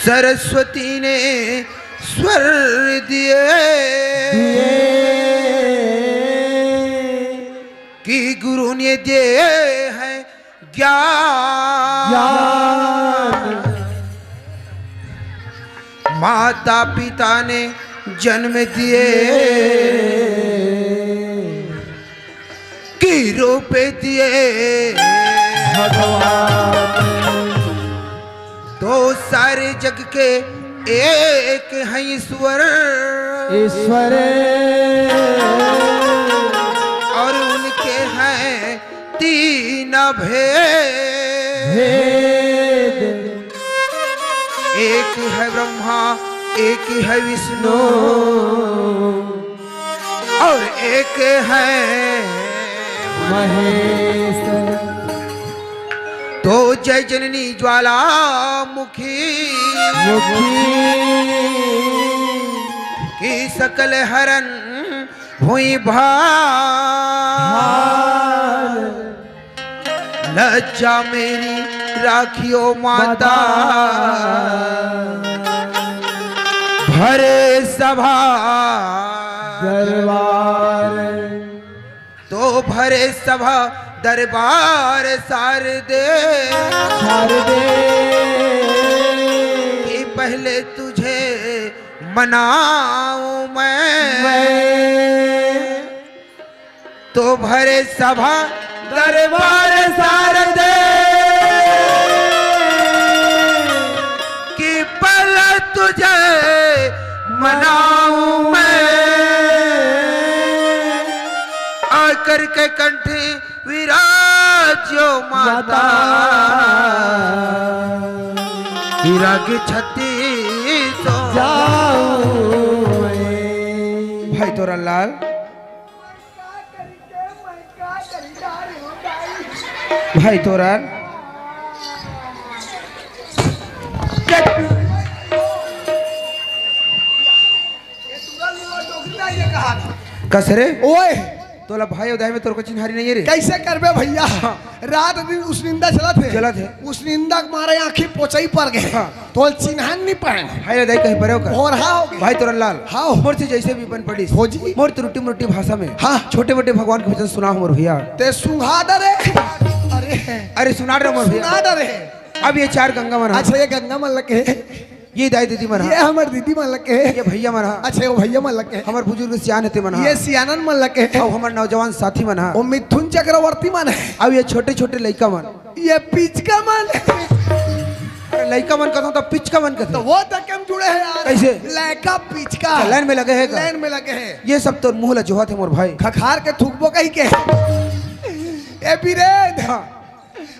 सरस्वती ने स्वर दिए कि गुरु ने दिए हैं ज्ञान, माता पिता ने जन्म दिए कि रूप दिए भगवान। तो सारे जग के एक हैं ईश्वर, ईश्वर और उनके हैं तीन भेद। एक है ब्रह्मा, एक है विष्णु, और एक है महेश। तो जय जननी ज्वालामुखी की सकल हरण हुई भार। लज्जा मेरी राखियो माता, भरे सभा दरबार। तो भरे सभा दरबार शारदे, कि पहले तुझे मनाऊं मैं। तो भरे सभा दरबार शारदे, कि पहले तुझे मनाऊं मैं। आकर के कंठी विराजो माता, विराग छत्तीसो भाई तोरा लाल। भाई तोरा कसरे ओए तोला भाई उदय में तोर को चिन्हारी नहीं है रे। कैसे करबे भैया? रात दिन उस निंदा चला थे, उस निंदा के मारे आंखें पोचई पड़ गए। तो चिन्हान नहीं पाए भाई उदय कहीं पर होकर और हाँ भाई तोरा लाल। हाँ मोर से जैसे भी बन पड़ी फौजी मोर त्रुटि मुरुटि भाषा में हाँ छोटे मोटे भगवान के वचन सुना मोर भैया। ते सुहा दरे अरे अरे सुना रहे मोर भैया। सुना दरे। अब ये चार गंगा मना। अच्छा ये गंगा मन लगे, ये दाई दीदी मना, ये हमार दीदी मन लगे, ये भैया मना। अच्छा वो भैया मन लगे, हमार बुजुर्ग सियान थे मना, ये सियानन मन लगे, और हमार नौजवान साथी मना, वो मिथुन चक्रवर्ती मन है। अब ये छोटे छोटे लड़का मन, ये पिचका मन है। लड़का मन कहता हूँ तो पिचका मन कहता तो वो तक हम जुड़े हैं यार। कैसे? लड़का पिचका लाइन में लगे है, लाइन में लगे हैं। ये सब तो मुँह लजोहा थे मोर भाई। खखार के थूकबो कहीं के ए बीरेन। हाँ।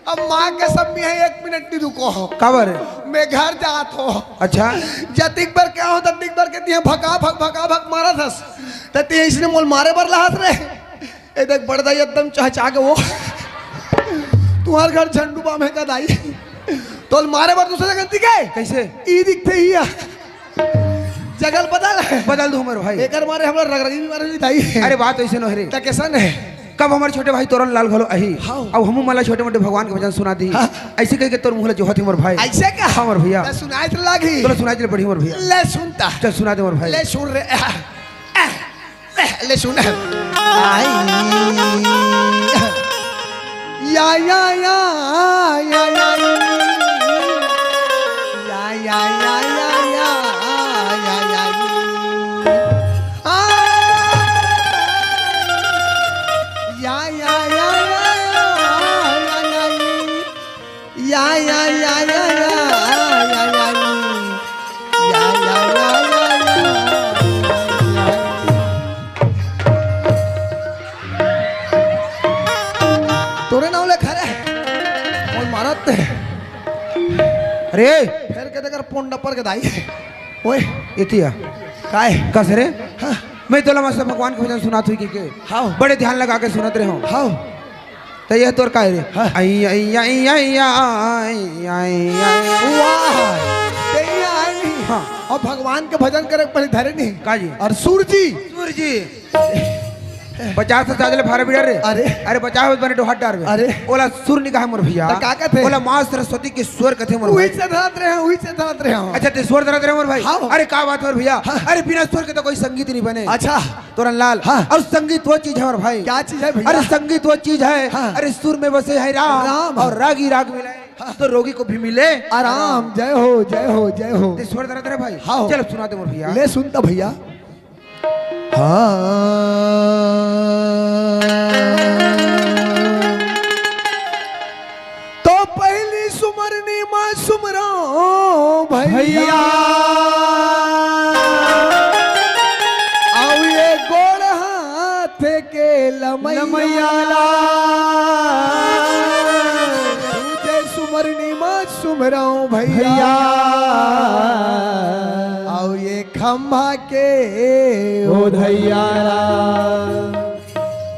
अब माँ के सब में है, 1 मिनट नहीं रुको हो। काबर है? मैं घर जात हो। अच्छा जतिक बार क्या हो ततिक बार के दिए भगा भग मारा थस तते इसने मोल मारे बर लहात रे। ए देख बड़दाई एकदम चहचा के वो तुम्हार घर झंडू बम है का दाई तोल मारे बर दूसरे गलती के कैसे? ई दिखते ही जगल बदल दो हमारे भाई। एकर मारे हमरा रगरगी भी मारे दाई। अरे बात ऐसे न है रे। त कैसन है? कब हमारे छोटे भाई तोरन लाल घलो अही, हाँ। अब हम मला छोटे मोटे भगवान के वचन सुना दी। हाँ। ऐसे कह के तोर मुँह लजोहा थे मोर भाई। ऐसे का हाँ मोर भैया। त सुनाई त लागी तोला सुनाई चल बढ़ी मोर भैया। ले सुनता चल सुना दे मोर भाई। ले सुन रे ले सुन आई या या या या या या या या तोरे नाव ले खरे और मारत अरे फिर के देकर पोंडा पर के दाई ओए इतिया काय कस रे? हाँ मैं तोला मस्त भगवान के वचन सुनात हुई के हाँ बड़े ध्यान लगा के सुनत रहे हो। हाँ तो यह तोर का है रे? हाँ। आई आई आई आई आई आई आई वाह तेरी आई हाँ। और भगवान के भजन करे पहले धरे नहीं का जी? और सूर्य जी सूर्य जी 50 से ज्यादा फारे बिडर रे अरे अरे 50 बने तो हट डार अरे ओला सुर निकाह मोर भैया तो का कहते ओला मां सरस्वती के स्वर कथे मोर वही भाई से धरत रहे हैं वही से धरत रहे हैं। अच्छा ते स्वर धरत रहे मोर भाई हाँ। अरे का बात मोर भैया अरे बिना स्वर के तो कोई संगीत नहीं बने। अच्छा तोरन लाल हाँ। और संगीत वो चीज है मोर भाई। क्या चीज है भैया? अरे संगीत वो चीज है हाँ। अरे सुर में बसे है राम राम। और रागी राग मिलाए तो रोगी को भी मिले आराम। जय हो जय हो जय हो। ते स्वर धरत रहे भाई हाँ। चलो सुना दे मोर भैया ले सुनता भैया। हाँ तो पहली सुमरनी माँ सुमरो भैया आओ ये गोड़ हाथ के लमैया तुझे सुमरनी माँ सुमरो भैया आओ ये खम्भा के ओ धैया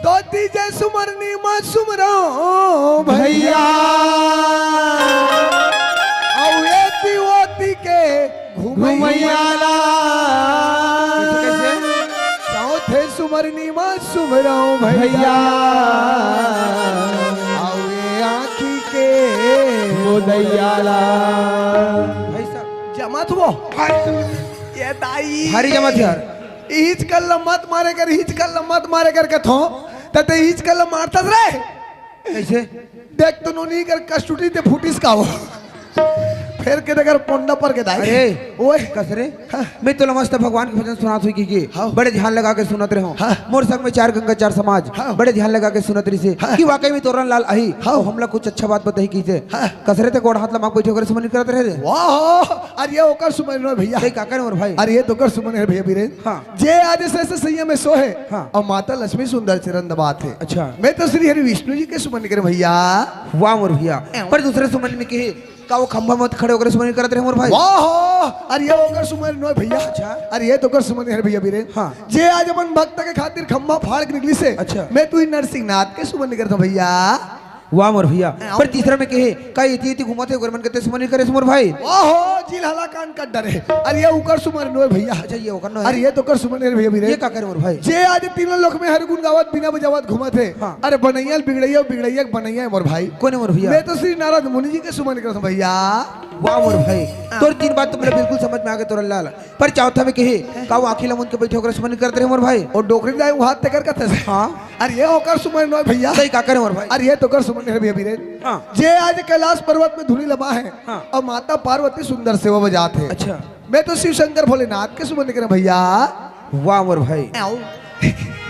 तो तीजे सुमरनी माँ सुमरो भैया आओ ये तिवोती के घुमैया चौथे सुमरनी माँ सुमरो भैया आओ ये आँखी के ओ दैया भाई साहब जमा वो ये दाई हरी जमत यार हिच कल मत मारे कर हिच कल मत मारे कर कथो तते हिच कल मारतस रे कैसे देख तो नोनी कर कष्टुटी ते फुटिस का हो फिर के अगर पोंडा पर के दाई अरे ओए कसरे मैं तो मस्त भगवान के भजन सुनात हुई की हाँ। बड़े ध्यान लगा के सुनत रहे हो हाँ। मोर संग में 4 गंगा 4 समाज हाँ। बड़े ध्यान लगा के सुनत रही से हाँ। कि वाकई में तोरण लाल अही हाँ। और हमला कुछ अच्छा बात बताई की से हाँ। कसरे ते गोड़ हाथ लगा बैठे कर सुमन करत रहे रे वाह अरे ये ओकर सुमन रे भैया सही का करे मोर भाई अरे ये तो कर सुमन है भैया बीरे हाँ। जे आज से सैया में सोहे हाँ। और माता लक्ष्मी सुंदर चरण दबात है। अच्छा मैं तो श्री हरि विष्णु जी के सुमन करे भैया वाह मोर भैया पर दूसरे सुमन में कहे का वो खंभा मत खड़े होकर सुमन करत रहे मोर भाई वाह अरे ये ओकर सुमन नो भैया अच्छा। अरे ये तो कर सुमन है भैया बीरे हाँ। जे आज अपन भक्त के खातिर खंभा फाड़ के निकली से अच्छा। मैं तू नरसिंह नाथ के सुमन करता भैया वाह मोर भैया पर तीसरा में कहे का इति घुमाते गोरमन करते सुमन करे मोर भाई ओहो जिल हला कान का डर है अरे ये उकर सुमन नो भैया अच्छा ये होकर ना अरे ये तो कर सुमन है भैया बीरे ये का करे मोर भाई जे आज तीनों लोक में हर गुण गावत बिना बजावत घुमत है हाँ। अरे बनैया बिगड़ैया बिगड़ैया बनैया है मोर भाई कोने मोर भैया मैं तो श्री नारद मुनि जी के सुमन करता भैया वाह मोर भाई तोर तीन बात तो मेरे बिल्कुल समझ में आ गए तोरन लाल पर चौथा में कहे का वो आखिल मुन के बैठे होकर सुमन करते रहे मोर भाई और डोकरी जाए हाथ ते कर कथे हाँ अरे ये होकर सुमन नो भैया सही का करे मोर भाई अरे ये तो कर सुमन है भैया बीरे हाँ जे आज कैलाश पर्वत में धुनी लबा है हाँ। और माता पार्वती सुंदर सेवा बजाते हैं। अच्छा मैं तो शिव शंकर भोलेनाथ के सुमन करे भैया वाह मोर भाई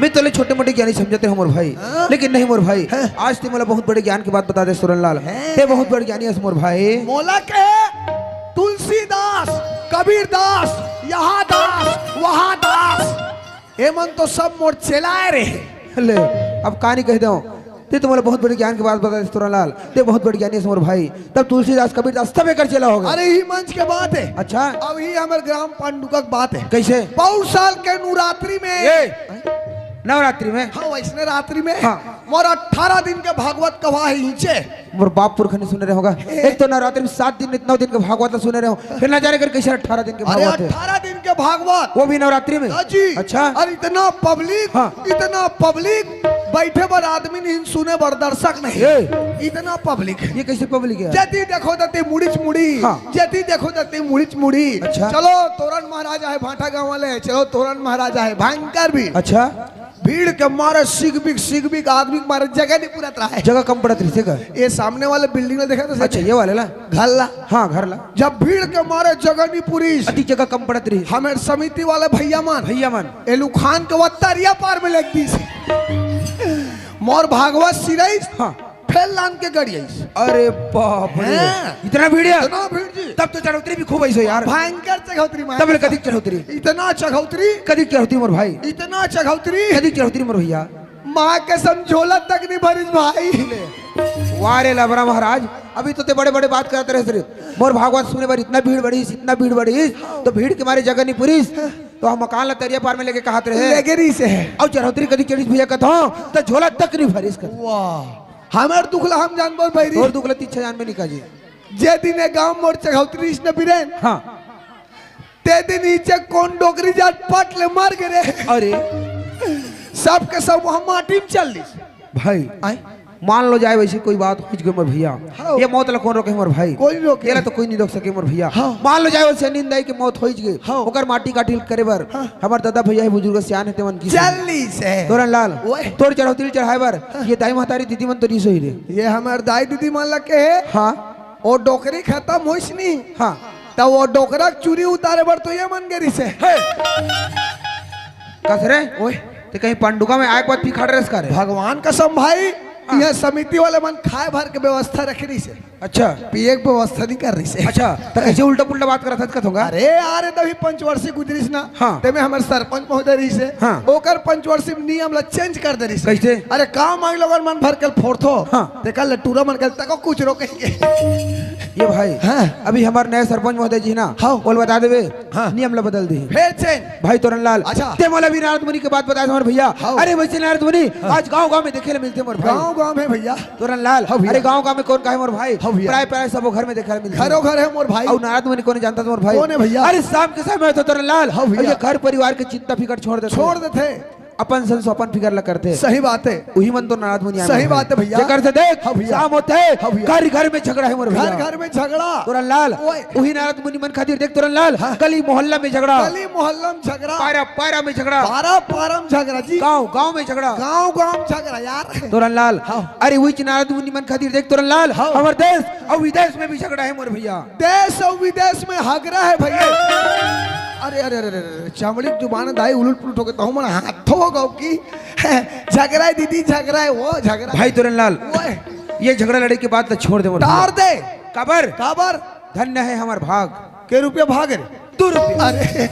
मैं तो छोटे मोटे ज्ञानी समझते हो मोर भाई हाँ। लेकिन नहीं मोर भाई आज ते मला बहुत बड़े ज्ञान की बात बता दे सुरन लाल ये बहुत बड़े ज्ञानी है मोर भाई मोला के तुलसीदास कबीरदास यहाँ दास वहाँ दास ए मन तो सब मोर चलाए रे ले अब कहानी कह दो ते तुम्हारा बहुत बड़े ज्ञान की बात बता दे सुरन लाल ते बहुत बड़े ज्ञानी है मोर भाई तब तुलसीदास कबीरदास सब एक चला होगा अरे ही मंच के बात है अच्छा अब ही हमारे ग्राम पांडुका की बात है कैसे बहुत साल के नवरात्रि में नवरात्रि में हाँ वैष्णव रात्रि में हाँ। मोर 18 दिन के भागवत कवा है नीचे मोर बाप पुरख ने सुने रहे होगा एक तो नवरात्रि में 7 दिन 9 दिन के भागवत सुने रहे हो फिर ना जाने कर कैसे 18 दिन के अरे भागवत है 18 दिन के भागवत वो भी नवरात्रि में हाँ जी अच्छा और इतना पब्लिक हाँ। इतना पब्लिक बैठे पर आदमी नहीं सुने पर दर्शक नहीं इतना पब्लिक है ये कैसे पब्लिक है जति देखो तति मुड़ीच मुड़ी हाँ। जति देखो तति मुड़ीच मुड़ी अच्छा। चलो तोरण महाराजा है भाटा गांव वाले चलो तोरण महाराजा है भयंकर भी अच्छा भीड़ के मारे सिगबिक आदमी के मारे जगह नहीं पूरा रहा है जगह कम पड़त रही से का ये सामने वाले बिल्डिंग में देखा तो अच्छा ये वाले ला घल्ला हाँ घर ला जब भीड़ के मारे जगह नहीं पूरी अति जगह कम पड़त रही हमें समिति वाले भैया मान भैया मन एलू खान के वत्तरिया पार में लग दी मोर भागवत सिरईस हाँ फेल लान के गड़ियस अरे बाप रे हाँ। इतना भीड़ है इतना भीड़ जी तब तो चढ़ौतरी भी खूब ऐसे यार भयंकर चढ़ौतरी तब ले कदी चढ़ौतरी इतना चढ़ौतरी कदी चढ़ौतरी मोर भाई इतना चढ़ौतरी कदी चढ़ौतरी मोर भैया माँ के समझोला तक नहीं भरी भाई वारे लबरा महाराज अभी तो ते बड़े बड़े बात करते रहे सिर्फ मोर भागवत सुने पर इतना भीड़ बढ़ी तो भीड़ के मारे जगह नहीं पूरी तो हम मकान ला तरिया पार में लेके कहते रहे लेगरी से है और चढ़ौतरी कदी चढ़ी भैया कहता हूँ तो झोला तक नहीं भरी इसका वाह हमार दुखला हम जान बोल भाई और दुखला 3 जान में निकाल जी जे दिन गांव मोर चढ़ौतरी इसने बिरेन हाँ ते दिन नीचे कौन डोकरी जाट पट ले मार गिरे अरे सब के सब वहाँ माटी में चल दी भाई आए मान लो जाए वैसी कोई बात हो गई मोर भैया हाँ। ये मौत ला कौन रोके मोर भाई कोई नहीं रोके। ये ला तो कोई नहीं रोक सके मोर भैया हाँ। मान लो जाए वैसे नींद आई कि मौत हो गई हाँ। ओकर माटी काटी करे बर हमार दादा भैया है बुजुर्ग सियान है तेवन की जल्दी से तोरन लाल ओए। तोर चढ़ौती चढ़ाए बर ये दाई महतारी दीदी मन तो री सोई रे ये हमार दाई दीदी मान लग के है हाँ वो डोकरी खत्म होइस नहीं हाँ तो वो डोकरा चूरी उतारे बर तो ये मन गरी से कस रे ओए ते कहीं पंडुका में आए बाद फिखाड़ रस करे भगवान कसम भाई यह समिति वाले मन खाए भर के व्यवस्था रख रही से अच्छा पिए के व्यवस्था नहीं कर रही से अच्छा तो कैसे उल्टा पुल्टा बात करत कत होगा अरे यार तभी पंचवर्षीय गुजरिस ना हाँ। ते में हमारे सरपंच महोदय रही से हाँ। ओकर पंचवर्षीय नियम ला चेंज कर दे रही से कैसे? अरे काम मांग लोगन मन भर के फोड़थो हाँ। ते कल लटूरा मन के तको कुछ रोकेंगे ये भाई हाँ। अभी हमारे नए सरपंच महोदय जी ना हाँ। बोल बता देवे हाँ। नियम ला बदल दी फिर चेंज भाई तोरन लाल अच्छा। ते मोला भी नारद मुनि के बात बताया हमारे भैया हाँ। अरे वैसे नारद मुनि आज गांव गांव में देखे ला मिलते मोर भाई गाँव गाँव में भैया तोरन लाल हाँ भैया। अरे गांव गांव में कौन काहे मोर भाई हाँ भैया। प्राय प्राय सब घर में देखे ला मिलते घरों घर है मोर भाई और नारद मुनि कौन जानता मोर भाई कौन है भैया? अरे शाम के समय तो तोरन लाल हाँ भैया। ये घर परिवार के चिंता फिकर छोड़ देते छोड़ देते अपन संस अपन फिकर ला करते सही बात है वही मन तो नारद मुनि आए सही मोर भाई। बात है भैया। जेकर से देख हाँ भैया। शाम होते हाँ भैया। घर घर में झगड़ा है मोर भैया घर घर में झगड़ा तोरन लाल ओए। वही नारद मुनि मन खातिर देख तोरन लाल हाँ। गली मोहल्ला में झगड़ा गली मोहल्ला में झगड़ा पायरा पायरा में झगड़ा पारा पारम झगड़ा जी गांव गांव में झगड़ा गाँव गाँव में झगड़ा यार तोरन लाल हाँ। अरे वही नारद मुनि मन खातिर देख तोरन लाल हाँ। हमारे देश और विदेश में भी झगड़ा है मोर भैया देश और विदेश में हगरा है भैया अरे अरे अरे अरे चमड़ी जुबान दाई उलट पुलट हो गए तो मन हाथों गौ की झगड़ा है दीदी झगड़ा है वो झगड़ा भाई तोरन लाल ओए ये झगड़ा लड़े के बाद तो छोड़ दे मोर तार भैया। दे कबर काबर धन्य है हमार भाग के रुपये भाग रे 2 रुपये अरे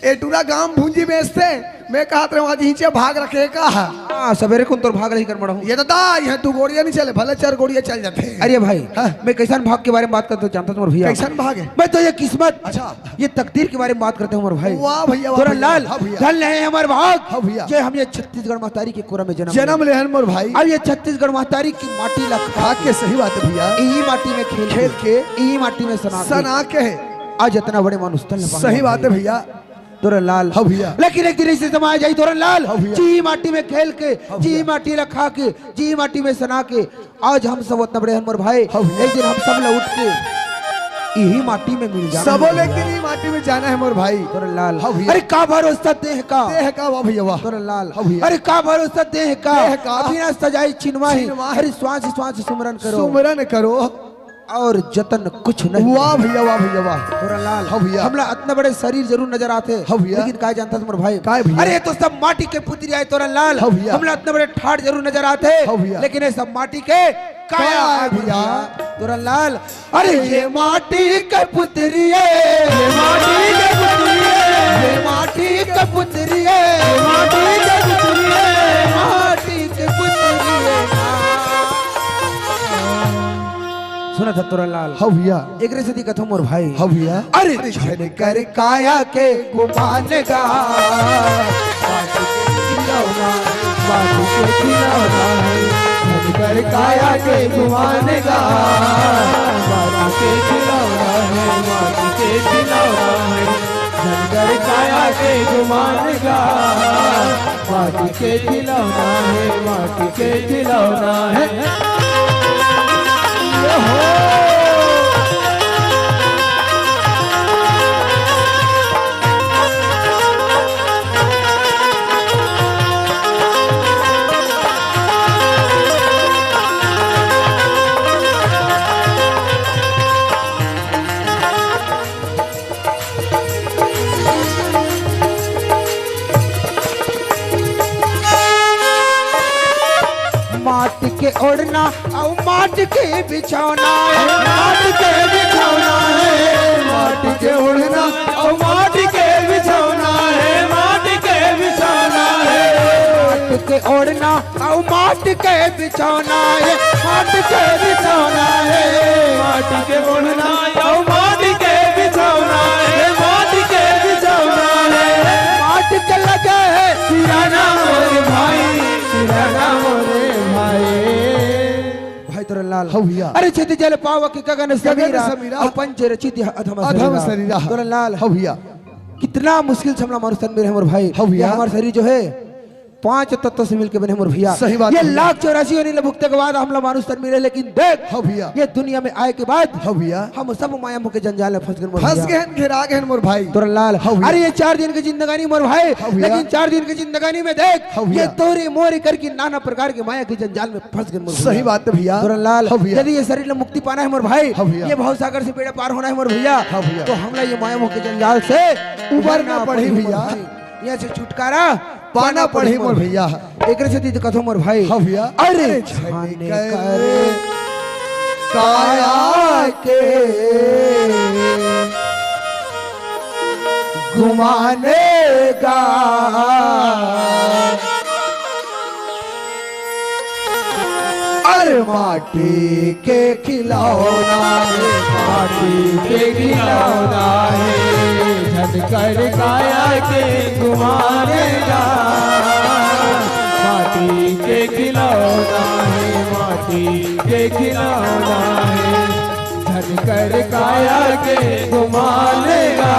ए टूरा गांव भूंजी बेचते मैं कहा था वहां नीचे भाग रखे का हाँ सवेरे कौन तोर भाग रही कर मड़ा हूँ ये दादा यहाँ 2 गोड़िया नहीं चले भले 4 गोड़िया चल जाते हैं। अरे भाई हाँ। मैं कैसन भाग के बारे में बात करता हूँ जानता तुम्हारे भैया कैसन भाग है मैं तो ये किस्मत अच्छा ये तकदीर के बारे में बात करते हैं हमारे भाई वाह भैया वाह तोरन भैया, लाल हाँ भैया। धन्य है हमारे भाग हाँ भैया। ये हम ये छत्तीसगढ़ महतारी के कोरा में जन्म लेहन मोर भाई अब ये छत्तीसगढ़ महतारी की माटी ला भाग के सही बात है भैया यही माटी में खेल खेल के यही माटी में सना सना के है आज इतना बड़े मानुष तल सही बात है भैया तोरन लाल हाँ भैया। लेकिन एक दिन ऐसे समय जाई तोरन लाल हाँ भैया। जी माटी में खेल के जी माटी ला खा के जी माटी में सना के आज हम सब उतना बड़े हमारे भाई हाँ भैया। एक दिन हम सब ला उठ के यही माटी में मिल जाना सबो एक दिन ही माटी में जाना है मोर भाई तोरन लाल हाँ भैया। अरे का भरोसा देह का देह का वाह भैया वाह तोरन लाल हाँ भैया। अरे का भरोसा देह का देह का। अभी ना सजाई छिनवाही छिनवाही। अरे श्वास श्वास सुमरन करो सुमरन करो और जतन कुछ नहीं वाह भैया वाह भैया वाह तोरन लाल हाँ भैया। हमला इतना बड़े शरीर जरूर नजर आते हाँ भैया। लेकिन काय जानता तुम्हारे भाई काय भैया? अरे ये तो सब माटी के पुतरी आए तोरन लाल हाँ भैया। हमला इतने बड़े ठाट जरूर नजर आते हाँ भैया। लेकिन ये सब माटी के काया काया है भैया। तोरन लाल अरे ये माटी के पुतरी है ये माटी के पुतरी है ये माटी के पुतरी है ये माटी के पुतरी है माटी के पुतरी है सुना था तोरन लाल हाँ भैया एक रे से दिखत हो मोर भाई हाँ भैया अरे छन कर काया के गुमान गा माटी के खिलौना है छन कर काया के गुमान गा माटी के खिलौना है माटी के खिलौना है छन कर काया के गुमान गा माटी के खिलौना है माटी के खिलौना है माटी के ओढ़ना और माटी के बिछौना है माटी के बिछौना है माटी के ओढ़ना और माटी के बिछौना है माटी के बिछौना है माटी के ओढ़ना और माटी के बिछौना है माटी के बिछौना है माटी के ओढ़ना और माटी के बिछौना है माटी के बिछौना है माटी के लगे है सिराना मोरे भाई सिराना मोरे भाई तोरन लाल हाँ भैया। अरे छिति जल पाव के गगन समीरा समीरा। और पंच रचित अधम अधम शरीरा तोरन लाल हाँ भैया कितना मुश्किल से हमला मानुष तन में है हमारे भाई हाँ भैया। ये हमारा शरीर जो है 5 तत्व से मिलके बने मोर भैया। सही बात ये है भैया। 1,84 योनि भुगते के बाद हम लोग मानुष तन मिले, लेकिन देख हाँ भैया। ये दुनिया में आए के बाद हाँ भैया। हम सब माया मुँह के जंजाल में फंस गए मोर फंस भैया। गए घेरा गए मोर भाई। तोरा लाल हाँ भैया। अरे ये 4 दिन की जिंदगानी मोर भाई, हाँ भैया। लेकिन 4 दिन की जिंदगानी में देख हाँ भैया। ये तोरी मोरी करके नाना प्रकार के माया के जंजाल में फंस गए मोर भैया। सही बात है भैया। तोरा लाल हाँ भैया। यदि ये शरीर में मुक्ति पाना है मोर भाई, हाँ भैया। ये भव सागर से बेड़ा पार होना है मोर भैया, हाँ भैया। तो हमला ये माया मुँह के जंजाल से उबरना पड़े भैया। यहाँ से छुटकारा पाना पड़े मोर भैया। एक से दी कथो मोर भाई। हाँ भैया। अरे छाने करे काया के घुमाने का अरे माटी के खिलौना है, माटी के खिलौना है, झटकर काया के घुमाने का माटी के खिलौना है, माटी के खिलौना है, झटकर काया के घुमाने का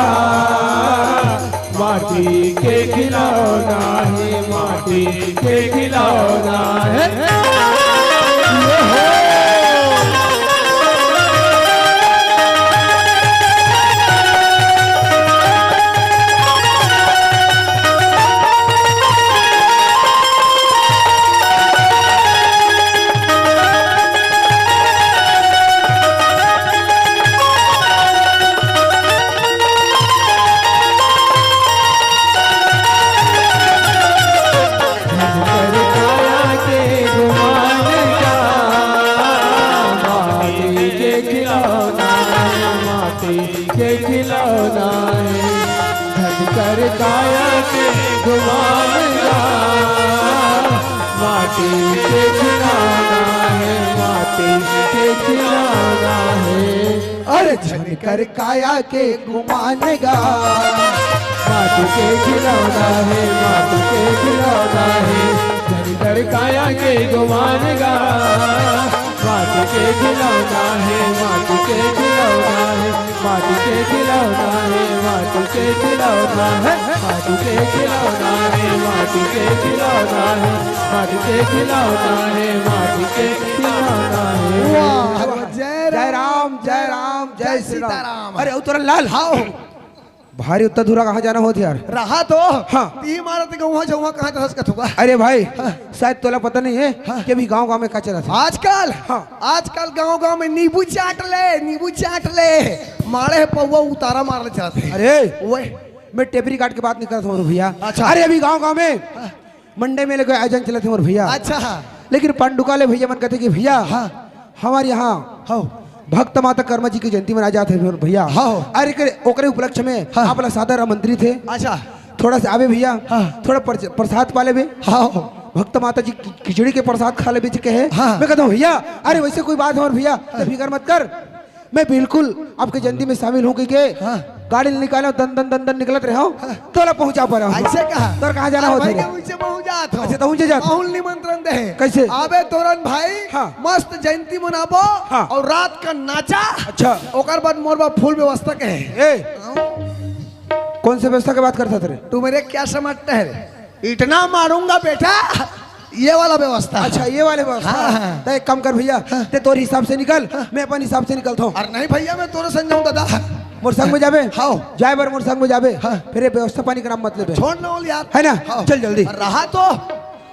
माटी के खिलौना है, माटी के खिलौना है। कर काया के घुमाएगा माटी के खिलौना है, माटी के खिलौना है। अरे झनकर काया के घुमाएगा माटी के खिलौना है, माटी के खिलौना है, झनकर काया के घुमाएगा माटी के खिलौना है, माटी के खिलौना है, माटी के खिलौना है, माटी के खिलौना है, माटी के खिलौना है, माटी के खिलौना है, माटी के खिलौना है, माटी के खिलौना है। वाह, जय राम जय राम जय श्री राम। सीताराम। अरे उतर लाल हाँ भारी उत्तर धुरा कहाँ जाना होती यार। रहा तो हाँ। ती मारत गौवा जौवा कहाँ तहस कत होगा। अरे भाई शायद तोला पता नहीं है कि अभी गांव गांव में क्या चला था। आजकल हाँ। आजकल गांव गांव में नींबू चाट ले, नींबू चाट ले, मारे है पौवा उतारा मारले चाहते हैं। अरे ओए मैं टेपरी काट के बात नहीं करता हूँ भैया। अच्छा। अरे अभी गांव गांव में मंडे में लेकर आयोजन चले थे मोर भैया। अच्छा लेकिन पंडुकाले भैया मन कहते कि भैया हाँ। हमारे यहाँ हाँ भक्त माता कर्मा जी की जयंती मनाई जाते हैं भैया। हाँ। अरे ओकरे उपलक्ष्य में हाँ। आप लोग सादर आमंत्रित थे, अच्छा थोड़ा सा आवे भैया। हाँ। थोड़ा प्रसाद पाले भी। हाँ भक्त माता जी खिचड़ी के प्रसाद खा ले भी कहे। हाँ। मैं कहता हूँ भैया अरे वैसे कोई बात है और भैया फिक्र मत कर, मैं बिल्कुल आपके जयंती में शामिल हूँ कि हाँ। गाड़ी निकाले दन दन दन दन निकलत रहे हो तो पहुंचा पा रहा हूँ। ऐसे कहा तो कहाँ जाना होता है? उनसे पहुंच जात हो। अच्छा तो ऊंचे जात माहौल निमंत्रण दे कैसे? आबे तोरन भाई हाँ। मस्त जयंती मनाबो हाँ। और रात का नाचा। अच्छा ओकर बाद मोरबा फुल व्यवस्था के है। ए कौन से व्यवस्था की बात करता तेरे? तू मेरे क्या समझता है? इतना मारूंगा बेटा, ये वाला व्यवस्था। अच्छा ये वाले व्यवस्था। हाँ, हाँ। तो एक काम कर भैया ते तोर हिसाब से निकल, मैं अपन हिसाब से निकलता हूँ। और नहीं भैया मैं तोरे संग जाऊं दादा। मोर संग में जाबे। हाँ। जाए बार मोर संग में जाबे। हाँ। फिर ये व्यवस्था पानी का नाम मतलब है छोड़ ना बोल यार। है ना? हाँ। चल जल्दी। और रहा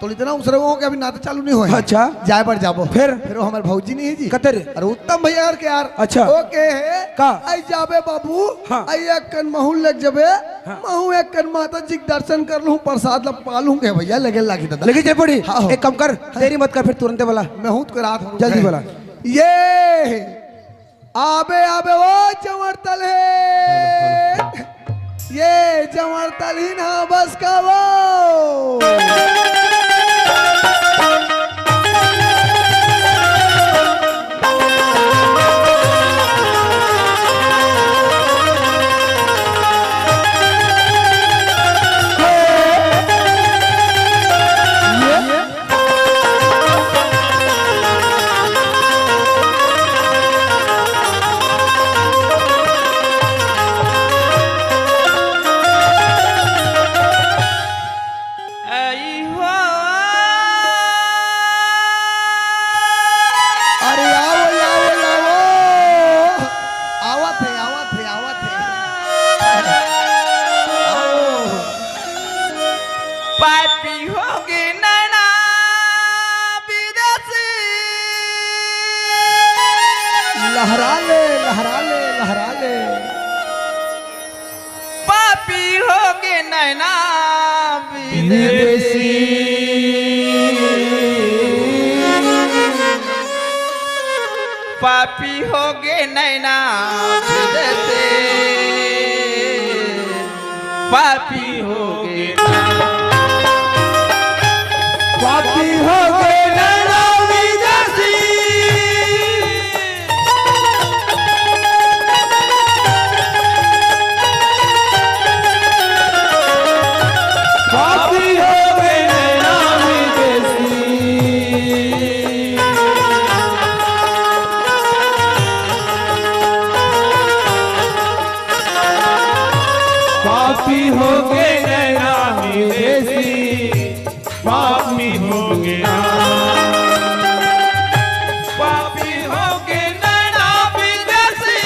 तो इतना उसरे हो कि अभी नाते चालू नहीं हुआ। अच्छा। जाए पर जाबो। फिर वो हमारे भौजी नहीं है जी। कतर अरे उत्तम भैया यार के यार। अच्छा। ओके है का? आई जाबे बाबू। हाँ। आई एक कन महू लग जाबे। महू एक कन माता जी के दर्शन कर लूं, प्रसाद ला पालूं के भैया लगे लागी दादा। लेकिन चल पड़ी। हाँ। एक काम कर देरी मत कर, फिर तुरंत बोला मैं हूं तो रात हूं। जल्दी बोला। ये आबे आबे वो जमरतल है, ये जमरतल ही ना बस का वो। आई नैना विदेशी पापी होगे नैना विदेशी पापी होगे पापी हो गए नैना विदेशी पापी हो गए नैना विदेशी पापी हो गए नैना विदेशी पापी हो गया पापी होगे नैना विदेशी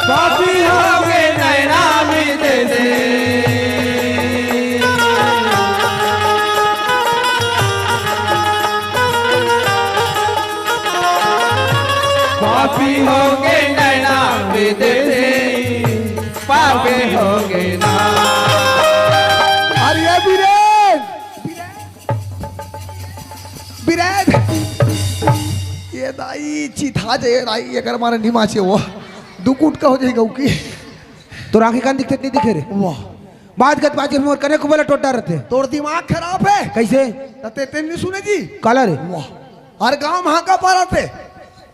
पापी हो गए नैना विदेशी पापी हो गए नैना विदेशी पापी होगे ना अरे बीरेन बीरेन ये दाई चिथा जे दाई ये कर मारे निमाचे वो दुकुट का हो जाएगा की तो राखी कान दिखते नहीं दिखे रे वाह बात गत बात में कने को बोला टोटा रहते तोर दिमाग खराब है कैसे तते ते नहीं सुने जी काला रे वाह हर गांव वहां का पारा थे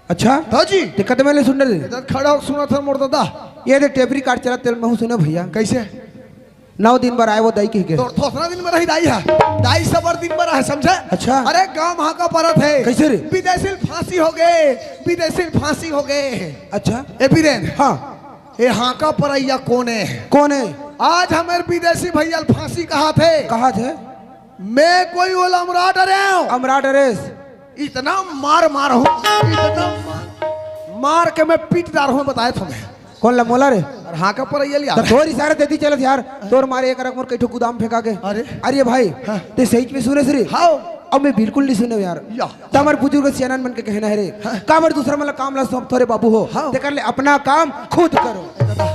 अच्छा तो जी दिक्कत में ले सुन रहे इधर खड़ा हो सुना था मोर दादा ये दे टेपरी काट चला तेल में सुने भैया कैसे 9 दिन बार आए वो दाई के तो थोसना दिन में रही दाई है दाई सबर दिन में रहा समझे अच्छा। अरे गांव वहां का पारा थे कैसे रे? विदेशी फांसी हो गए विदेशी फांसी हो गए अच्छा ए बीरेन हाँ ये हाँ का परैया कौन है कौन है आज हमारे विदेशी भैया फांसी कहा थे कहा थे मैं कोई ओलमरा डरे हूँ अमराट अरेस इतना मार मार हूँ इतना मार के मैं पीटदार हूँ बताया तुम्हें कौन ला मोला रे और हाँ का परैया लिया तो थोड़ी इशारा देती चलत यार तोर मारे एक रकम कई ठो गोदाम फेंका के अरे। अरे भाई हाँ। ते सही में सुने रे हाँ अब मैं बिल्कुल नहीं सुने यार या। तमर बुजुर्ग सियानन बन के कहना है रे काबर दूसरा मतलब काम ला सब थोड़े बाबू हो हाँ। ते कर ले अपना काम खुद करो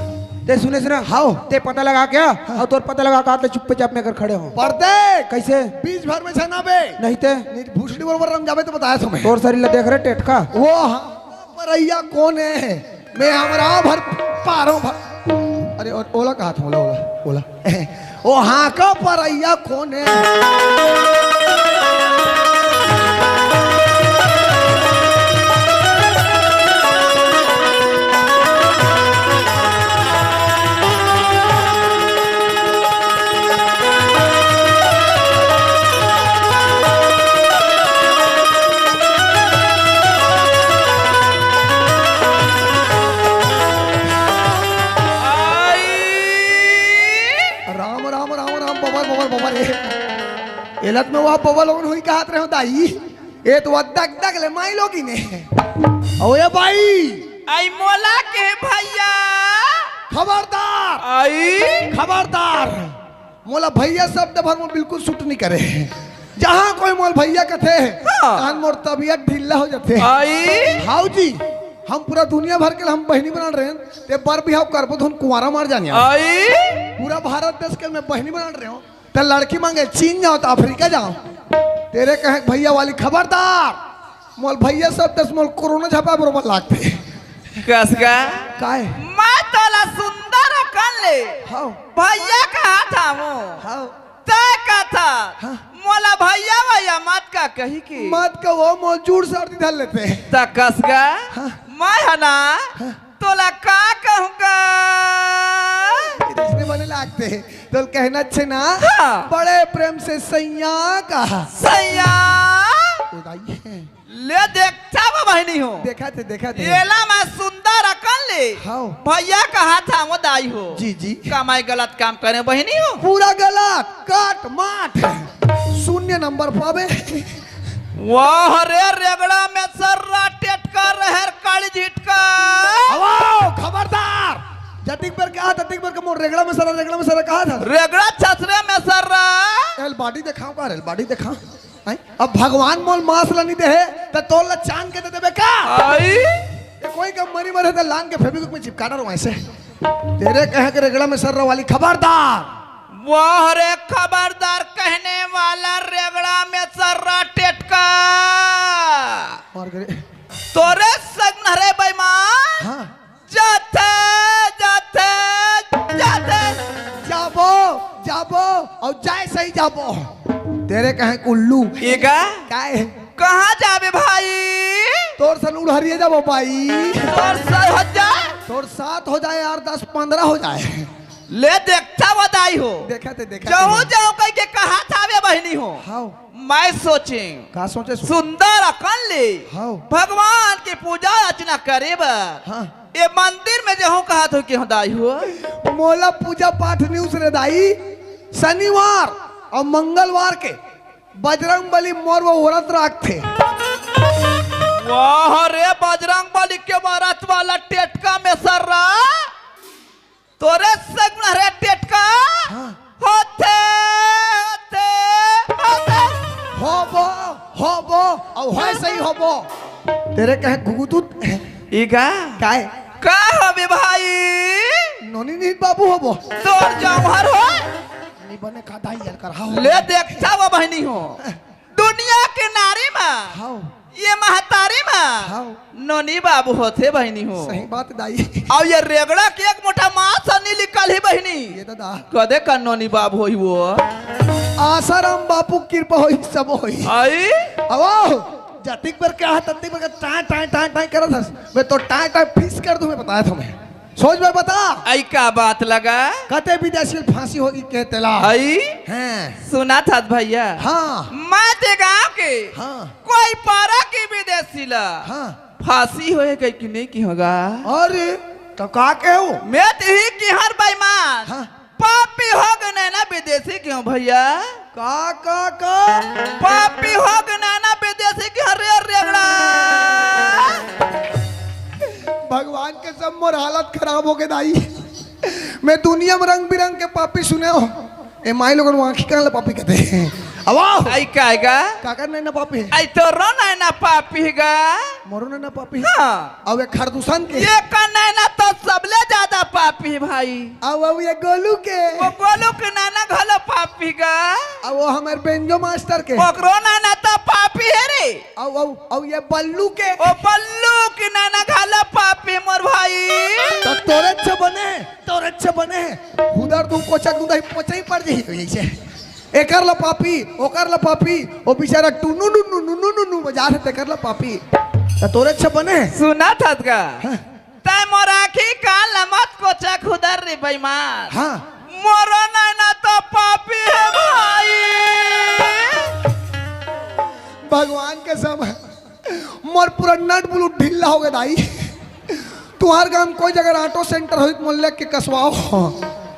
ते सुने सुना हाँ। ते पता लगा क्या और तोर पता लगा का चुप्पे चाप में कर खड़े हो पढ़ते कैसे बीच भर में छना बे नहीं ते भूसड़ी बरोबर रम जावे तो बताया तुम्हें तोर शरीर ला देख रहे टेटका वो हाँ परैया कौन है मैं हमारा भर पारों भर अरे और ओला कहा था ओला ओला ओला ओ हाँ का परैया कौन है Ram Ram Ram Ram bubble bubble bubble एलत में वो बबल लोगन हुई कहत रहे हो दाई ए तो दग दग ले माई लोगी ने ओ ये भाई आई मोला के भैया खबरदार आई खबरदार मोला भैया शब्द भर में बिल्कुल सूट नहीं करे जहाँ कोई मोल भैया कथे कान मोर तबियत ढीला हो जाते आई हाउ जी हम पूरा दुनिया भर के हम बहनी बना रहे हैं ते बर बिहाव करबो तो हम कुंवारा मार जाने आई पूरा भारत देश के मैं बहनी बना रहे हूँ तो लड़की मांगे चीन जाओ तो अफ्रीका जाओ तेरे कहे भैया वाली खबरदार मोल भैया सब दस मोल कोरोना झपा बरोबर लागते कसगा काहे मैं तोला सुंदर कर ले हाउ भैया कहा था वो हाउ तय का था हाँ। मोला भैया भैया मत का कही की मत को वो मोल जूड़ सर्दी धर लेते हैं त कसगा हाँ। मैं है ना तोला का कहूँगा इसमें बने लागते हैं तो कहना अच्छे ना हाँ। बड़े प्रेम से सैया कहा सैया ए दाई है। ले देखता वो बहनी हो देखा थे येला मैं सुंदर अकल ले हाउ भैया कहा था वो दाई हो जी जी कमाई गलत काम करे बहनी हो पूरा गलत काट माठ 0 नंबर पावे वाह रे रेगड़ा में सर्रा टेटका रहर काली झिटका आओ खबरदार जटिक पर कहा तटिक पर मोर रेगड़ा में सारा कहा था रेगड़ा छसरे में सर्रा एल बॉडी दिखाओ का एल बॉडी दिखाओ आई? अब भगवान मोल मांस ला नहीं दे तो तोल ला चांद के दे देबे का आई ये कोई कम मरी मरे तो लांग के फेविक्विक में चिपकाना रहो ऐसे तेरे कहे के रेगड़ा में सर वाली खबरदार वाह रे खबरदार कहने वाला रेगड़ा में सर्रा टेटका मार करे तोरे संग रे बेईमान हाँ जाते जाते जाते जाबो जाबो और जाए सही जाबो तेरे कहे उल्लू एगा काय कहाँ जाबे भाई तोर सन उड़हरिए जाबो भाई तोर सर हो जाए तोर 7 हो जाए यार 10 15 हो जाए ले देखता बधाई हो देखा जाओ जाओ कह के कहा थावे बहनी हो हाउ मैं सोचे का सोचे सुंदर अकल ले हाउ भगवान की पूजा अर्चना करे हाँ ये मंदिर में जो कहा तो कि दाई हो मोला पूजा पाठ न्यूज रे दाई शनिवार और मंगलवार के बजरंग बली मोर वो व्रत रखते वाह रे बजरंग बली के व्रत वाला टेटका में सर्रा तोरे संग रे टेटका हाँ होते होते होते होबो और है सही होबो तेरे कहे गुगुतुत इगा काय का हबे भाई नोनी नीत बाबू होबो तोर जौहर हो नी बने का दाई यार कर हाउ ले देखता वो बहनी हो दुनिया के नारी में हाउ ये महतारी में हाउ नोनी बाबू होते बहनी हो सही बात दाई और ये रेगड़ा के एक मोटा मास नहीं निकल ही बहनी ये दादा कदे का नोनी बाबू होई वो आसाराम बापू कृपा होई सब होई आई आवो जतिक पर क्या है ततिक पर टाय टाय टाय टाय करत हस मैं तो टाय टाय फिस कर दूं मैं बताया तुम्हें सोच में बता आई का बात लगा कते विदेशी फांसी होगी कहते ला आई हैं सुना था भैया हाँ मैं ते गाँव के हाँ कोई पारा की विदेशी ला हाँ फांसी होए कहीं कि नहीं की होगा अरे तो का कहूं मैं तो ही की हर बेईमान हाँ पापी हो गए ना विदेशी क्यों भैया का पापी हो गए ना विदेशी की हर रेगड़ा भगवान के सब मोर हालत खराब हो गए दाई मैं दुनिया में रंग बिरंग के पापी सुने हो ए माई लोगन आंखी कान पापी कहते हैं अब आई काएगा काका नहीं ना पापी है आई तो रोना ना पापी गा मोरो नहीं ना पापी है हाँ अब ये खरदूषण के ये कन्ना ना तो सबले ज्यादा पापी भाई अब ये गोलू के वो गोलू के नाना घलो पापी गा अब वो हमारे बेंजो मास्टर के ओकरो नाना तो पापी है रे अब ये बल्लू के ओ बल्लू के नाना घलो पापी मोर भाई तो तोरे अच्छे बने उधर तुम कोचा दूधा पोचा ही पड़ जाई ऐसे एकर ला पापी ओकर ला पापी ओ बेचारा टुनु नु नु नु नु नु बजा रहे तेकर ला पापी तो तोरे अच्छे बने सुना था का हाँ। तै मोर आँखी कान लमत कोचा खुदर रे बेईमान हाँ मोरो नाना तो पापी है भाई भगवान के सब मोर पूरा नट बुलू ढीला हो गया दाई तुम्हार गांव कोई जगह ऑटो सेंटर हो मोहल्ले के कसवाओ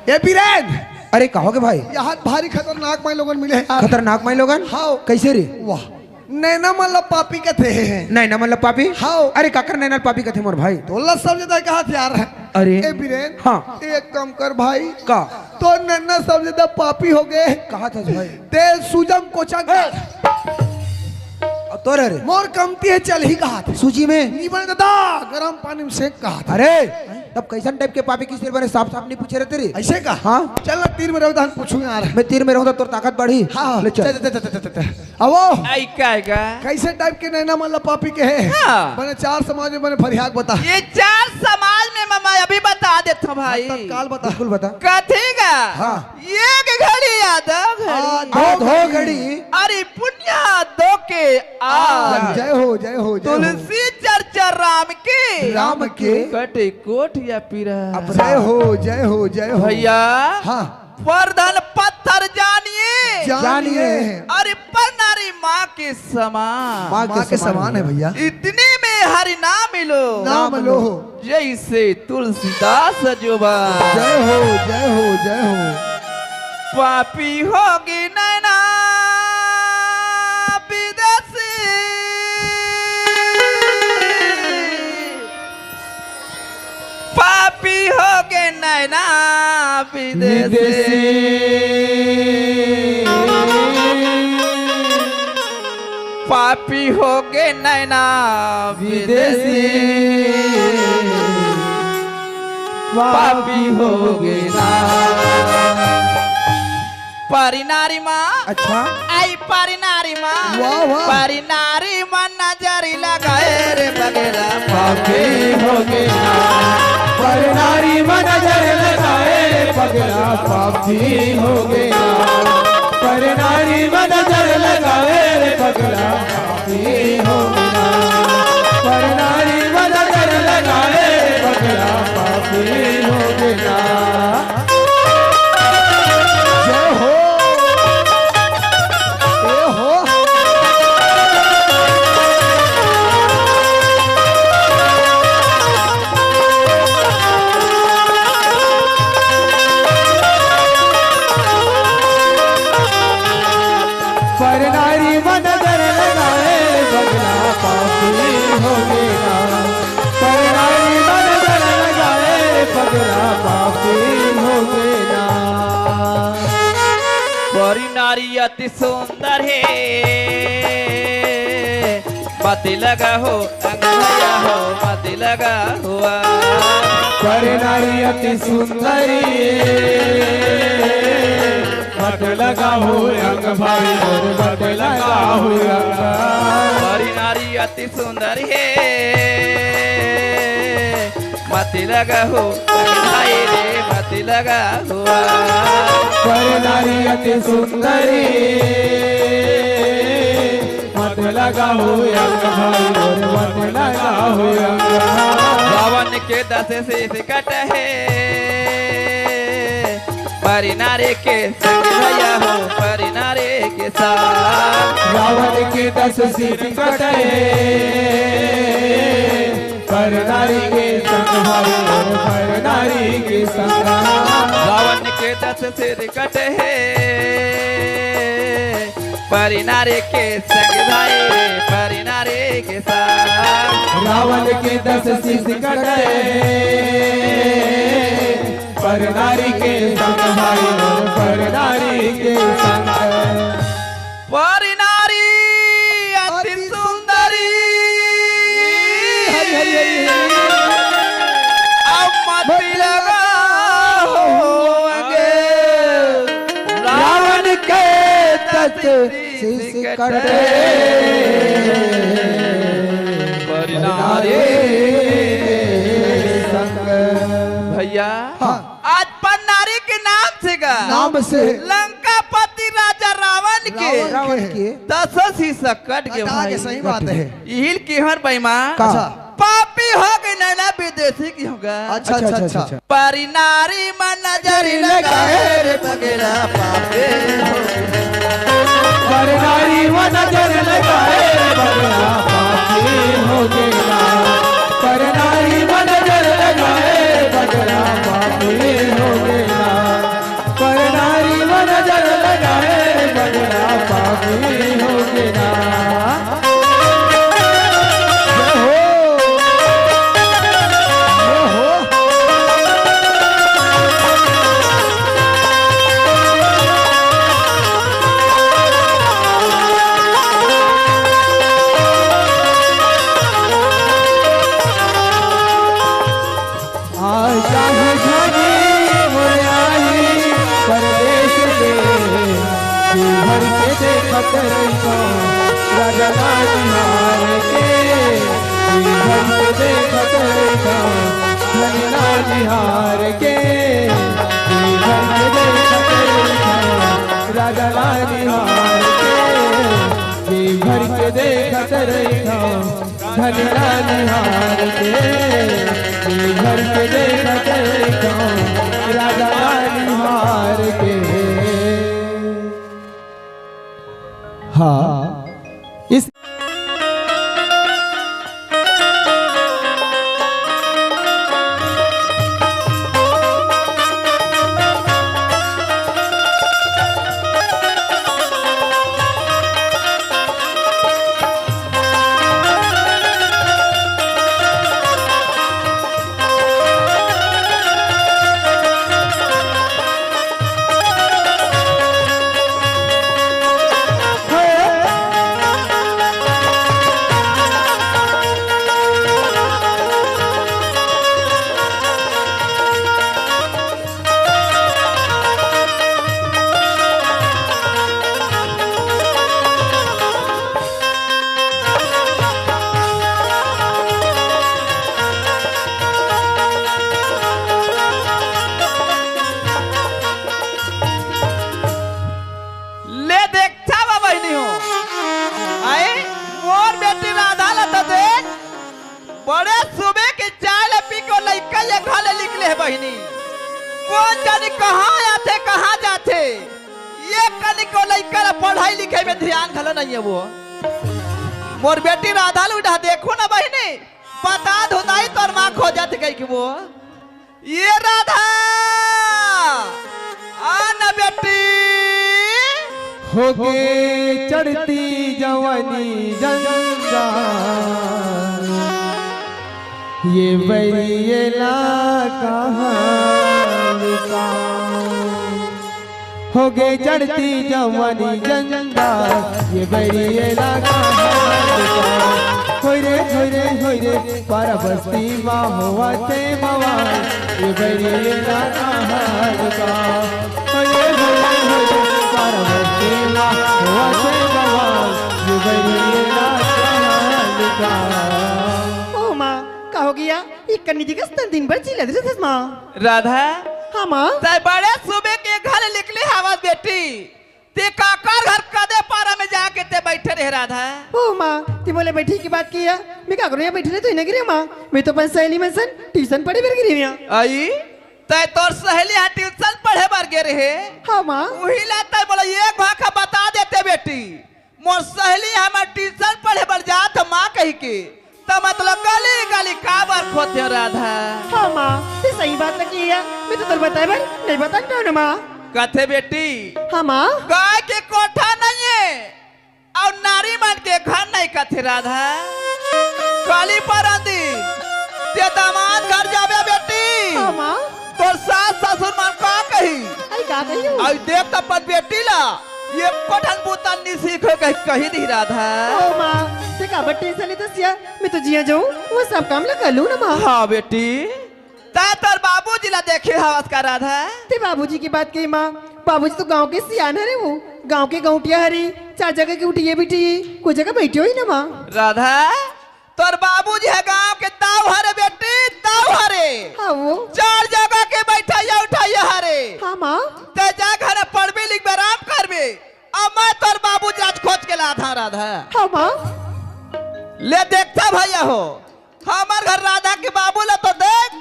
ये बीरेन अरे कहोगे भाई यहाँ भारी खतरनाक माई लोगन मिले यार खतरनाक माई लोगन हाँ कैसे रे वाह नैना मतलब पापी के थे नैना मतलब पापी हाँ अरे काकर नैना पापी का थे मोर भाई तो सब ज्यादा कहा थे यार अरे ए बीरेन हाँ एक कम कर भाई का तो नैना सब ज्यादा पापी हो गए कहा था भाई तेल सुजम कोचा तोर अरे मोर कमती है चल ही कहा था सूची में नहीं बने दादा गरम पानी में सेक कहा था अरे तब कैसन टाइप के पापी किस बने साफ साफ नहीं पूछे रहते रे ऐसे का हाँ चल ना तीर में रवधान पूछूं यार मैं तीर में रहूं तो तोर ताकत बढ़ी हाँ ले चल अब आई काएगा कैसे टाइप के नैना मतलब पापी के है हाँ। बने 4 समाज में बने फरियाद बता ये 4 समाज में मैं अभी बता देता हूँ भाई तत्काल बता बिल्कुल बता कथेगा हाँ। एक घड़ी यादव घड़ी दो घड़ी अरे पुण्य दो के आ जय हो जय हो जय हो तुलसी चर्चा राम के राम के कटे कोट या पीरा जय हो जय हो जय हो भैया हाँ वर्धन पत्थर जानिए जानिए अरे पर नारी माँ के समान माँ के समान है भैया इतने में हरि नाम मिलो नाम लो जैसे तुलसीदास जोबा जय हो जय हो जय हो पापी होगी नैना विदेशी पापी होगे नैना विदेशी पापी हो गए नैना विदेशी पापी हो गए ना। परिनारी माँ अच्छा आई परिनारी माँ वाह, वाह। परिनारी माँ नजरी लगाए रे बगेरा पापी हो गया पर नारी मन नजर लगाए पगला पापी हो गया पर नारी मन नजर लगाए पगला पापी हो गया पर नारी मन नजर लगाए पगला पापी हो गया। जय हो ए हो पर नारी मन नजर लगाए पगला पापी हो गया पर नारी मन नजर लगाए पगला पापी हो गया। परिनारी अति सुंदर है मत लगा हो अंगया हो मत लगा हुआ। पर नारी अति सुंदरी बट लगा हो अंग भाई और बट लगा हो अंग। परिनारी अति सुंदर है मत लगा हो अंगभाई रे मत लगा हुआ। पर नारी अति सुंदरी मत लगा हो अंग भाई और बट लगा हो अंग। रावण के 10 शीश कट है परिनारे के संग भैया हो परिनारे के साथ। रावण के 10 शीश कटे पर नारी के संग भाई और पर नारी के संग। रावण के 10 शीश कट है परिनारे के संग भाई परिनारे के साथ। रावण के 10 शीश कटे पर नारी के संग भाई और पर नारी के संग। परिनारी अति सुंदरी हरि हरि हरि हरि। अब मत लगा होंगे रावण के 10 शीश कटे परिनारी नारी के संग। भैया हाँ। आज पन्नारी के नाम से गा नाम से लंकापति राजा रावण के रावण के 10 शीश कट के कटा भाई के सही बात है। हिल की हर बेईमान का? पापी हो गए नैना विदेशी की होगा। अच्छा अच्छा अच्छा परिनारी मन नजरी लगाए रे बगेरा पापे हो गए। पर नारी वो नजर लगाए बगला पापी हो गया पर नारी वो नजर लगाए बगला पापी हो गया पर नारी वो नजर लगाए बगला पापी हो गया। चाहे झागी मुरयाही परदेश के जी भर के देखत रहितो राजा निहार के जी भर के देखत रहितो धनिया निहार के जी भर के देखत रहितो राजा निहार के जी भर के देखत रहितो धनिया निहार के जी भर के देखत रहितो राजा निहार के। हाँ इस जाने को लइका पढ़ाई लिखाई में ध्यान घलो नहीं है वो। मोर बेटी राधा लुढ़ा देखो ना बहनी, बता धुनाई तोर माँ खो जाते कहीं कि वो ये राधा आना बेटी होगे चढ़ती जवानी जंगा ये बैरियला कहां होगे चढ़ती जवानी जंगा ये बैरियला होई रे पारा बस्ती माँ हुआ ते मवा ये बैरियला होई रे पारा बस्ती माँ हुआ ते मवा ये बैरियला ओ माँ का हो गया ये कन्नी जी का दिन भर चिल्ला रही थी माँ। राधा हाँ माँ ते बड़े सुबह के घर निकली हवा बेटी ते काकर घर कदे पारा में जाके ते बैठे रहे राधा। ओ माँ ती बोले बैठी की बात किया मैं क्या करूँ यहाँ बैठी रही तो इन्हें गिरी माँ मैं तो अपन सहेली में सन ट्यूशन पढ़े फिर गिरी यहाँ आई ते तोर सहेली यहाँ ट्यूशन पढ़े बार गे रहे। हाँ माँ वही लाता बोला एक भाखा बता देते बेटी मोर सहेली हमार ट्यूशन पढ़े बार जात माँ कही के तो मतलब गली गली काबर खोते राधा। हाँ माँ ये सही बात लगी है मैं तो तुम बताए भाई नहीं बता ना माँ कथे बेटी हाँ माँ गाय के कोठा नहीं है और नारी मन के घर नहीं कथे राधा। काली पर आंदी ते दामाद घर जावे बेटी हाँ माँ तोर सास ससुर मन का कही आई का कही हो आई देख त पर बेटी ला ये कोठन बुतन नी सीखो कही दी राधा। ओ माँ ते का बट्टी से नहीं तो सिया मैं तो जिया जाऊँ वो सब काम लगा लूँ ना माँ। हाँ बेटी ता तोर बाबूजी ला देखे हवस का राधा। ते बाबूजी की बात कही माँ बाबूजी तो गांव के सियान है वो गांव के गाँवटिया हरी 4 जगह की उठी बिठी कोई जगह बैठी हुई ना माँ। राधा तोर बाबूजी है गांव के दाव हरे बेटी दाव हरे हाँ वो 4 जगह के बैठा या उठाइया हरे हाँ माँ ते जा घर पढ़बे लिखबे आराम करबे अब मैं तोर बाबूजी आज खोज के ला था राधा। हाँ माँ ले देखता भैया हो हमार घर राधा के बाबू ला तो देख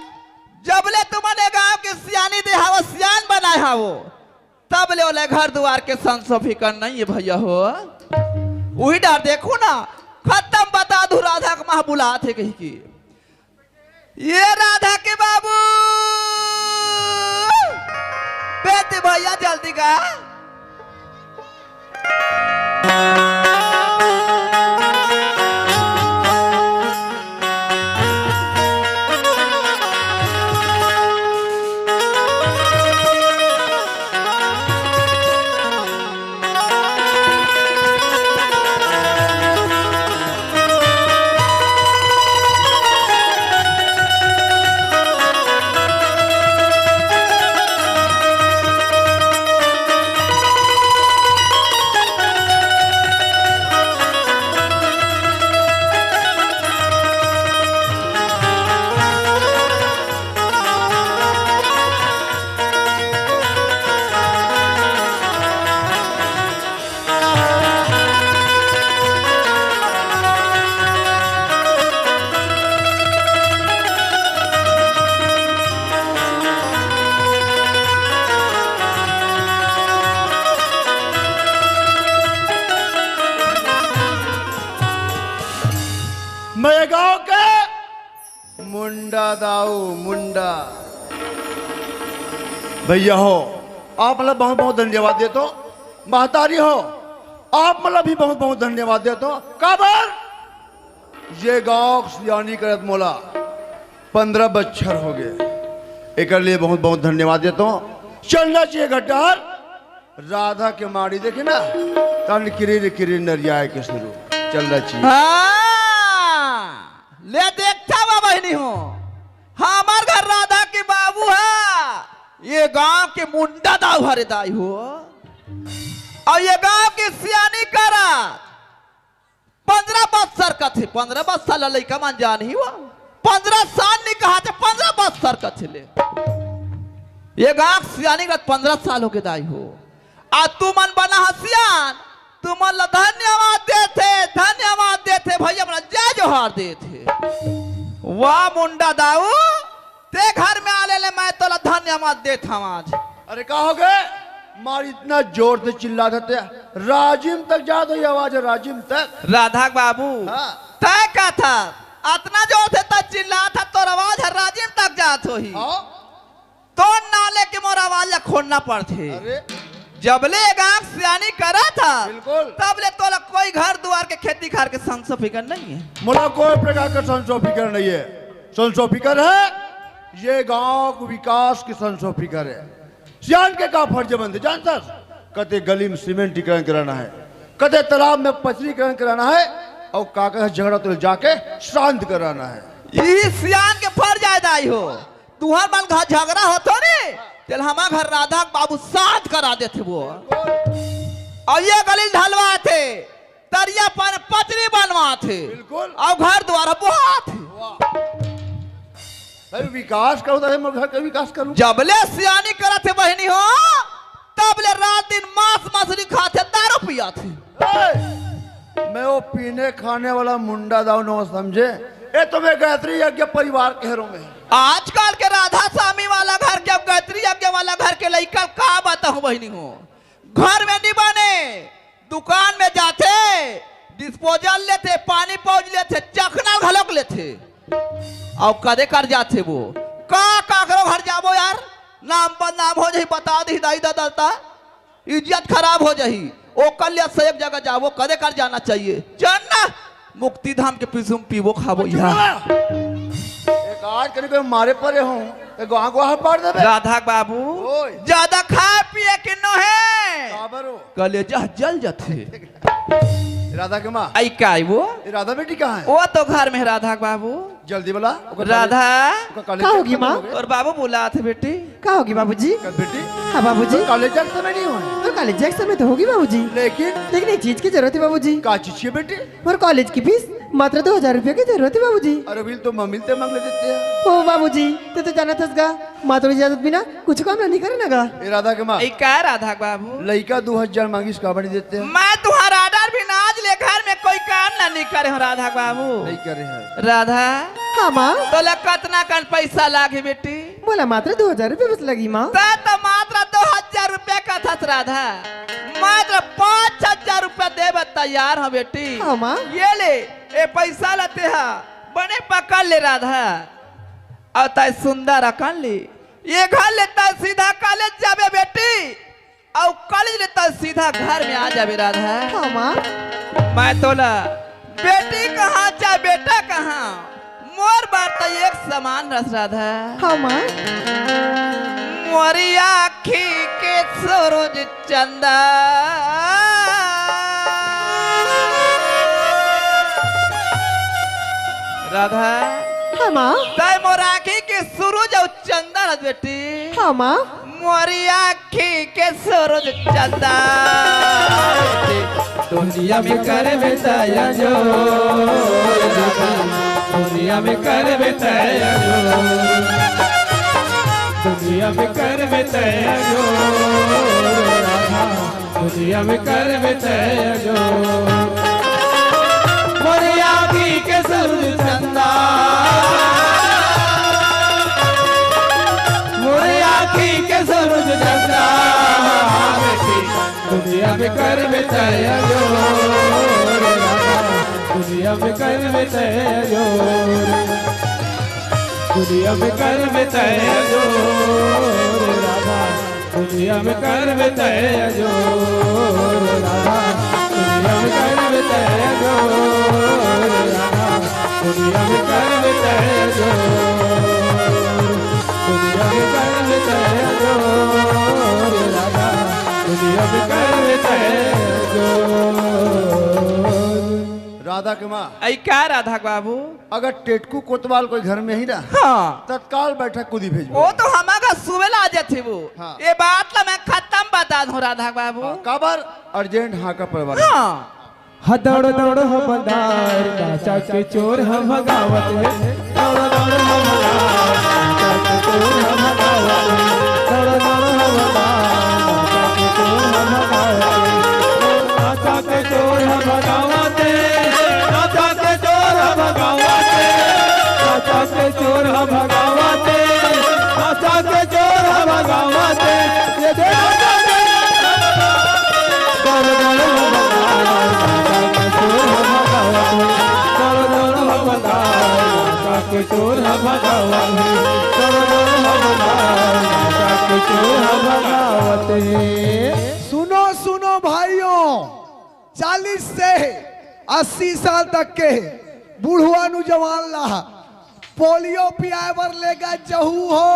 जबले तुमने गांव के सियानी दे हवा सियान बनाए हा वो तब ले ओले घर द्वार के संसो फिकर नहीं है भैया हो। वही डर देखो ना खत्म बता दू राधा के माँ बुला थे कही की ये राधा के बाबू बेटे भैया जल्दी का मैं गांव के मुंडा दाऊ मुंडा भैया हो आप मतलब बहुत बहुत धन्यवाद देते हो। महतारी हो आप मतलब भी बहुत बहुत धन्यवाद देते हो। काबर ये गांव सियानी करत मोला 15 बच्चर हो गए एक लिए बहुत बहुत धन्यवाद देता हूँ। चलना चाहिए घटार राधा के माड़ी देखे ना तन किरी किरी नरियाए के शुरू चलना चाहिए। हाँ ले देखता हुआ बहनी हो हमार घर राधा के बाबू है ये गांव के मुंडा दाऊ हरे दाई हो और ये गांव के सियानी करा 15 बत्सर का थे 15 बत्सर लड़का मान जान ही हुआ 15 साल नहीं कहा थे 15 बत्सर का थे ले ये गांव सियानी का 15 साल हो के दाई हो आ तू मन बना हसियान तू मन धन्यवाद देते भैया अपना जय जोहार देते। वाह मुंडा दाऊ ते घर में आले ले मैं तो धन्यवाद देता आज। अरे का हो गए मार इतना जोर से चिल्लाते थे राजिम तक जा तो ये आवाज है राजिम तक। राधा बाबू हाँ। तय का था इतना जोर से तक चिल्ला था तो आवाज है राजिम तक जात हो ही हाँ? तो नाले की मोर आवाज खोलना पड़ते। अरे जबले गांव सियानी करा था बिल्कुल। तबले तो कोई घर द्वार के खेती खार के संसो फिकर नहीं है। मुला कोई प्रकार का संसो फिकर नहीं है। संसो फिकर है ये गांव को विकास की संसो फिकर है। सियान के का फर्ज बंद जानता कते गली में सीमेंटीकरण कराना है, कते तालाब में पचरीकरण कराना है और काका झगड़ा तो जाके शांत कराना है। ये सियान के फर्ज आयदाई हो तुहर मन घर झगड़ा होतो ने चल हमारा घर राधा बाबू शांत करा देते वो और ये गली ढलवा थे तरिया पर पचरी बनवा थे बिल्कुल। और घर द्वारा बुहा थे। अरे विकास करो तो मैं घर का विकास करूं। जबले सियानी करा थे बहनी हो तबले रात दिन मांस मछली खाते दारू पिया थे। मैं वो पीने खाने वाला मुंडा दाऊ न समझे ये तो मैं गायत्री यज्ञ परिवार कह रहा हूं। आजकल के राधा स्वामी वाला घर के गायत्री यज्ञ वाला घर के लइका का बताऊं बहनी हो घर में नहीं बने दुकान में जाते डिस्पोजल लेते पानी पहुंच लेते चखना घलोक लेते और कदे कर जाते वो का करो घर जाबो यार नाम पर नाम हो जाही बता दी दाई दादा इज्जत खराब हो जाही ओ कल से एक जगह जाबो कदे कर जाना चाहिए जानना मुक्ति धाम के पिसुम पीबो खाबो यार एक आज कहीं कोई मारे परे हूं तो गांव को हाथ पाड़ देबे। राधा बाबू ओए। ज्यादा खाए पिए के न है काबरो कलेजा जल जाते। राधा के माँ आई काय वो ये राधा बेटी कहाँ है? वो तो घर में है राधा बाबू। जल्दी बोला राधा क्या होगी माँ? और बाबू बोला थे बेटी क्या होगी बाबूजी? बेटी हाँ बाबूजी कॉलेज जाते समय नहीं हुए तो कॉलेज जैक्सन में तो होगी बाबूजी लेकिन एक चीज की जरूरत है बाबूजी। का चीज है बेटी? और कॉलेज की फीस मात्र 2000 रुपये की जरूरत है बाबूजी। अरे बिल तो मिलते मांग देते हैं। ओ बाबूजी तो जाना थसगा मात्र इजाजत बिना कुछ काम नहीं करे ना गा। ये राधा के माँ आई क्या राधा बाबू लड़का 2000 मांगिस का बड़ी देते हैं। मैं तुम्हारा आर्डर भी नाज ले घर में कोई काम ना नहीं करे हो राधा बाबू। नहीं करे हैं राधा हाँ माँ तो कितना कन पैसा लागे बेटी? बोला मात्र 2000 रुपये बस लगी माँ। तो मात्र 2000 रुपया का था राधा मात्र 5000 रुपया देवे तैयार हो बेटी। हाँ माँ ये ले ए पैसा लेते है बने पकड़ ले राधा और तय सुंदर अकल ले ये घर लेता सीधा कॉलेज जावे बेटी और कॉलेज लेता सीधा घर में आ जावे राधा। हाँ माँ मैं तोला बेटी कहाँ चाहे बेटा कहाँ मोर बात एक समान रस राधा। हाँ माँ मोरी आखी के सूरज चंदा राधा हाँ माँ तय मोर आखी के सूरज और चंदा रस बेटी। हाँ माँ मोरी आखी के सूरज चंदा दुनिया में कर बेताया जो दुनिया में कर बेताया जो दुनिया में कर बेताया जो दुनिया में कर बेताया जो मोरी आँखी के सूरज चंदा मोरी आँखी के सूरज चंदा दुनिया में कर बेताया जो दुनिया में कर बेताया जो दुनिया में कर बेताया जो राधा दुनिया में कर बेताया जो राधा दुनिया में कर बेताया जो राधा दुनिया में कर बेताया जो दुनिया में कर बेताया जो राधा दुनिया में कर बेताया जो। राधा के माँ ऐ क्या राधा बाबू? अगर टेटकू कोतवाल कोई घर में ही ना हाँ तत्काल बैठक कूदी भेज वो तो हमारा सुबह आ जाते वो। हाँ। ये बात ला मैं खत्म बता दूं राधा बाबू। काबर अर्जेंट हाँ का परिवार हाँ दौड़ दौड़ हो बंदार चाचा के चोर हम भगावत है दौड़ दौड़ हो बंदार चाचा के चोर हम भगावत है दौड़ दौड़ हो बंदार चाचा के चोर हम भगावत है चाचा के चोर हम भगावत है चाचा के चोर हम भगावत है चाचा के चोर हम भगावत है ये देखो के चोर है भगावत नाचा के चोर है भगावत। सुनो सुनो भाइयों, 40 से 80 साल तक के बूढ़वा नु जवान ला पोलियो पियावर लेगा जहू हो,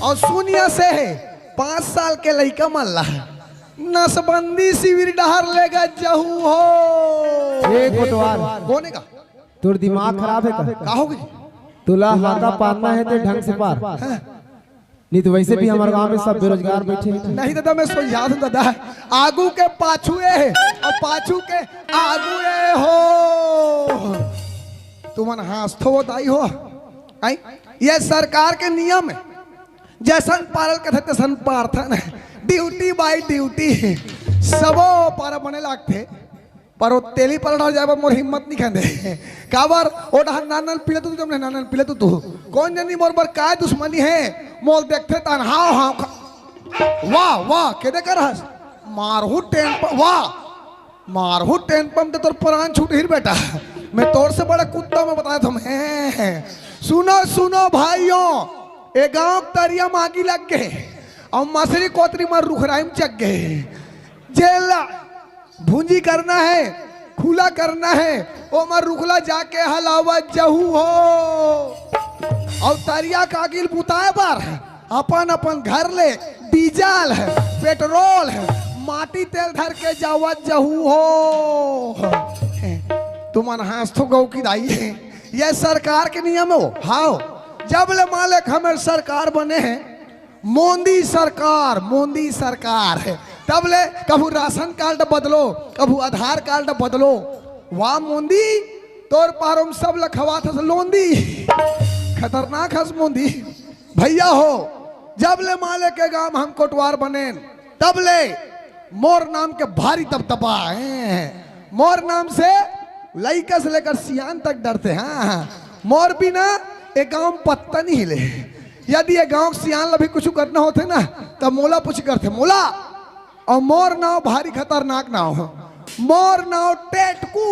और शून्य से 5 साल के लड़का मन ला नसबंदी शिविर डहर लेगा जहू हो। ये कोटवार कौन का तोर दिमाग खराब है का होगी? तुला हाथा पारना है तो ढंग से पार, नहीं तो वैसे भी हमारे गांव में सब बेरोजगार बैठे हैं। नहीं दादा मैं सोचा दादा, आगू के पाछू है और पाछू के आगू है हो, तुमन हाथो बताई हो आई। ये सरकार के नियम है, जैसन पारल के थे तैसन पार्थन है, ड्यूटी बाई ड्यूटी सबो पारा बने लागते, पर वो तेली पर डाल जाए मोर हिम्मत नहीं खंदे काबर ओ डहर नानल पीले तू तुमने नानल पीले तू कौन जनी मोर बर काय दुश्मनी है मोल देखते तन हां हां वाह वाह के दे कर हस मारहू टेन वाह मारहू टेन पंप ते तोर प्राण छूट हिर बेटा, मैं तोर से बड़ा कुत्ता में बताया तुम्हें। सुनो सुनो भाइयों, ए गांव तरिया मागी लग गए और मसरी कोतरी मार रुखराइम चक गए, जेला भूंजी करना है खुला करना है ओ मर रुखला जाके हलावा जहू हो, और तरिया कागिल बुताए बार अपन अपन घर ले डीजल है पेट्रोल है माटी तेल धर के जावा जहू हो। तुमन हाथ तो गौ की दाई है, ये सरकार के नियम है। हाँ जब ले मालिक हमें सरकार बने हैं, मोदी सरकार है, तब ले कभू राशन कार्ड बदलो कभू आधार कार्ड बदलो, वाह मोदी तोर पारों सब लखवा था लोंदी, खतरनाक हस मोदी भैया हो। जब ले माले के गांव हम कोटवार बने, तब ले मोर नाम के भारी दबदबा है, मोर नाम से लइका से लेकर सियान तक डरते हैं। हाँ मोर बिना एक गांव पत्ता नहीं हिले, यदि ये गांव सियान ला भी कुछ करना होते ना तब मोला पूछ करते मोला, और मोर नाव भारी खतरनाक नाव है, मोर नाव Tetku,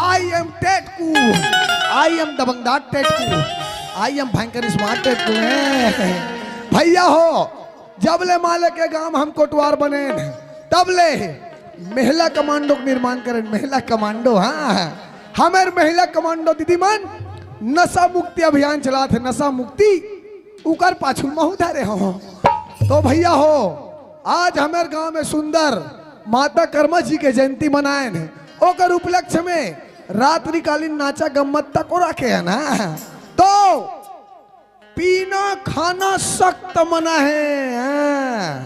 I am Tetku, I am दबंगदार टेटकू, आई एम भयंकर स्मार्ट टेटकू भैया हो। जब ले माले के गांव हम कोटवार बने, तब ले महिला कमांडो का निर्माण करें, महिला कमांडो। हाँ हमारे महिला कमांडो दीदी मन नशा मुक्ति अभियान चला थे, नशा मुक्ति उकर पाछू महू धरे हो। तो भैया हो आज हमारे गांव में सुंदर माता कर्मा जी के जयंती मनाए हैं, ओकर उपलक्ष्य में रात्रिकालीन नाचा गम्मत को रखे है ना, तो पीना खाना सख्त मना है।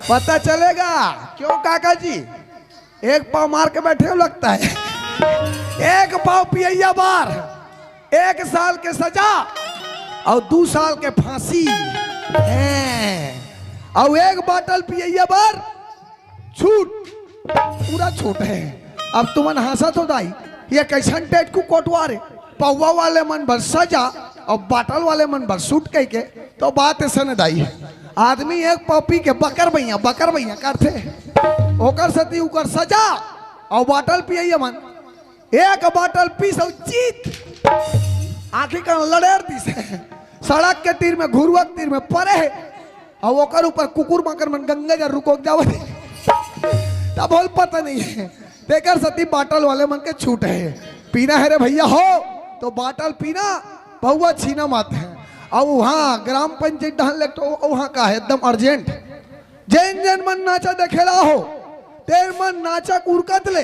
पता चलेगा क्यों काका जी, एक पाव मार के बैठे हो लगता है, एक पाव पियैया बार 1 साल के सजा और 2 साल के फांसी है, और 1 बाटल पियैया बार छूट, पूरा छूट है। अब तुमन हंसा तो दाई, ये कैसन टेट को कोटवारे, पौवा वाले मन भर सजा और बाटल वाले मन भर सूट कह के, तो बात ऐसा न दाई। आदमी एक पपी के बकर भैया करते, ओकर सती उकर सजा और बाटल पियैया मन, 1 बाटल पीस और जीत आखिर का लड़ेर दी से सड़क के तीर में घुरुआ तीर में परे है, और ओकर ऊपर कुकुर मकर मन गंगा जर रुको जाओ तब बोल पता नहीं है, तेकर सती बाटल वाले मन के छूट है। पीना है रे भैया हो तो बाटल पीना, बहुआ छीना मत है। और वहाँ ग्राम पंचायत डहन ले तो वहाँ का है एकदम अर्जेंट, जैन जैन मन नाचा देखेला हो तेर मन नाचा कुरकत ले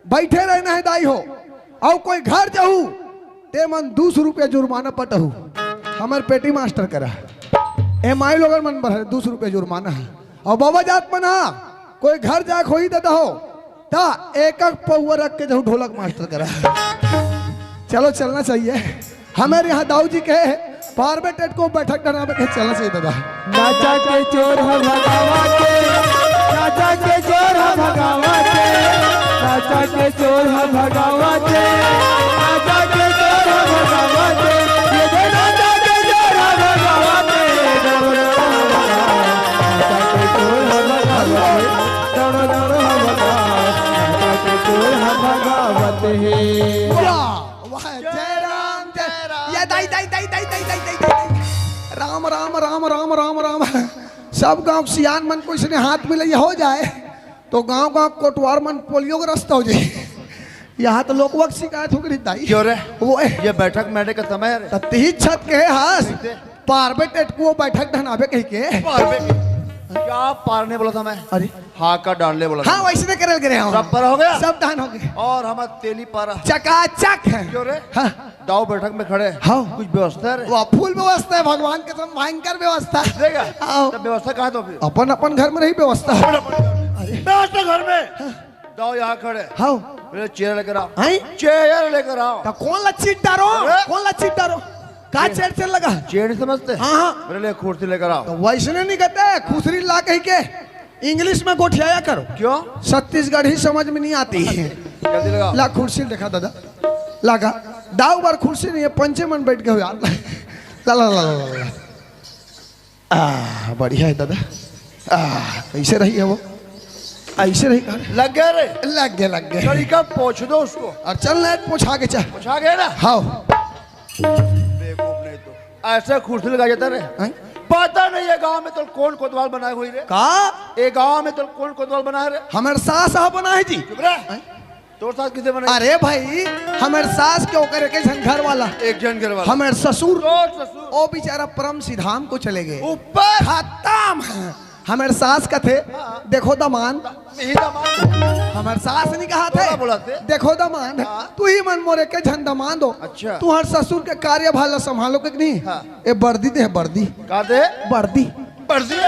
बैठे रहना है दाई हो, और कोई घर जाऊ ते मन 200 रुपया जुर्माना पटहू, हमारे पेटी मास्टर करा एम आई लोग मन भर 200 रुपया जुर्माना है। और बाबा जात मन कोई घर जा खोई देता हो ता 1 पौवा रख के जाऊ ढोलक मास्टर करा। चलो चलना चाहिए, हमारे यहाँ दाऊ जी के पार्बेटेट को बैठक करना पे चलना चाहिए दादा। नाचा के चोर है भगावा के, नाचा के चोर है भगावा के, नाचा के चोर है भगावा के, नाचा के चोर है भगावा के, ये दे नाचा के चोर है भगावा के, नाचा के चोर है भगावा के, नाचा के चोर है भगावत है। वाह वाह जय ये दाई दाई दाई दाई दाई दाई दाई दाई। राम राम राम राम राम राम। सब गांव सियान मन को इसने हाथ में ले हो जाए तो गांव गांव कोटवार मन पोलियो का रास्ता हो जाए। यहाँ तो लोग वक्त शिकायत हो गई दाई। क्यों रे? वो ये बैठक मैंने का समय है रे। तही छत के हास पारबे टेटको बैठक ढनाबे कह के क्या पारने बोला था मैं? अरे हाँ का डालने बोला था। हाँ वैसे करल करे हम सब पर हो गया, सब दान हो गए और हम तेली पारा चकाचक है। क्यों रे? हाँ दाव बैठक में खड़े। हाँ। कुछ व्यवस्था है रे? वो फुल व्यवस्था है भगवान के सब भयंकर व्यवस्था देगा हाँ। तब व्यवस्था कहाँ तो फिर अपन अपन घर में रही व्यवस्था है। व्यवस्था घर में दाव यहाँ खड़े। हाँ मेरे चेयर लेकर आओ, हैं? चेयर लेकर आओ। तो कौन लच्छित डारो अरे? कौन लच्छित डारो का चेर चेर लगा चेयर नहीं समझते? हाँ हाँ मेरे लिए कुर्सी लेकर आओ। तो वैसने नहीं कहते खुसरी ला कह के इंग्लिश में गोठियाया करो। क्यों? छत्तीसगढ़ी समझ में नहीं आती है। जल्दी लगाओ। ला कुर्सी देखा दादा लगा दाव बार कुर्सी नहीं है पंचे मन बैठ गए यार। ला ला ला ला ला। बढ़िया है दादा। कैसे रही है वो ऐसे रही कर लग गया रे? लग गया लग गया। तरीका पोछ दो उसको। और चल नेट पोछा के चल पोछा गया ना? हाँ बेवकूफ नहीं तो ऐसे कुर्सी लगा जाता रे। हैं? पता नहीं है गांव में तो कौन कोतवाल बनाए हुई रे? का ये गांव में तो कौन कोतवाल बनाए रे? हमारे सास साहब बना है जी। चुप रह। तोर साथ किसे बनाए? अरे भाई हमारे सास के ओकर के झन घर वाला एक जन घर वाला। हमारे ससुर तोर ससुर ओ बेचारा परम सिधाम को चले गए ऊपर खत्म। हमारे सास का थे देखो दमान यही दामाद हमारे सास नहीं कहा बोला थे बोला थे। देखो दमान तू ही मन मोरे के झन दमान दो। अच्छा। तू हर ससुर के कार्य भाला संभालो के नहीं हाँ। ये वर्दी दे वर्दी का दे? वर्दी वर्दी है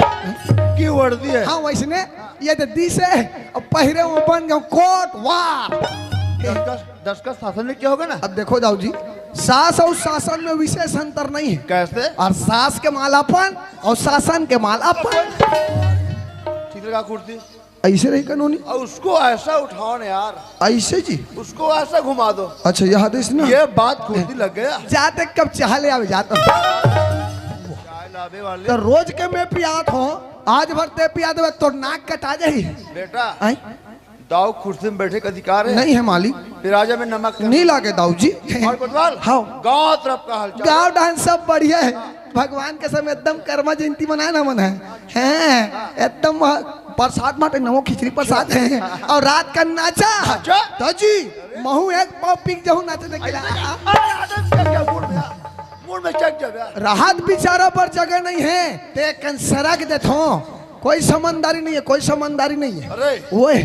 की वर्दी है? हाँ वैसने ये तो दी से अब पहरे वो बन गए कोट वार। दस का शासन में क्या होगा ना? अब देखो दाऊ जी सास और शासन में विशेष अंतर नहीं है। कैसे? और सास के मालापन और शासन के मालापन ठीक लगा कुर्सी? ऐसे रही कानूनी और उसको ऐसा उठाओ ना यार, ऐसे जी। उसको ऐसा घुमा दो। अच्छा यह आदेश ना ये बात कुर्सी लग गया। जाते कब चाह ले आवे जाता चाय लावे वाले तो रोज के मैं पियात हो आज भर ते पिया देवे तो नाक कटा जाही। बेटा आई? दाऊ कुर्सी में बैठे का अधिकार है? नहीं है मालिक फिर राजा में नमक कर। नहीं लागे दाऊ जी। और कोतवाल हाँ। गांव तरफ का हालचाल? गाँव डांस सब बढ़िया है भगवान के समय एकदम कर्मा जयंती मनाए ना मनाए हैं एकदम प्रसाद माटे नमो खिचड़ी प्रसाद है और रात का नाचा अच्छा। तो जी महू एक पाव पीक जाऊं नाचे देखेला अरे आदत कर क्या मूड में चक जाओ यार। राहत बिचारा पर जगह नहीं है ते कन सड़क देथो कोई समझदारी नहीं है कोई समझदारी नहीं है। अरे ओए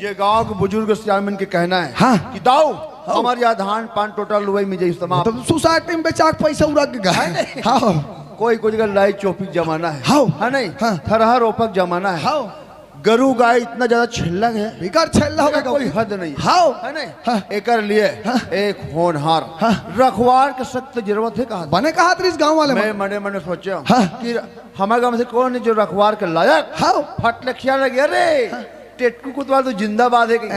ये गांव के बुजुर्ग सियारमन के कहना है हाँ। कि दाऊ हमारे यहाँ धान पान टोटल लुवई में जैसे तमाम तो सोसाइटी में बेचाक पैसा उड़ा के गए। हाँ कोई कोई जगह लाई चौपी जमाना है। हाँ। है नहीं? हाँ। थरहा रोपक जमाना है। हाँ गरु गाय इतना ज्यादा छिल्लक है बिकर छेल्ला इसका होगा कोई हद नहीं हाँ। है नहीं? हाँ। एकर लिए एक होनहार हाँ। रखवार के सख्त जरूरत है। कहा बने कहा इस गांव वाले मैं में मने मने सोचा हाँ। कि हमारे गांव में से कौन है जो रखवार के लायक हाँ फट लखिया लगे रे टेटकू कुतवाल तो जिंदाबाद है कि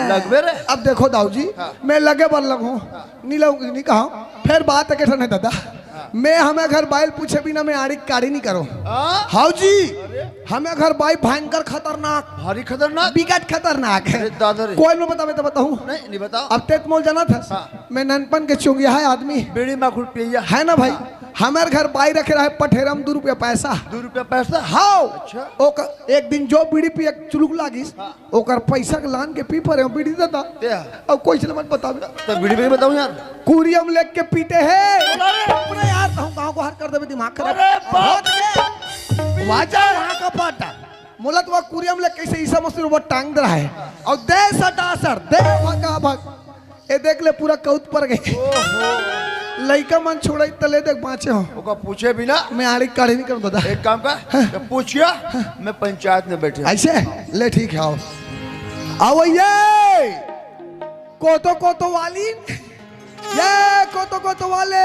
लगबे रे। अब देखो दाऊ जी मैं लगे बर लगूं नहीं लगूंगी नहीं कहा फिर बात है कैसा नहीं दादा मैं हमें घर बाइल पूछे बिना मैं आड़ी काड़ी नहीं करो। हाँ? हाउ जी हमें घर बाई भयंकर खतरनाक भारी खतरनाक बिकट खतरनाक है। अरे दादा रे। कोई में बतावे तो बताऊं नहीं नहीं बताओ। अब तेत मोल जाना था हाँ। मैं ननपन के चुंगिया है आदमी बीड़ी माखुर पिया है ना भाई हमारे घर बाई रखे रहे पठेरम 2 रुपया पैसा 2 रुपया पैसा। हाउ अच्छा। ओकर एक दिन जो बीड़ी पिए चुलुक लागिस ओकर पैसा के लान के पी परे बीड़ी देता ते अब कोई चल मत बतावे तो बीड़ी पे बताऊं यार। कुरियम लेक के पीते हैं अपने यार हम गांव को हार कर देवे दिमाग खराब अरे बाप वाजा वहां का पाटा मुलत वो कुरियम लेक कैसे ईसा मसीह वो टांग रहा है और दे सटा सर दे भगा भग ए देख ले पूरा कौत पर गए लइका मन छोड़े तले देख बाँचे हो ओका पूछे बिना मैं आड़ी काढ़ी नहीं कर दादा एक काम कर पूछिया मैं पंचायत में बैठे ऐसे ले ठीक है आओ आओ ये कोतो वाली ये कोतो वाले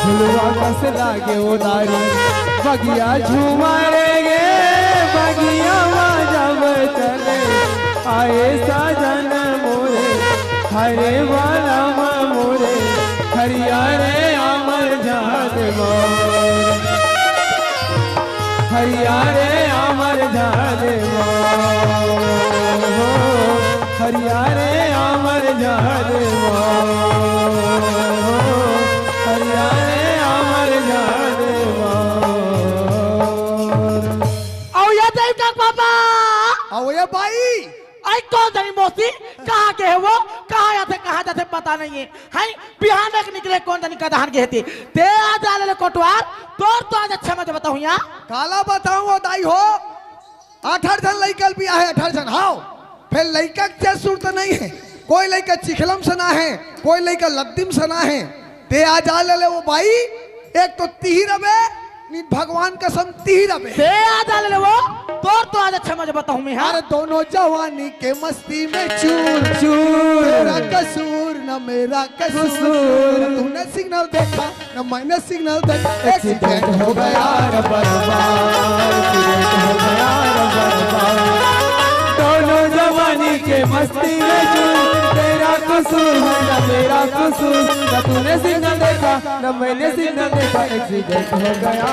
फुलवा कस लागे उदारी बगिया झुमाएंगे बगिया जब चले आए साजन मोरे हरे वाला मोरे हरियाणे अमर जात मोर हरियारे आमर झाले हरियारे आमर झाले हरियारे आमर झाले आओ ये देव का पापा आओ ये भाई आई कौन नहीं मोती कहाँ के है वो कहाँ आते कहाँ जाते पता नहीं है हाय बिहान में निकले कौन जानी का दहन के ते आ जाले कोटवार तो आज अच्छा मत बताऊं यहाँ काला बताऊं दाई हो 18 जन लड़का भी है 18 जन हाँ फिर लड़का क्या सूरत नहीं है कोई लड़का चिखलम सना है कोई लड़का लद्दिम सना है ते आ जा ले वो भाई एक तो तीर अबे नी भगवान कसम तीर अबे ते आ जाले वो तो आज अच्छा मत बताऊं मैं हाँ अरे दोनों जवानी के मस्ती में चूर चूर मेरा कसूर न मेरा कसूर तूने सिग्नल देखा न मैंने सिग्नल देखा एक्सीडेंट हो गया दोनों जवानी के मस्ती में चूर तेरा कसूर है न मेरा कसूर न तूने सिग्नल देखा न मैंने सिग्नल देखा एक्सीडेंट हो गया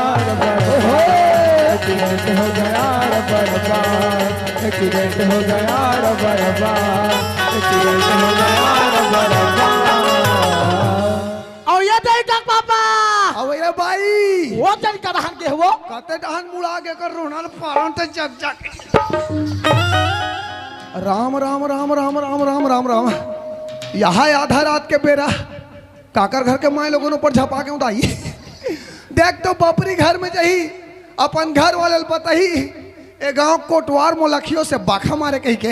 एक्सीडेंट हो गया एक्सीडेंट हो गया एक्सीडेंट हो गया और ये देव का पापा अरे भाई वो जन का दहन के है वो कते डहन मुड़ा के कर रोनाल पारण ते जग जग राम राम राम राम राम राम राम राम यहाँ आधा रात के बेरा काकर घर के माए लोगों ने ऊपर झपा के उठाई देख तो बपरी घर में जही अपन घर वाले बताही ए गांव कोटवार मोलखियों से बाखा मारे कही के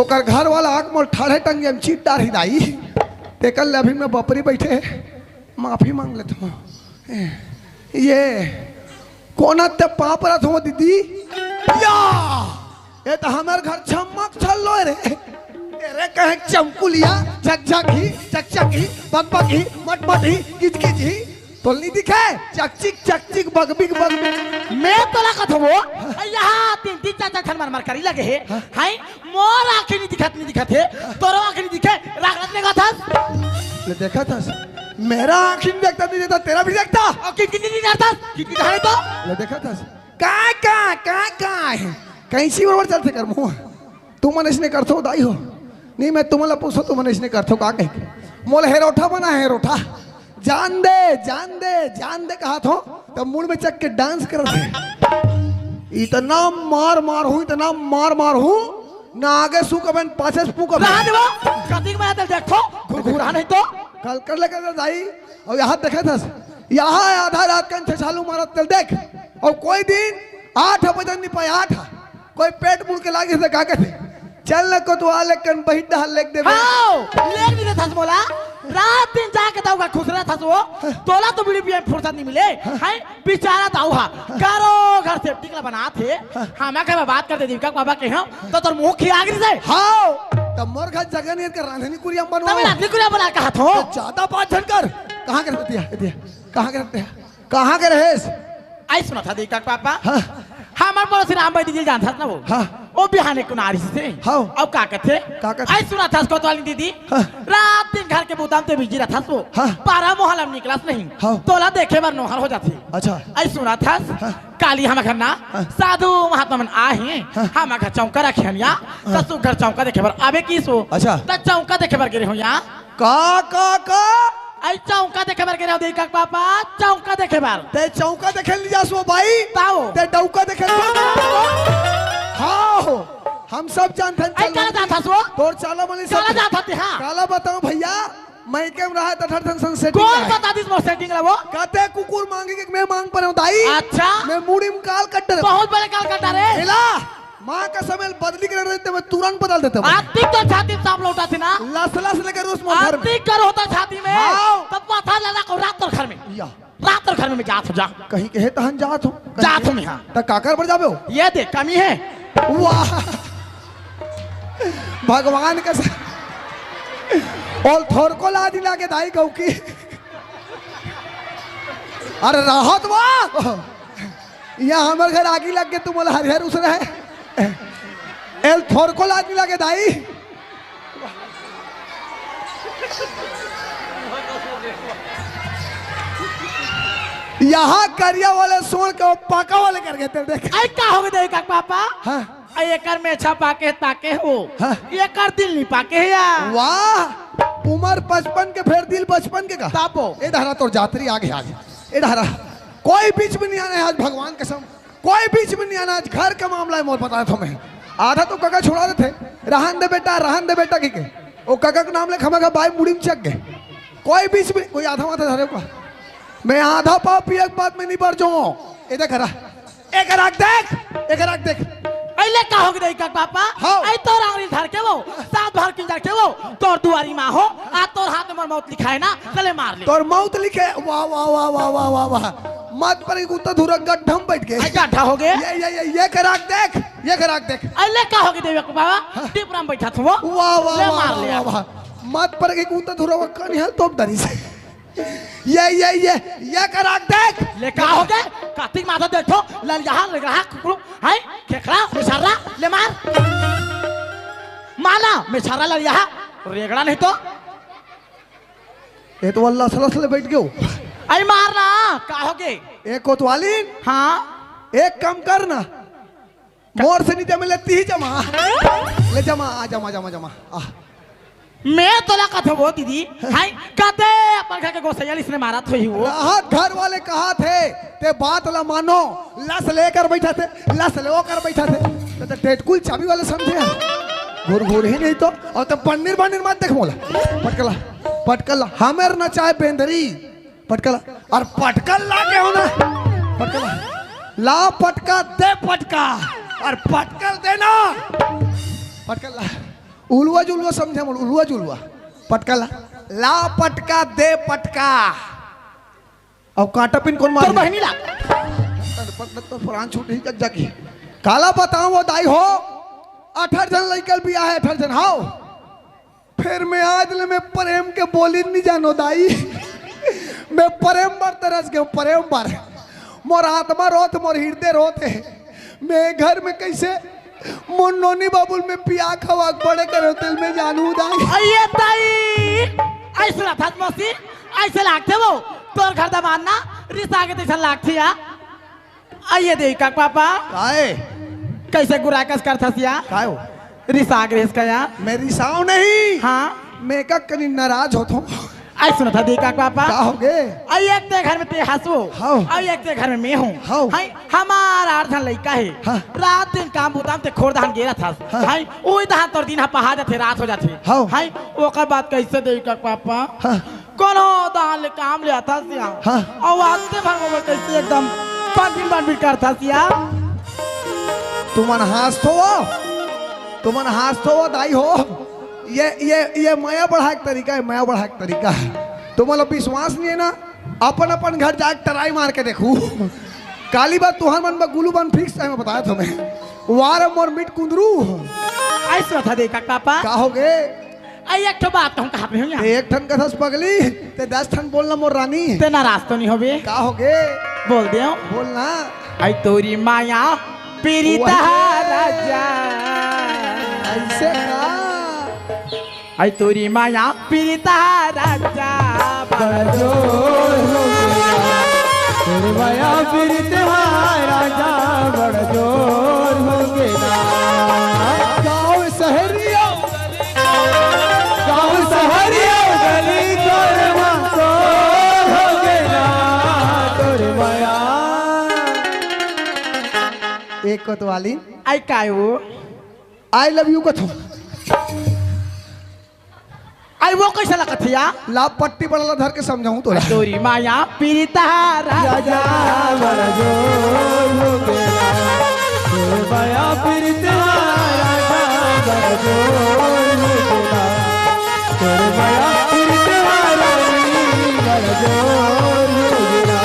ओकर घर वाला आंख मोल ठाढ़े टंगे में चीट डार हिदाई तेकल अभी में बपरी बैठे माफी मांग लेता हूँ ये कौन ते पाप रथ हो दीदी या ये तो हमारे घर चमक चल लो रे तेरे कहे चमकुलिया झकझकी चकचकी बकबकी मटमटी किचकिची तो नहीं दिखे चकचिक बगबिग बगबिग मैं तो लागत हो यहाँ तीन चार खन मार करी लगे है हाय मोर आंखें नहीं दिखत है तोरो आंखें नहीं दिखे रागत ने था ले देखा था मेरा आंखें नहीं देखता नहीं देता तेरा भी देखता और कितनी नहीं जाता कितनी कहानी तो ले देखा था का है कैसी बरोबर चलते कर मुँह तू मन इसने करते हो दाई हो नहीं मैं तुम्हारा पूछो तू मन इसने करते हो का कह मोल हेरोठा बना हेरोठा जान दे कहा थो तब मुड़ में चक के डांस कर थे इतना मार मार हूँ ना आगे सू कबन पाछे सू कबन रहा दे वो कतिक में आते देखो घुरघुरा नहीं तो कल कर लेकर दाई और यहाँ देखे था यहाँ आधा रात का चालू मारा तेल देख और कोई दिन 8 बजे नहीं पाए 8 कोई पेट मुड़ के लागे से का थे चल को तो आ लेकिन बही डाल लेक दे हां लेक नहीं था बोला रात दिन जाके दाऊगा खुश रहा था वो तोला तो बीड़ी पिए फुर्सत नहीं मिले है बेचारा दाऊहा करो घर से टिकला बना थे हमें के बात करते दीपिका बाबा के हम तो तोर मुंह खिया गिर से हां तब मोर घर जगह नहीं के रांधनी कुरिया बनवा तब रांधनी कुरिया बना कहा थो ज्यादा बात कर कहां के रहती है कहां के रहेस आई सुना था दीपिका पापा हमार पड़ोसी राम भाई दीदी जानता ना वो वो बिहाने को नारी से अब का कहते आई सुना था उसको वाली दीदी रात दिन घर के बुदाम ते बिजी रहा था वो पारा मोहल्ला में निकला नहीं तोला देखे बार नोहर हो जाती अच्छा आई सुना था काली हम घर ना साधु महात्मा मन आहे हम घर चौका रखे हम यहाँ तसु घर चौका देखे बार आवे की सो अच्छा त चौका देखे बार गिरे हो यहाँ का आई चौका देखे बार गिरे हो देख पापा चौका देखे बार ते चौका देखे ली जा सो भाई ताओ ते डौका देखे हाँ हम सब जानते हैं आई काला जाता सो तोर चाला बनी सब काला जाता थे हाँ काला बताओ भैया मैं केम रहा था थर्ड सन सेटिंग कौन बता दिस मोर सेटिंग ला वो कहते कुकुर मांगे कि मैं मांग पर हूं दाई अच्छा मैं मुड़ी में काल कट रहा बहुत बड़े काल कटा रे हिला माँ का समय बदली कर देते मैं तुरंत बदल देता हूँ आती तो छाती में सांप लौटा थी ना लस लेकर उस घर में आती कर होता छाती में हाँ। तब माथा लगा को रात और घर में या रात और घर में जात हो जा कहीं कहे तहन जात हो जात हो यहाँ तक काकर पर जाबे हो ये देख कमी है वाह भगवान का और थोर को ला दिला के दाई गौ की अरे राहत वाह यहाँ हमारे घर आगे लग के तुम बोला हरिहर उस रहे एल थोर को ला दिला के दाई यहाँ करिया वाले सोन के वो पाका वाले कर गए थे देख। आई का हो गए का पापा हाँ आई एकर में अच्छा पाके ताके हो हाँ। एकर दिल नहीं पाके है या वाह उम्र 55 के फिर दिल 55 के का तापो ए धारा तो जात्री आगे आगे ए धारा कोई बीच में नहीं आना है आज भगवान कसम कोई बीच में नहीं आना आज घर का मामला है मोर बताया तुम्हें आधा तो काका छुड़ा देते रहन दे बेटा के वो काका का नाम ले खमा का बाई मुड़ी में चक गए कोई बीच में कोई आधा माथा धरे का मैं आधा पाव पिए के बाद में नहीं बढ़ जाऊँ ए देख रहा एक राख देख अइले का हो गई का पापा हाँ। आई तोर आंगली धर के वो सात भर के के वो तोर दुआरी मां हो आ तोर हाथ में मौत लिखा है ना चले मार ले तोर मौत लिखे वाह वाह वाह वाह वाह वाह वाह मत पर कुत्ता धुरा गड्ढम बैठ गए आई गाठा हो गए ये कराक देख अइले का हो गई का पापा टिपराम बैठा था वो वाह वाह ले वाह मार ले वाह वाह मत पर के कुत्ता धुरा कन है तोप दरी से ये कराक देख ले का हो गए कार्तिक माता देखो लल यहाँ लग रहा कुकरू है खेखरा बेचारा ले मार माला बेचारा लल यहाँ रेगड़ा नहीं तो ये तो अल्लाह सलसल बैठ गयो आई मारना का हो गए एक कोतवाली हाँ एक कम करना मोर से नीचे में लेती ही जमा ले जमा आ जमा आ मैं तोला कथे वो दीदी हाय कते अपन घर के गोसैया इसने मारा थी वो राहत घर वाले कहा थे ते बात ला मानो लस लेकर बैठा थे लस ले कर बैठा थे तो टेटकुल चाबी वाले समझे घूर ही नहीं तो और तो पन्नीर मत देख मोला पटकला हमेर न चाहे बेंदरी पटकला और पटकल ला के होना पटकला ला पटका दे पटका और पटकल देना पटकला उलवा जुलवा समझे मोल उलवा जुलवा पटकला ला पटका दे पटका और कांटा पिन कौन मार तोर बहनी ला तो प्राण छूट ही जग की काला बताऊं वो दाई हो 18 जन लइकल बिया है 18 जन हाओ फिर मैं आज ले मैं प्रेम के बोली नहीं जानो दाई मैं प्रेम बार तरस गया प्रेम बार मोर आत्मा रोत मोर हृदय रोत है मैं घर में कैसे मोर नोनी बाबुल में पिया खवा बड़े करो दिल में जानू दाई अये ताई ऐसे ना था मौसी ऐसे लागते वो तोर घर दा मानना रिश्ता के तैसा लागती है आइए देख का पापा काहे कैसे गुराकस करता सिया काहे हो रिश्ता ग्रेस का या मेरी साव नहीं हाँ मैं का कनी नाराज होता आई सुना था देखा पापा का हो गए आई एक ते घर में ते हंसो हाँ। आई एक ते घर में मैं हूँ हाँ। हाय हमारा अर्धन लड़का है हाँ। रात दिन काम बुताम ते खोर धान गिरा था हाँ। हाय ओई धान तोर दिन पहा जाते रात हो जाते हाँ। हाय ओकर बात कैसे देखा पापा हाँ। कोनो दान ले काम ले आता सिया हाँ। और आते भर में कैसे एकदम पान करता सिया तुमन हाथ तो दाई हो ये माया बढ़ा के तरीका है माया बढ़ा के तरीका है तुम्हारा विश्वास नहीं है ना अपन घर जाके टराई मार के देखू काली बात तुहार मन में गुलू बन फिक्स है मैं बताया तुम्हें वार मोर मिट कुंदरू ऐसा था देखा पापा का हो गए आई एक तो बात कहूँ कहाँ पे हूँ यहाँ एक ठन कथस पगली ते 10 ठन बोलना मोर रानी ते नाराज तो नहीं हो बे का हो गए बोल दे बोलना आई तोरी माया पीड़िता राजा ऐसे का आई तोरी माया पीड़िता राजा बड़जोर हो गया तेरे माया फिर त्योहार राजा बड़जोर हो गया गाँव सहरिया गली तोर मंसोर हो गया तोरे माया एक कोतवाली आई काय वो आई लव यू कथो आई वो कैसा लगा थिया लाभ पट्टी पड़ला धर के समझाऊं तोरा तोरी माया पीड़िता राजा राजा बड़जोर हो गया तोरे माया फिर त्योहार राजा बड़जोर हो गया तोरे माया फिर त्योहार रानी बड़जोर हो गया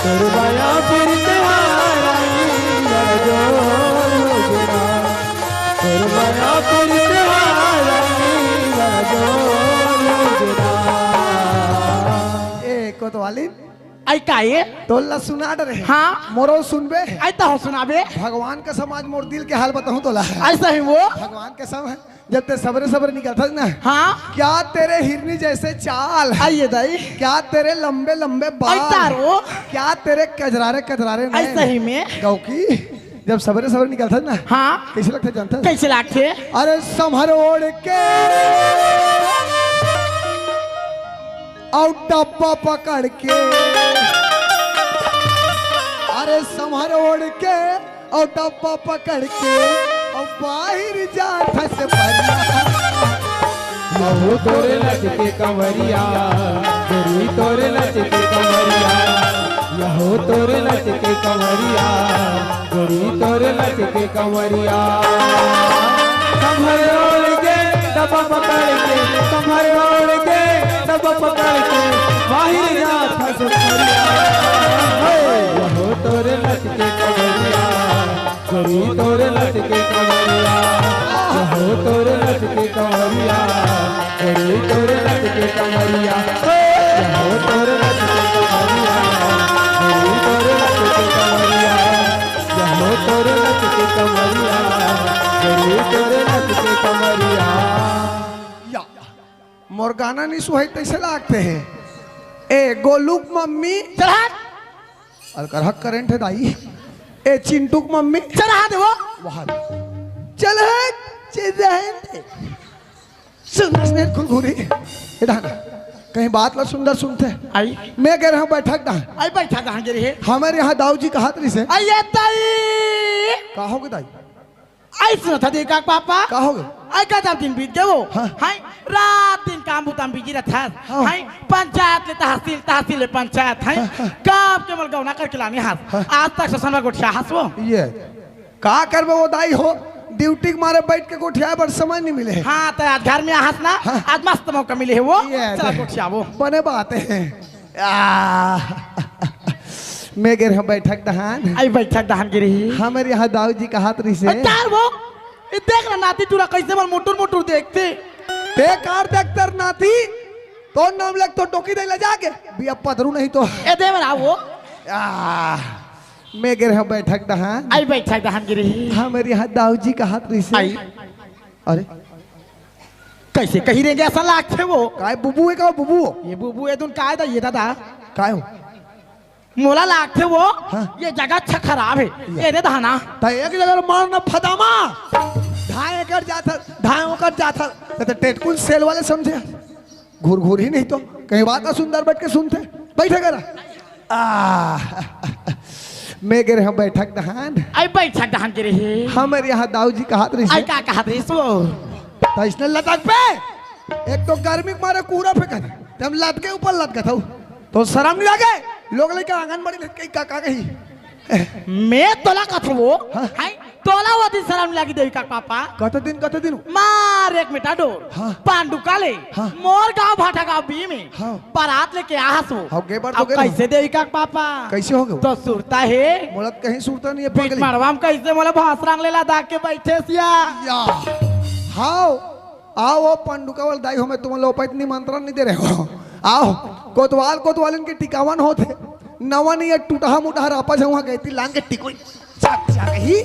तोरे माया फिर त्योहार रानी बड़जोर हो गया तोरे माया फिर त्योहार रानी बड़जोर हो गया एक कोतवाली आई का ये तो ला सुना डरे हाँ मोरो सुनबे आई तो हो सुनाबे भगवान का समाज मोर दिल के हाल बताऊं तो ला ऐसा ही वो भगवान के समय जब ते सबरे सबरे निकलता ना हाँ क्या तेरे हिरनी जैसे चाल आइए दाई क्या तेरे लंबे लंबे बाल ऐसा रो क्या तेरे कजरारे कजरारे नैन। ऐसा ही में गाँव की जब सबरे सबरे निकलता ना हाँ कैसे लगता जानता है? कैसे लागते अरे संभर ओढ़ के और डब्बा पकड़ के अरे संभर ओढ़ के और डब्बा पकड़ के और बाहर जा फंस परिया लहू तोरे लचके कंवरिया गोरी तोरे लचके कंवरिया लहू तोरे लचके कंवरिया गोरी तोरे लचके कंवरिया कमर ओढ़ के डब्बा पकड़ के कमर ओढ़ के डब्बा पकड़ के बाहर जा फंस परिया लहू तोरे लचके कंवरिया गोरी तोरे लचके कंवरिया लहू तोरे लचके कंवरिया गोरी तोरे लचके कंवरिया लहू तोरे लचके कंवरिया गोरी तोरे लचके कंवरिया लहू तोरे लचके कंवरिया गोरी तोरे लचके कंवरिया। मोर गाना नहीं सुहाई तैसे लागते हैं ए गोलूक मम्मी चढ़ा अलकरहक करंट है दाई ए चिंटूक मम्मी चढ़ा दे वो वहां चल है सुंदर खुरखुरी इधर कहीं बात ला सुंदर सुनते आई मैं कह रहा हूँ बैठक ना आई बैठा कहाँ गिरी है हमारे यहाँ दाऊ जी कहा तरी से आइए ताई कहोगे दाई आई सुना था देखा पापा कहोगे आई का जब दिन बीत गए वो हाँ। हाय रात दिन काम बुताम बिजी रहता है हाँ। हाय पंचायत ले तहसील तहसील ले पंचायत हाय काम के मल गौना करके लानी हाथ आज तक ससनवा गोठिया हाथ वो ये का करबे वो दाई हो ड्यूटी के मारे बैठ के गोठिया पर समय नहीं मिले हाँ तो आज घर में हाथ ना आज मस्त मौका मिले है वो ये चला गोठिया वो बने बातें हैं मैं कह रहा हूँ बैठक दहान आई बैठक दहन गिरी हमारे यहाँ दाऊ जी कहा तरी से तार वो ये देख ना नाती टूरा कैसे मल मोटूर मोटूर देखते ते कार देखतर नाती तो नाम लग तो टोकी दे ले जाके भी अब पधरू नहीं तो ए दे बरा वो मैं कह रहा हूँ बैठक दहान आई बैठक दहन गिरी हमारे यहाँ दाऊ जी कहा तरी से आई अरे कैसे कही रहेंगे ऐसा लागते वो काय बुबू है का बुबू ये बुबू ये तुम काय था ये दादा काय हो मोला लागते वो हाँ। ये जगह अच्छा खराब है ये दे धाना तो एक जगह मारना फदामा ढाई एकड़ जाता ढाई एकड़ जाता तो टेटकुल सेल वाले समझे घूर घूर ही नहीं तो कहीं बात ना सुंदर बैठ के सुनते बैठे करा मैं कह रहा हूँ बैठक दहान आई बैठक दहन गिरी है हमारे यहाँ दाऊ जी कहा तरी आई से का कहा थे सो तो इसने लटक पे एक तो गर्मी के मारे कूड़ा फेंका था हम लद के ऊपर लद गया था तो शर्म नहीं लगे लोग लेके आंगनबाड़ी लटके का कही मैं तोला कथ वो हाँ। हाय तोला वो दिन शर्म लगी देवी का पापा कत दिन मार एक मिटा डोर हाँ। पांडु काले हाँ। मोर गांव भाटा गांव बी में हाँ। बारात लेके आहस वो हाँ, गे बार तो अब गे ना। कैसे देवी का पापा कैसे हो गए तो सुरता है मुड़त कहीं सुरता नहीं है बीच पगली मड़वाम कैसे मोला भासरांग लेला दाग के बैठे सिया या हाओ आओ वो पंडुका वाल दाई हो मैं तुम लोग निमंत्रण नहीं दे रहे हो आओ कोतवाल कोतवालिन के टिकावन होते नवा नहीं है टूटा मुटा रापा जहाँ गई थी लांग के टिकोई चाक चाक ही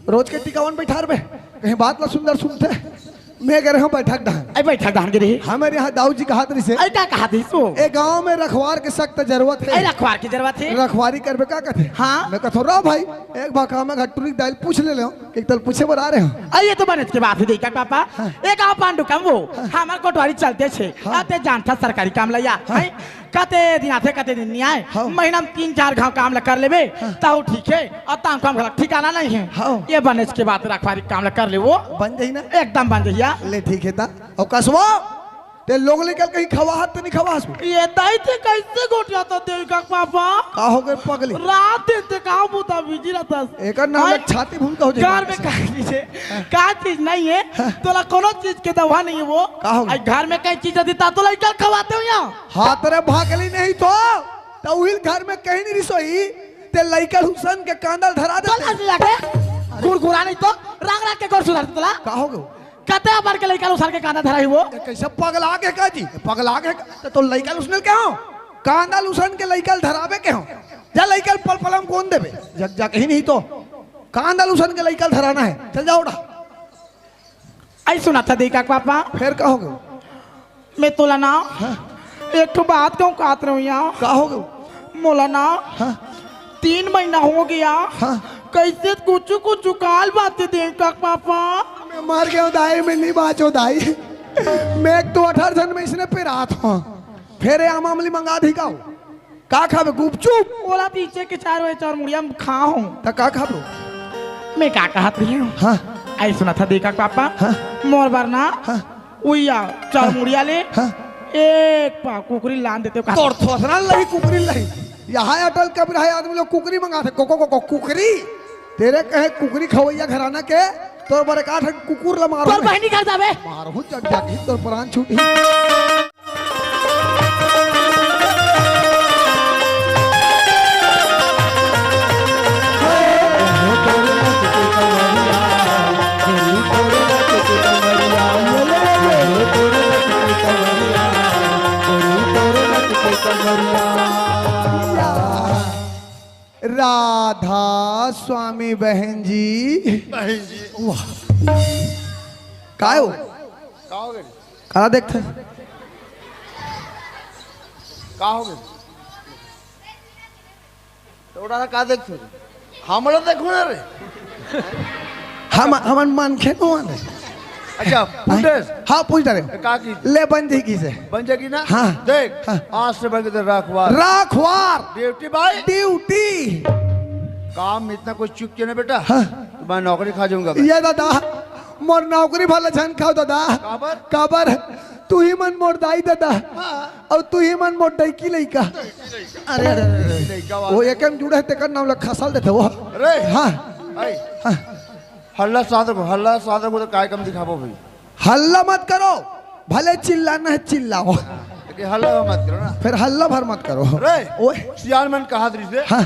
रोज के टिकावन बैठा रहे कहीं बात ना सुंदर सुनते मैं कह रहा हूँ बैठक दहान आई बैठक दहन गिरी हमारे यहाँ दाऊ जी कहा तरी से आई का कहा थे सो ए गांव में रखवार के सख्त जरूरत आई है रखवार की जरूरत है रखवारी करबे का कहते हाँ। मैं कहता रहा भाई एक भाका में घटुरी दाल पूछ ले लो एक तल पूछे बर आ रहे हो आइए तो बनत के बात है देखा पापा एक आप पांडु कम वो हमार कोटवारी चलते छे आते जानता सरकारी काम लया हैं कते दिन आते कते दिन नहीं आए हाँ। महीना में 3-4 घाव काम कर लेबे ताऊ ठीक है और ताऊ काम ठिकाना नहीं है हाँ। ये बनत के बात रखवारी काम कर ले वो बन जाई ना एकदम बन जइया ले ठीक है ता और कसवा ते लोग निकल कहीं खवाहत तो नहीं खवास ये दाई थे कैसे गोटिया तो देवी का पापा का हो गए पगली रात दिन ते काम बुता बिजी रहता एक नाम आय, छाती भून का हो घर जाए में का चीज है का चीज नहीं है तोला कोनो चीज के दवा नहीं है वो का होगा? आई घर में कई चीज देता तो लड़का खवाते हो यहाँ हाथ रे भागली नहीं तो उहिल घर में कहीं नहीं रसोई ते लइका हुसैन के कांदल धरा तो दे लाज लगे गुरगुरा नहीं तो राग राग के गोर सुधार तोला का हो गए कते बार के लड़का उसार के काना धराई वो कैसे पगला के का जी पगला के तो लइका उसने क्या हो कांदा लूसन के लइकल धरावे के हो जा लइकल पल पलम कौन देवे जग जा कहीं नहीं तो कांदा लूसन के लइकल धराना है चल जाओ उठा आई सुना था देखा पापा फिर कहोगे मैं तोला ना एक तो बात कहूँ कात रहा हूँ यहाँ कहोगे मोला ना हाँ 3 महीना हो गया हाँ कैसे कुछ काल बातें देखा पापा मैं मर गया दाई में नहीं बाचो दाई मैं एक तो 18 जन में इसने पे रात हूँ फिर ये आमामली मंगा दी का खावे गुपचुप बोला पीछे के 4 बजे 4 मुड़िया खा हूँ तो का खाबो मैं का कहत रही हूँ हाँ आई सुना था देखा पापा हाँ मोर बार ना हाँ उइया 4 मुड़िया ले हाँ एक पा कुकरी लान देते हो तोड़ थोसना लही कुकरी लही यहाँ अटल कब्र है आदमी लोग कुकरी मंगाते को कुकरी तेरे कहे कुकरी खवैया घराना के तो बड़े काठ कुकुर ला मारो पर बहनी कर जावे मारो जग जागी तो प्राण छूटी राधा स्वामी बहन जी वाह काय हो कहा देखते का हो गए तो का देखते हमरा देखो ना रे हम मन खेनो आने अच्छा पूछ हाँ पूछ रहे का की ले बन जाएगी से बन जाएगी ना हाँ देख हाँ। आज से बन के रखवार राखवार ड्यूटी भाई ड्यूटी काम इतना कुछ चुक के ना बेटा हाँ। तो मैं नौकरी खा जाऊंगा ये दादा मोर नौकरी भले झन खाओ दादा काबर? काबर तू ही मन मोर दाई दादा और तू ही मन मोर डैकी लइका अरे अरे अरे वो एकम जुड़ा है तेकर नाम ला खसल देते वो अरे हाँ आई हाँ हल्ला सादर को तो काय कम दिखाबो भाई हल्ला मत करो भले चिल्लाना है चिल्लाओ कि हल्ला मत करो ना फिर हल्ला भर मत करो रे ओए सियाल मन कहा दृश्य हाँ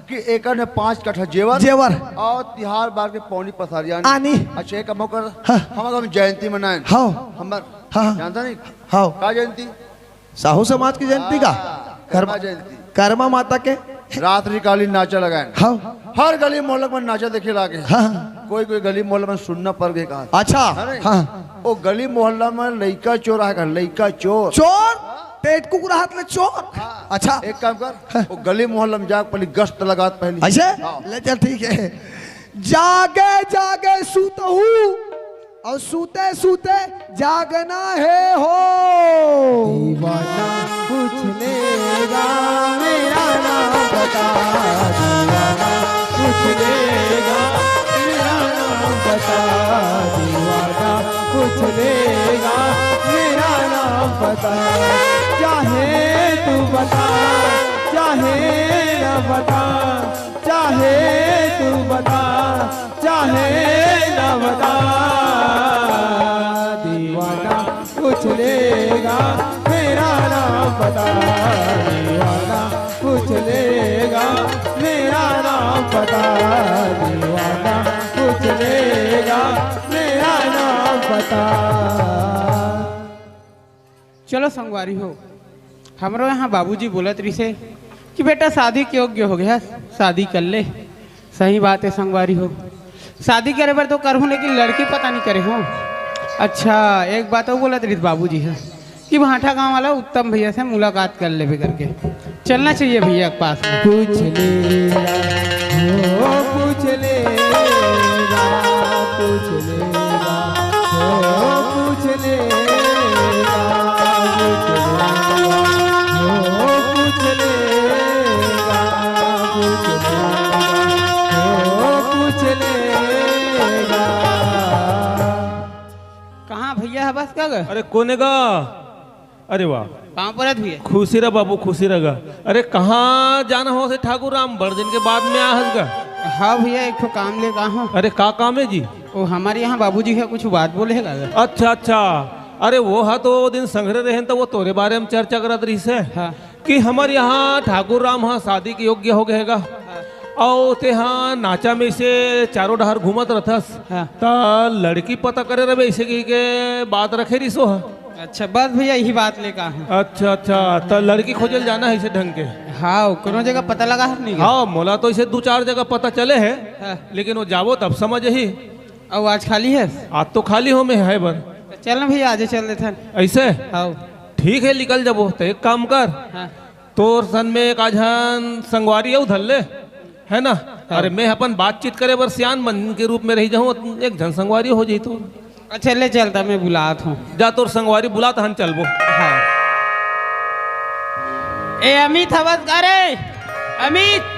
कि एक ने 5 कट्ठा जेवर जेवर और तिहार बार के पौनी पसारिया आनी अच्छा एक मौका हाँ। हम जयंती मनाए हाँ हम हाँ जानता नहीं हाँ का जयंती साहू समाज की जयंती का कर्मा जयंती कर्मा माता के रात्रि कालीन नाचा लगाए हाँ हर गली मोहल्ला में नाचा देखे लागे हाँ कोई गली मोहल्ला में सुनना पड़ गए कहा अच्छा अरे। हाँ वो गली मोहल्ला में लइका चोर आएगा लइका चोर चोर पेट कुकुर हाथ में चोर अच्छा एक काम कर वो गली मोहल्ला में जाके पहले गश्त लगा पहले ऐसे हाँ। ले चल ठीक है जागे जागे सूत हूँ और सूते सूते जागना है हो दीवाना पूछ लेगा मेरा नाम बता दीवाना पूछ लेगा मेरा नाम बता दीवाना पूछ लेगा मेरा नाम बता चाहे तू बता चाहे न बता चाहे तू बता चाहे न बता दीवाना पूछ लेगा मेरा नाम बता दीवाना पूछ लेगा मेरा नाम बता दीवाना पूछ लेगा मेरा नाम बता। चलो संगवारी हो हमारो यहाँ बाबूजी बोलत रही से कि बेटा शादी के योग्य हो गया शादी कर ले। सही बात है संगवारी हो शादी करे पर तो करूँ लेकिन लड़की पता नहीं करे हो। अच्छा एक बात और बोलत रही बाबूजी है कि भाठा गांव वाला उत्तम भैया से मुलाकात कर ले भी करके चलना चाहिए भैया के पास में। पूछ लेगा हो पूछ लेगा पूछ लेगा हो पूछ लेगा हो पूछ लेगा पूछ लेगा हो पूछ लेगा। कहाँ भैया है बस क्या गए अरे कोने का अरे वाह कहाँ पर है भैया खुशी रह बाबू खुशी रह अरे कहाँ जाना हो से ठाकुर राम बड़ दिन के बाद में आहस गा। हाँ भैया एक तो काम ले कहा हूँ अरे का काम है जी। वो हमारे यहाँ बाबूजी का कुछ बात बोलेगा अच्छा अच्छा अरे वो हा तो वो दिन संग्रह रहे तो वो तोरे बारे में चर्चा करत रही से हाँ कि हमारे यहाँ ठाकुर राम हाँ शादी के योग्य हो गएगा और ते हाँ नाचा में से चारों डहर घूमत रहथस हाँ। ता लड़की पता करे रहे ऐसे की के बात रखे रिसो हा अच्छा बस भैया यही बात लेकर हूँ। अच्छा अच्छा, तो लड़की खोजल जाना है इसे ढंग के। हाँ कोनो जगह पता लगा है नहीं? हाँ मोला तो इसे 2-4 जगह पता चले है, हाँ। लेकिन वो जावो तब समझ ही। अब आज खाली है? आज तो खाली हो में है बर। चल ना भैया आज चल देते हैं। ऐसे हाँ ठीक है, निकल जाबो। तो एक काम कर, हाँ तोर सन में एक आझन संगवारी है धर ले, है ना। अरे मैं अपन बातचीत करे बर सियान बन के रूप में रह जाऊँ, एक जन संगवारी हो जाई तो। अच्छा ले चलता, मैं बुलात हूँ। जा तोर संगवारी बुला तो हम चलबो। हाँ ए अमित हवस करे अमित।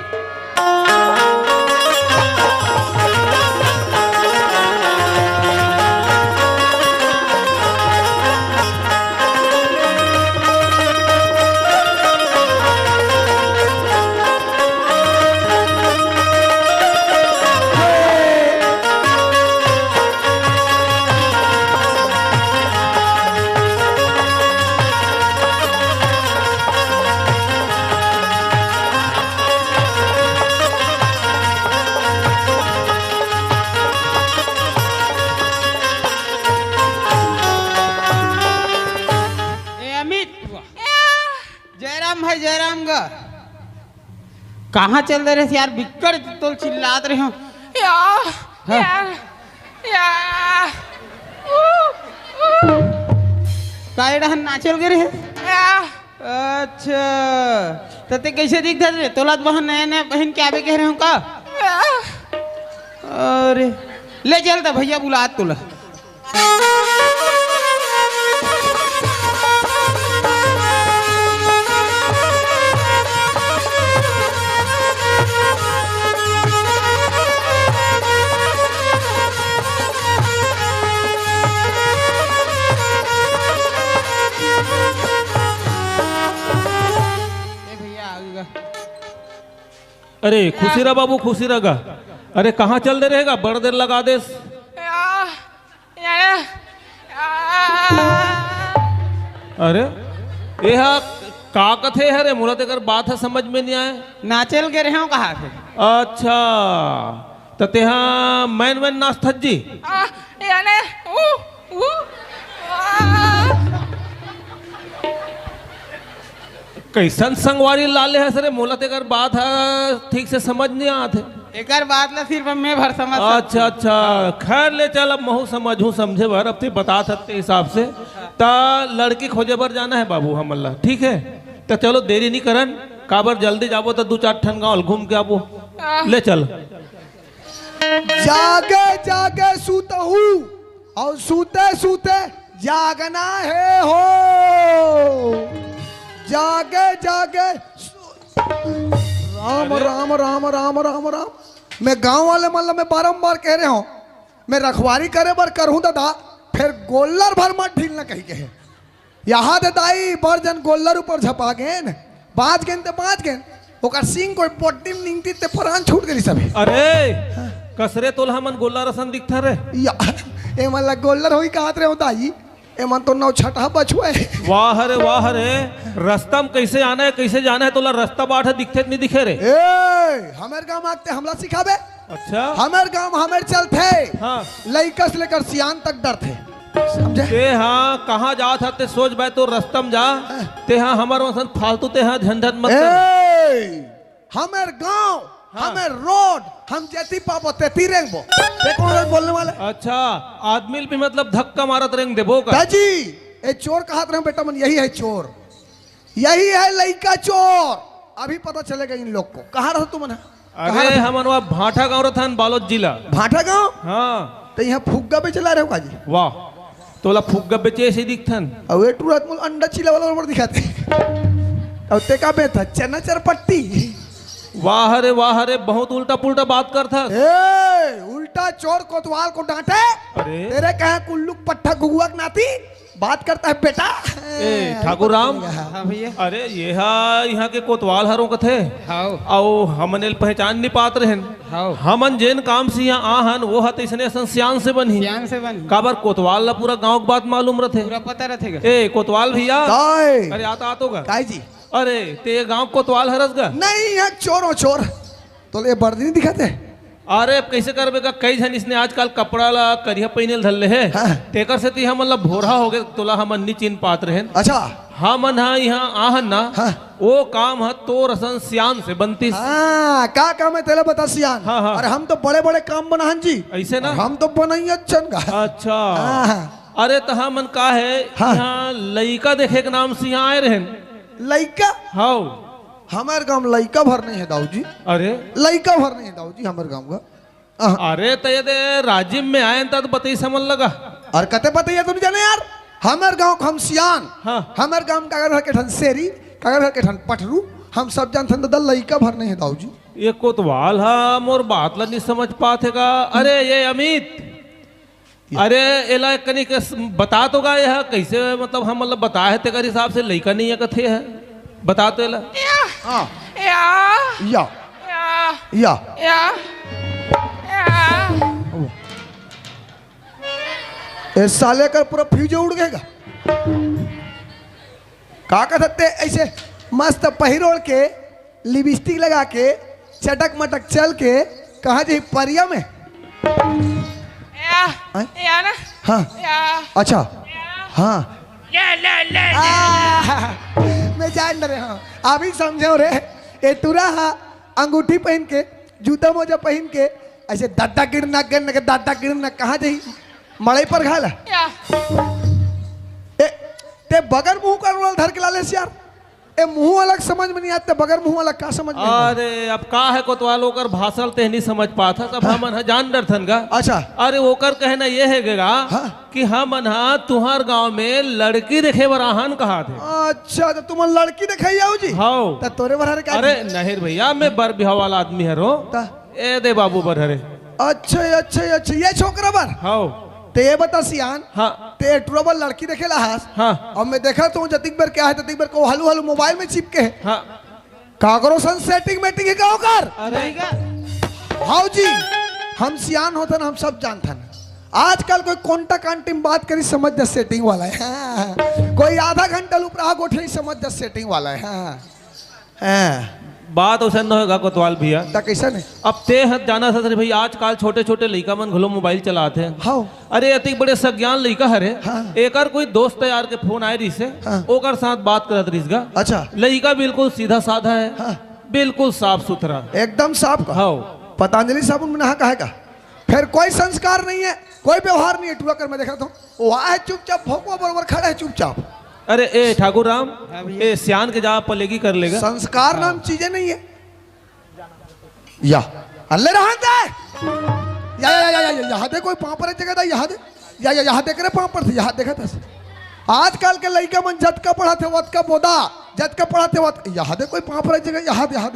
जयराम भाई जयराम गा कहाँ चल रहे थे यार? बिक्कड़ तो चिल्लात रहे हो। काय रहन नाचल गए रहे? अच्छा तो ते कैसे दिख रहे? तोलात बहन नया नया बहन क्या बे कह रहे हो का? अरे ले चलता भैया बुलात तोला। अरे खुशी रहा बाबू, खुशी रहा। अरे कहाँ चल दे रहेगा, बड़ देर लगा दे। अरे यह का कथे है रे? मोला तेकर बात है समझ में नहीं आए। नाचल के रहे हो कहा थे? अच्छा तो तेहा मैन मैन नाच थज्जी। कैसन संगवारी लाले है सरे? मोला तेकर बात है ठीक से समझ नहीं आते। एक बात ला सिर्फ मैं भर समझ। अच्छा अच्छा खैर ले चल, अब महू समझू समझे भर, अब ते बता सकते हिसाब से। ता लड़की खोजे बर जाना है बाबू हमला, ठीक है। तो चलो देरी नहीं करन, काबर जल्दी जाबो तो 2-4 ठन गाँव घूम के आबो। ले चल। जागे जागे सूतहू और सूते सूते जागना है हो। जागे जागे राम राम राम राम राम राम। मैं गांव वाले मतलब मैं बारंबार कह रहे हूँ, मैं रखवारी करे बर करूँ दादा, फिर गोल्लर भर मत ढील न कही के। यहाँ दे दाई बर्जन गोल्लर ऊपर झपा गेन, बाज गेन ते बाज गेन, ओकर सिंग कोई पोटी निंगती ते प्राण छूट गई सभी। अरे कसरे तोल हमन गोल्ला रसन दिखता रे या ए मतलब गोल्लर होई कहत रहे हो दाई, ए मन तो नौ छठा बछुए। वाह रे वाह रे, रास्ता में कैसे आना है कैसे जाना है तोला रास्ता बाट दिखते नहीं दिखे रे। ए हमेर गांव आते हमला सिखाबे। अच्छा हमेर गांव हमेर चलते। हाँ लइका से लेकर सियान तक डर थे, समझे? ते हाँ कहाँ जात है ते सोच भाई तो रास्ता में जा। ते हाँ हमारे वसन फालतू ते हाँ झंझट मत कर। हमेर गांव हमेर रोड हम जेती पापो तेती रेंगबो। देखो बोलने वाले। अच्छा आदमी भी मतलब धक्का मारत रेंग देबो का? दादी ए चोर कहत रहे बेटा मन, यही है चोर, यही है लइका चोर। अभी पता चलेगा इन लोग को। कहाँ रहो तुम? अरे हमन वहाँ भाटा गाँव रहन, बालोद जिला। भाटा गाँव? हाँ तो यहाँ फुग्गा पे चला रहे हो काजी? वाह तोला फुग्गा बेचे ऐसे दिखथन। अब ये टूरत मुल अंडा चिला वाला ऊपर दिखाते। अब ते का बेथा चना चरपट्टी। वाह रे बहुत उल्टा पुल्टा बात करता। उल्टा चोर कोतवाल को डांटे। अरे तेरे कहे कुल्लू पट्टा गुगुआ नाती बात करता है बेटा। ए ठाकुर राम। हाँ भैया। अरे ये यहाँ के कोतवाल हरों कथे। हाँ आओ हमन पहचान नहीं पात रहन। हाँ हमन जेन काम से यहाँ आहन वो हत इसने सियान से बनी। सियान से बन काबर कोतवाल ला पूरा गांव की बात मालूम रहते। पूरा पता रहेगा। ए कोतवाल भैया। काय? अरे आता होगा। काय जी? अरे ते गांव कोतवाल हरस गा। नहीं है चोर हो चोर। तो ये बर्दी नहीं दिखाते? अरे अब कैसे करबे का कई जन इसने आजकल कपड़ा ला करिया पहिने धरले है हाँ। तेकर से ती हम मतलब भोरा हो गए तोला हम अन्नी चिन पात रहे अच्छा हमन हा यहाँ आहन ना हाँ। वो काम है तो रसन सियान से बनती हाँ का काम है तेरे बता सियान। हाँ, हाँ। अरे हम तो बड़े बड़े काम बनाहन जी। ऐसे ना हम तो बनाई अच्छा का। अच्छा हाँ। अरे तो हमन का है हाँ। यहाँ लइका देखे के नाम से यहाँ आए रहे लइका हाँ हमारे गांव में लइका भर नहीं है दाऊ जी। अरे लइका भर नहीं है दाऊ जी हमारे गांव का। अरे तो ये दे राजिम में आए तब बताई समझ लगा और कते पता है तुम जाने यार हमारे गांव हम सियान। हाँ। हमारे गांव कागर घर के ठन शेरी कागर घर के ठन पटरू हम सब जानते हैं तो लइका भर नहीं है दाऊ जी। ये कोतवाल हा मोर बात ला नहीं समझ पाते का। अरे ये अमित अरे एला कनी के बता तो गा यह कैसे मतलब हम मतलब बताए थे कर हिसाब से लइका नहीं है कथे है बता तो एला हाँ या या या या या इस साले का पूरा फ्यूज उड़ गएगा। का कहते ऐसे मस्त पहिरोड़ के लिपस्टिक लगा के चटक मटक चल के कहा जी परिया में या ना हाँ या अच्छा हाँ ले ले ले मैं जान रहे हाँ अभी समझो रे ये टूरा हाँ अंगूठी पहन के जूता मोजा पहन के ऐसे दादा गिरना गिरना के दादा गिरना कहाँ जाई मड़ई पर घाला या ते बगर मुंह का रोल धर के लाले से यार ए मुंह अलग समझ में नहीं आते बगर मुंह अलग का समझ में नहीं आता? अरे अब का है कोतवाल ओकर भाषण ते नहीं समझ पाता सब हमन हा जान डर थन का। अच्छा अरे ओकर कहना ये है गेगा हाँ। कि हमन हा तुहार गांव में लड़की देखे बर आहन कहा थे। अच्छा तो तुम लड़की दिखाई आओ जी हाउ तो तोरे बरहरे का अरे नहीं भैया मैं बर बिहाव वाला आदमी है रो ता? ए दे बाबू बरहरे अच्छा अच्छा अच्छा ये छोकरा बर हाउ ते ये बता सियान हाँ ते ट्रबल लड़की देखेला हास हाँ और मैं देखा तो जतिक बार क्या है ततिक बार को हलू हलू मोबाइल में चिपके है हाँ कागरो सन सेटिंग मेटिंग है का होकर अरे हाउ जी हम सियान होते ना हम सब जानते हैं आजकल कोई कोंटा कांटिम बात करी समझ द सेटिंग वाला है हाँ। कोई आधा घंटा लुपरा गोठे समझ द सेटिंग वाला है हाँ। हाँ। बात उसे न होगा कोतवाल भैया ता कैसा नहीं अब ते हद जाना था भैया आजकल छोटे छोटे लड़का मन घलो मोबाइल चलाते हैं हाउ अरे अति बड़े सज्ञान लड़का हरे हाँ। एकर कोई दोस्त यार के फोन आए रही से हाँ। ओकर साथ बात करत रही गा अच्छा लड़का बिल्कुल सीधा साधा है हाँ। बिल्कुल साफ सुथरा एकदम साफ का हाँ पतंजलि साबुन में नहा कहे का फिर कोई संस्कार नहीं है कोई व्यवहार नहीं है टूरा कर मैं देखा था वहाँ है चुपचाप भोकवा बरोबर खड़ा है चुपचाप अरे ए ठाकुर राम ए सियान के जा पलेगी कर लेगा संस्कार नाम चीजें नहीं है या अल्ले रहा दे या यहाँ दे कोई पाँव पर जगह था यहाँ दे या यहाँ देख रहे पाँव पर थे यहाँ देखा था आजकल के लड़का मन जत का पढ़ा थे वत का बोदा जत का पढ़ा थे वत यहाँ दे कोई पाँव पर जगह यहाँ देखा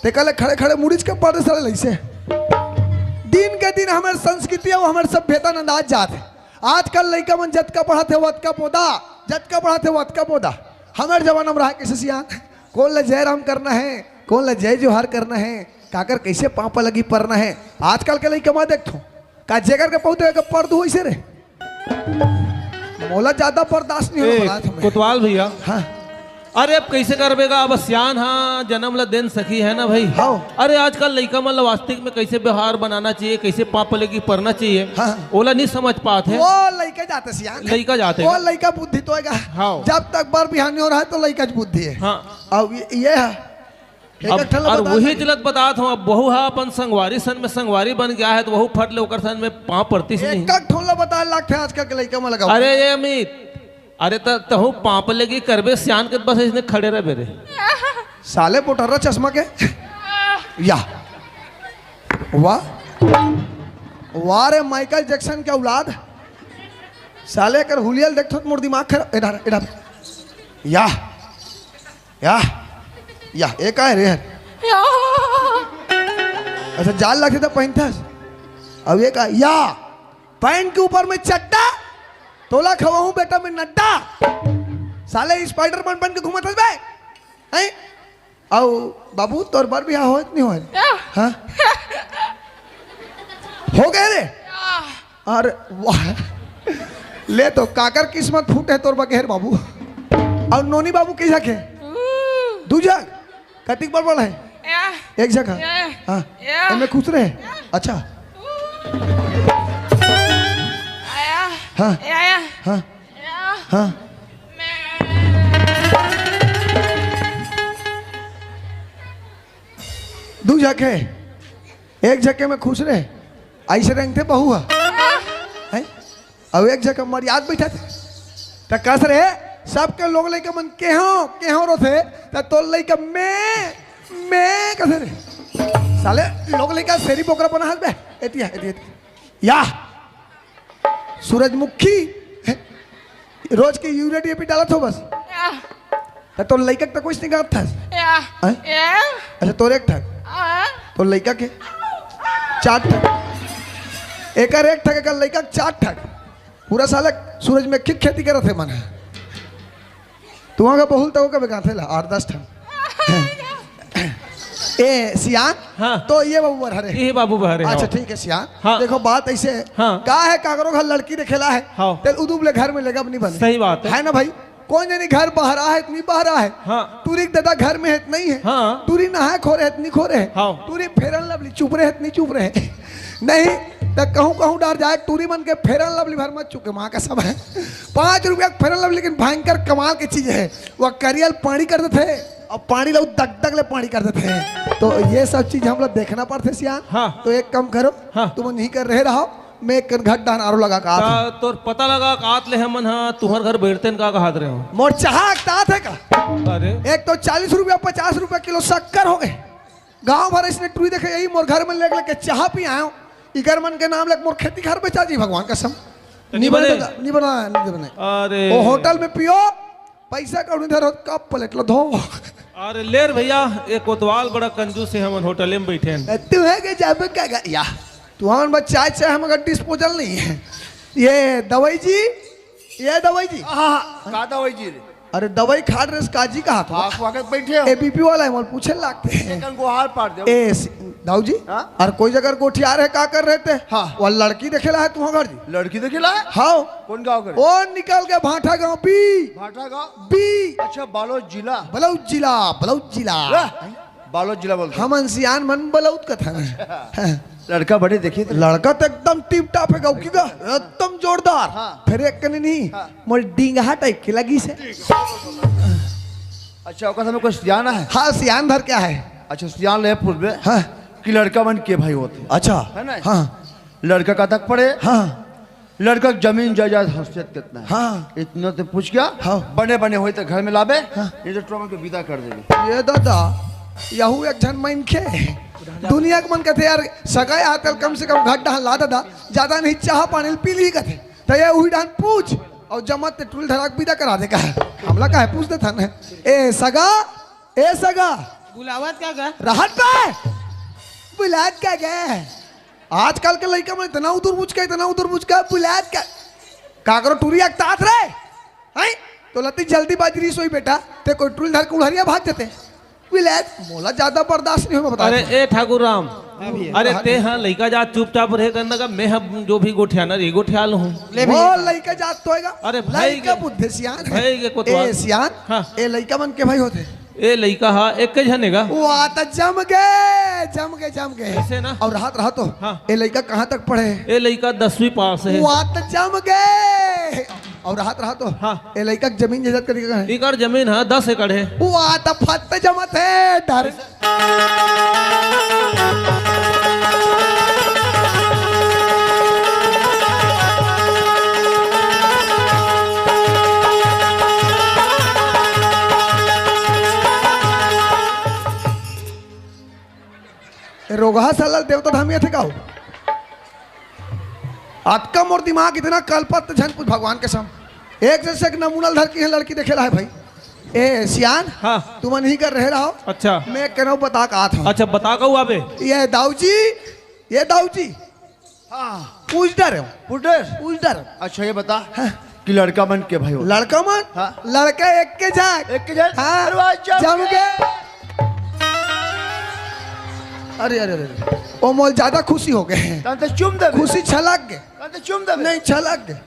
ते कल खड़े खड़े मुड़ीच के पढ़े सारे लैसे दिन के दिन हमारे संस्कृति और हमारे सभ्यता अंदाज जाते आजकल लड़का मन जत का पढ़ा थे वत का पौधा जत का पढ़ा थे वत का पौधा हमारे जमाना में रहा कैसे सियान कौन ले जय राम करना है कौन ले जय जोहार करना है काकर कैसे पापा लगी पढ़ना है आजकल के लड़का मैं देखता हूँ का जेकर के पौधे का पढ़ दो ऐसे रे मोला ज्यादा बर्दाश्त नहीं हो रहा था कोतवाल भैया हाँ अरे अब कैसे करबेगा अब सियान हाँ जन्म ला देन सकी है ना भाई हाँ। अरे आजकल लड़का मतलब वास्तविक में कैसे व्यवहार बनाना चाहिए कैसे पाप लेगी पढ़ना चाहिए हाँ। ओला नहीं समझ पाते वो लड़के जाते सियान लड़का जाते वो लड़का बुद्धि तो है हाँ। जब तक बर बिहानी हो रहा है तो लड़का की बुद्धि है हाँ अब ये है अब और वही चलत बतात हूँ अब बहु हा अपन संगवारी सन में संगवारी बन गया है तो वहू फट ले ओकर सन में पाँव पड़ती से नहीं एक ठोला बता लाख आजकल के लड़का में लगा अरे ये अमित अरे तहु पाँप लेगी करबे सियान के बस इसने खड़े रहे बेरे साले पोटर्रा चश्मा के या वाह वाह रे माइकल जैक्सन के औलाद साले कर हुलियल देखो तो मोर दिमाग खराब इधर इधर या एक है रे अच्छा जाल लगे तो पहनता अब एक या पैंट के ऊपर में चड्डा तोला खवाऊं बेटा मैं नड्डा साले स्पाइडरमैन बन के घूमत बे हैं आओ बाबू तोर बार भी हो नहीं हो हाँ हो गए रे अरे वाह ले तो काकर किस्मत फूटे तोर बगैर बाबू और नोनी बाबू कैसा के दूजा कटिक बड़बड़ है एक जगह हाँ इनमें खुश रहे अच्छा हाँ हाँ हाँ दो जगह एक जगह में खुश रहे ऐसे रंग थे बहुआ है अब एक जगह मर्याद बैठा थे तो कस रहे सबके लोग लइका मन केहो रो थे तो लइका मैं कस रहे साले लोग लइका सेरी पोकरा बना हाथ बे एतिया या सूरजमुखी रोज के यूरिया डीएपी डाला थो बस तो लइका तो कुछ नहीं करता था अच्छा तोरे एक था तो लइका के 4 ठग एक ठग का लइका 4 ठग पूरा साल सूरज में किक खेती करत थे मन तू वहां का बहुल तो कब कहा थे 8-10 ठग ए सियान हाँ। तो ये बाबू बहरे ये बाबू बहरे अच्छा हाँ। ठीक है सियान हाँ। देखो बात ऐसे है हाँ। का है कागरो घर लड़की देखेला है हाँ। तेल उदुबले घर में लेगा अपनी बने सही बात है ना भाई कौन जानी घर बहरा है इतनी बहरा है हाँ। तूरी दादा घर में है नहीं है हाँ। तूरी नहा खोरे है इतनी खोरे है हाँ। तूरी फेरन लवली चुप रहे इतनी चुप रहे नहीं तो कहूँ डर जाए टूरी मन के फेरन लवली भर मत चुके माँ का सब है 5 रुपया फेरन लवली लेकिन भयंकर कमाल की चीज है वह करियल पानी करते थे और पानी लोग दग ले पानी करते थे तो ये सब चीज हम लोग देखना पड़ते सियान हाँ। तो एक काम करो हाँ। तुम नहीं कर रहे रहो मैं एक घट डान आरो लगा का तो पता लगा कात ले हमन हाँ तुम्हार घर बैठते का हाथ रहे हो मोर चाह तात है का अरे एक तो 40 रुपया 50 रुपया किलो शक्कर हो गए गांव भर इसने टूरी देखे यही मोर घर में लेके चाह पी आयो इकर मन के नाम लेके मोर खेती घर बेचा जी भगवान कसम नहीं बना अरे वो होटल में पियो पैसा का उधर कप प्लेट लो धो अरे लेर भैया एक कोतवाल बड़ा कंजूस है हम होटल में बैठे हैं तू है कि जब क्या या तू हमारे बस चाय चाय हम अगर डिस्पोजल नहीं है ये दवाई जी का दवाई जी रे अरे दवाई खा रहे काजी का हाथ आप वक्त बैठे हो एबीपी वाला है मोल पूछे लगते हैं कल को हार पार दे ए दाऊ जी हाँ? और कोई जगह गोठिया रहे का कर रहे थे हाँ। वो लड़की देखेला है तुम्हारा घर जी लड़की देखेला है हाँ कौन गांव करे ओ निकल के भाटा गांव बी भाटा गांव बी अच्छा बालोद जिला बलौद जिला बालोद जिला बोलते हम अंसियान मन बलौद का था लड़का बड़े देखे थे लड़का तो एकदम टिप टाप है गाँव की का एकदम जोरदार हाँ। फिर एक कने नहीं मोल डींगा टाइप की लगी से अच्छा ओका समय कोई सियाना है हाँ सियान धर क्या है अच्छा सियान ले पूर्व में हाँ कि लड़का मन के भाई होते अच्छा है ना हाँ लड़का का तक पड़े हाँ लड़का की जमीन जायदाद हौसियत कितना है हाँ इतना तो पूछ गया हाँ। बने हुए तो घर में लाबे ये तो ट्रॉमा को विदा कर देंगे ये दादा यहू एक झन मन खे दुनिया के मन कहते यार सगाई आतल कम से कम घट डाल ला दादा ज्यादा नहीं चाह पानी पी ली कहते तो ये वही डान पूछ और जमत ते टूल धड़ाक विदा करा दे का हमला का है पूछ दे था ना ए सगा बुलावत क्या गा राहत पे बुलात क्या गए आजकल के लड़का में इतना उधर मुझ का बुलात का काकरो टूरी एक तात रहे हैं तो लती जल्दी बाजरी सोई बेटा ते कोई टूल धर के उड़हरिया भाग जाते विलायत मोला ज्यादा बर्दाश्त नहीं हो बता अरे ए ठाकुर राम अरे ते हाँ लड़का जात चुपचाप रहे करने का मैं हम जो भी गोठियाना रे गोठियाल हूँ वो लड़का जात तो होएगा अरे भाई लड़का के- बुद्धि सियान भाई के कोतवाल। ए सियान हाँ। ए लड़का मन के भाई होते ए लड़का हाँ एक के झनेगा वाह तो जम गए ऐसे ना? और रहा तो हाँ। ए लड़का कहाँ तक पढ़े ए लड़का 10वीं पास है वाह तो जम गए और रहा तो हाँ। ए लड़का के जमीन जायदाद करके कहाँ है इकर जमीन है 10 एकड़ है वाह तो फट जमत है डर रोगहा साल देवता धामिया थे का आपका मोर दिमाग इतना कल्पत झन कुछ भगवान के सम एक जैसे एक नमूनल धर की है लड़की देखेला है भाई ए सियान हाँ। तुम नहीं कर रहे रहो अच्छा मैं कहना बता का था अच्छा बता कहू आबे ये दाऊ जी हाँ पूछ डर हो पुटेश अच्छा ये बता कि लड़का मन के भाई हो लड़का मन हाँ। लड़का एक के जाग एक के जाग? हाँ अरे वाह, जम जम गए। गए अरे ओ मोल ज्यादा खुशी हो गए तन तो चुम दे खुशी छलक गए तन तो चुम दे नहीं छलक गए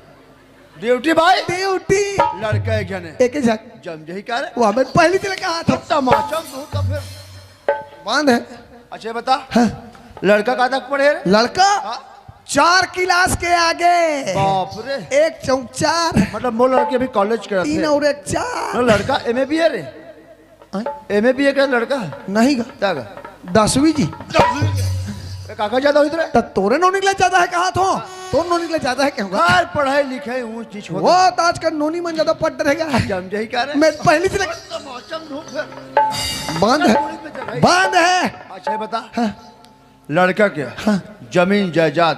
ड्यूटी भाई ड्यूटी लड़का एक जने एक जाग जम जही कर वो हमें पहली दिन कहा था तमाचा तू तो फिर बांध है। अच्छा ये बता, लड़का कहाँ तक पढ़े रे? लड़का 4 क्लास के आगे, बाप रे, 1 चौक 4, मतलब वो लड़के अभी कॉलेज कर 3 और 1 4। लड़का एमए बीए रे? एमए बीए का लड़का नहीं गा, क्या का 10वीं जी। काका ज्यादा हुई तेरे? तो तोरे नोनी के लिए ज्यादा है कहा तो? तो नोनी के लिए ज्यादा है क्यों? यार पढ़ाई लिखाई ऊंच नीच वो होता तो आजकल नोनी मन ज्यादा पढ़ रहेगा। समझे ही क्या रे? मैं पहली से बांध है, बांध है। अच्छा ये बता, लड़का क्या जमीन जायदाद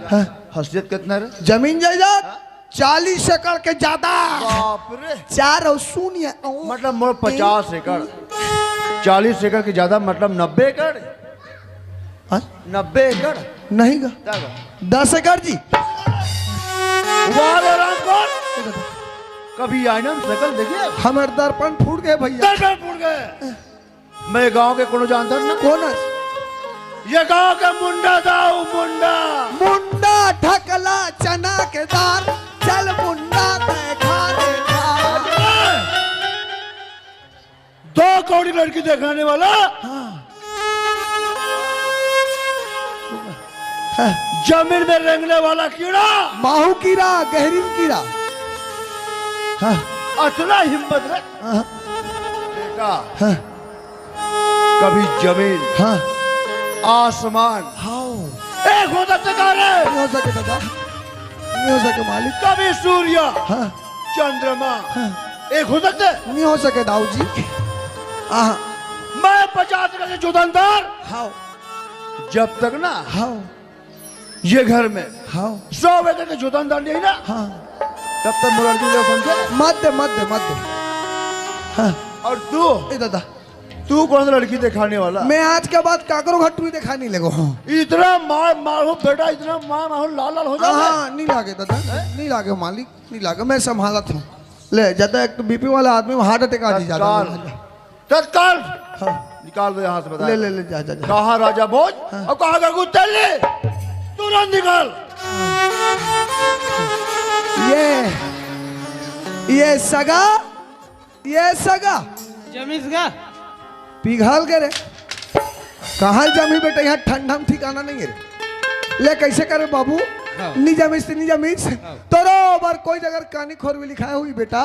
हसीयत कितना रे? जमीन जायदाद 40 एकड़ के ज्यादा। बाप रे, 4 और शून्य मतलब मोर 50 एकड़, 40 एकड़ के ज्यादा मतलब 90 एकड़। 90 एकड़ नहीं गा, क्या का? 10 एकड़ जी। वाह राम कौन? कभी आईना में शकल देखिए? हमारे दर्पण फूट गए भैया। दर्पण फूट गए। मैं गांव के कोनो जानता ना? कौन है? ये गांव का मुंडा दाऊ मुंडा। मुंडा ढकला चना के दाल, चल मुंडा तय खा ले खा। 2 कौड़ी लड़की दिखाने वाला, जमीन में रेंगने वाला कीड़ा, माहू कीड़ा, गहरीन कीड़ा। अतला हिम्मत रे बेटा। कभी जमीन आसमान एक हो सकता रे? नहीं हो सके दादा, नहीं हो सके मालिक। कभी सूर्य चंद्रमा एक हो सकते? नहीं हो सके दाऊ जी। मैं 50 का जुदनदार हाउ जब तक ना हाउ ये घर में हाउ 100 एकड़ के जुदनदार नहीं ना, हाँ तब तक मुरारी ले समझे। मत मत मत। और तू ए दादा, तू कौन सा लड़की दिखाने वाला? मैं आज के बाद काकरो घटू देखा नहीं लगो। इतना मार मार हो बेटा, इतना मार मार हो लाल लाल हो जाता है। हाँ नहीं लागे दादा, नहीं लागे मालिक, नहीं लागे। मैं संभाला था। ले ज्यादा एक तो बीपी वाला आदमी हार्ट अटैक आ जाता है। तत्काल निकाल दो यहाँ से, बता। ले ले ले जा जा जा। कहा राजा भोज और कहा गगु तेली, तुरंत निकाल। ये सगा, ये सगा जमीस का पिघल के रे। कहाँ जमी बेटा, यहाँ ठंडा में ठिकाना नहीं है रे। ले कैसे करे बाबू? निजमिस निजमिस तरोबर कोई जगह कहानी खोर भी लिखा हुई बेटा।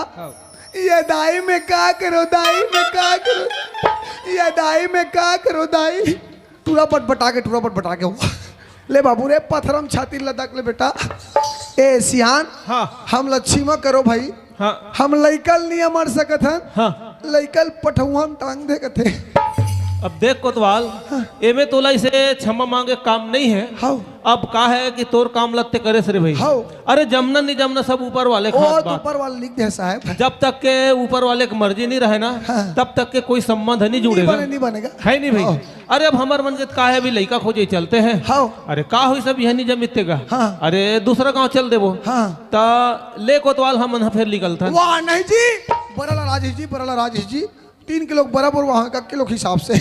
ये दाई में का करो, दाई में का करो, ये दाई में का करो दाई। टूरा पट बटा के हो। ले बाबू रे पत्थरम छाती लदक ले बेटा। ए सियान, हाँ हम लच्छीमा करो भाई। हाँ हम लइकल नहीं मर सकत हन। हाँ। लइकल पठौआ हम टांग दे कथे। अब देख कोतवाल, एमे तोला इसे क्षमा मांगे काम नहीं है। हाउ अब का है कि तोर काम लगते करे सरे भाई। हाउ अरे जमना नहीं जमना सब ऊपर वाले ओ खास तो बात। ऊपर वाला लिख दे साहब। जब तक के ऊपर वाले की मर्जी नहीं रहे ना, हाँ। तब तक के कोई संबंध नहीं जुड़ेगा। नहीं बनेगा। है नहीं भाई। अरे अब हमार मन के का है भी लड़का खोजे चलते हैं। हाउ अरे का हुई सब यह नहीं जमितेगा। हाँ। अरे दूसरा गांव चल देबो। हाँ। ता ले कोतवाल हम फिर निकलता। वाह नहीं जी, बराला राजेश जी, बराला राजेश जी 3 किलो बराबर वहाँ का किलो के हिसाब से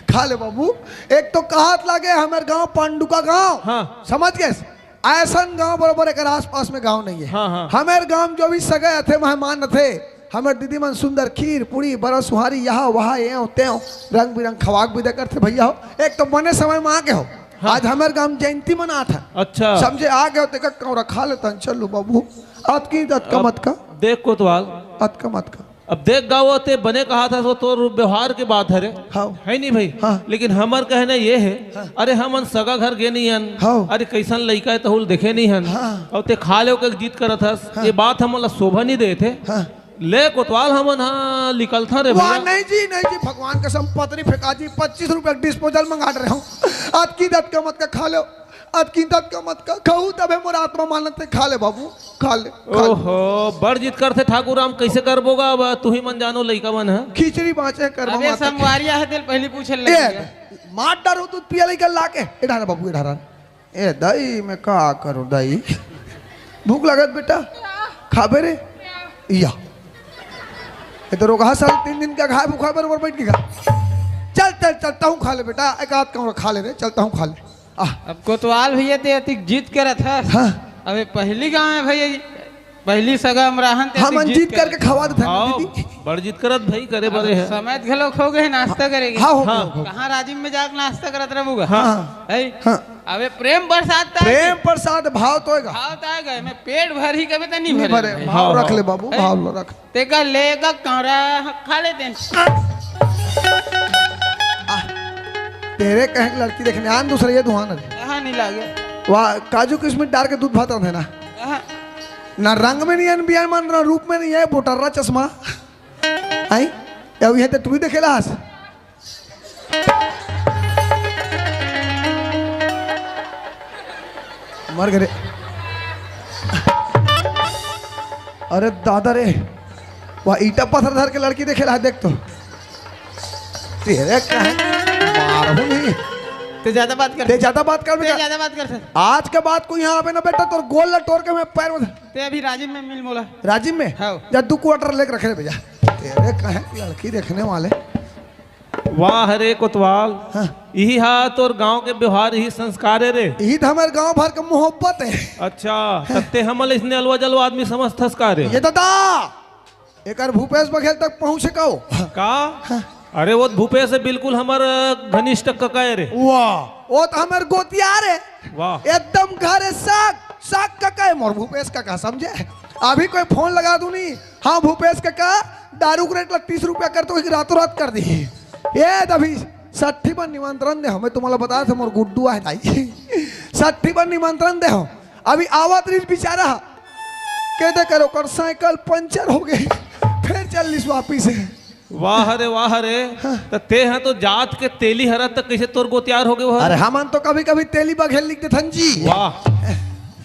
खा ले बाबू। एक तो कहत लागे हमारे गांव पांडु का गांव। हाँ। समझ गए? ऐसा गांव बराबर एक आस पास में गांव नहीं है। हाँ, हाँ। हमारे गांव जो भी सगे थे मेहमान थे, हमारे दीदी मन सुंदर खीर पूरी बरस सुहारी यहाँ वहाँ एव तेव रंग बिरंग खवाक भी देकर थे भैया हो। एक तो बने समय में आ गए हो। हाँ। आज हमारे गांव जयंती मना था। अच्छा समझे? आ गए हो तो रखा लेता चलो बाबू। अत की अत का मत का, देख कोतवाल, अत का मत का। अब देख गाँव ते बने कहा था तो तोर व्यवहार के बात है रे। हाँ। है नहीं भाई। हाँ। लेकिन हमार कहना ये है। अरे हमन सगा घर गे नहीं हन। हाँ। अरे कैसन लड़का है तहुल देखे नहीं हन। हाँ। और ते खा ले के जीत करत हस। ये बात हमन ला शोभा नहीं दे थे। हाँ। ले कोतवाल हमन हाँ निकल था रे वाह भैया। नहीं जी, नहीं जी, भगवान कसम पतरी फेंका जी। 25 रुपए डिस्पोजल मंगा रहे हूँ। आज की दत का मत का खा लो, आज की दत का मत का खाऊ तबे मोर आत्मा मानते। खा ले बाबू, खा ले, खा ले। ओहो बड़ जीत करते ठाकुर राम कैसे करबोगा। अब तू ही मन जानो लड़का मन है। खिचड़ी बाँचे कर अबे संगवारिया है दिल पहली पूछे लगे। मार डारो दूध पिया लेकर लाके इधर बाबू इधर। ए दाई मैं का करूँ दाई, भूख लगत बेटा खाबे रे। या तो रोगा साल 3 दिन का खाए भूखा बराबर बैठ के खा। चल चल चलता हूँ, खा ले बेटा। एक आध का खा ले रे, चलता हूँ खा ले। अब कोतवाल भैया ते अतिक जीत के रथ। हाँ। अबे पहली गांव में भैया पहली सगा हमराहन ते हम जीत करके खवा देते हैं आओ दीदी। बड़ जीत करत भाई करे बड़े है समय घलो खो गए नाश्ता करेंगे हाँ हो हाँ। हो। कहाँ राजिम में जाकर नाश्ता करत रहूँगा हाँ है हाँ। अबे प्रेम बरसात प्रेम प्रसाद भाव तो होएगा। भाव तो गए मैं पेट भर ही कभी तो नहीं नहीं भरे भरे भाव रख ले बाबू भाव लो रख। तेका लेगा कौरा खा लेते हैं तेरे कहें लड़की देखने आन दूसरे ये दुहान रे कहाँ नहीं लागे वाह काजू किशमिश डाल के दूध भाता है ना कहाँ ना रंग में नहीं है बियान मान ना रूप में नहीं है बोटर्रा चश्मा आई अब ये तो तू ही देखेला हस मर गए अरे दादा रे वह ईटा पत्थर धर के लड़की देखेला है देख तो तेरे कहे मारू नहीं तो ज्यादा बात कर ते ज्यादा बात कर बेटा। ज्यादा बात कर सर आज के बाद कोई यहाँ पे ना बेटा तो गोल लटोर के मैं पैर में ते अभी राजिम में मिल मोला राजीव में हाँ। जब 2 क्वार्टर लेकर रखे भैया तेरे कहे लड़की देखने वाले वाह हरे कोतवाल हाँ। यही हा तोर गांव के व्यवहार यही संस्कार है रे यही तो हमारे गांव भर का मोहब्बत है। अच्छा तत्ते हमल इसने अलवा जलवा आदमी समझ रे ये दादा एक भूपेश बघेल तक पहुंच सको का अरे वो भूपेश से बिल्कुल हमार घनिष्ठ कका है रे वाह वो तो हमारे गोतियार है वाह एकदम घरे साग साग काका है मोर भूपेश काका समझे। अभी कोई फोन लगा दूं नहीं हाँ भूपेश काका दारू का रेट 30 रुपया कर तो रातों रात कर दी ये तभी 60 पर निमंत्रण दे हमें तुम्हारा बताया था मोर गुड्डू है ताई 60 पर निमंत्रण दे हो अभी आवत रही बेचारा कहते करो कर साइकिल पंचर हो गई फिर चल लिस वापिस वाह रे ते हैं तो जात के तेली हरा तक कैसे तोर गो तैयार हो गए अरे हम तो कभी कभी तेली बघेल लिख देते जी। वाह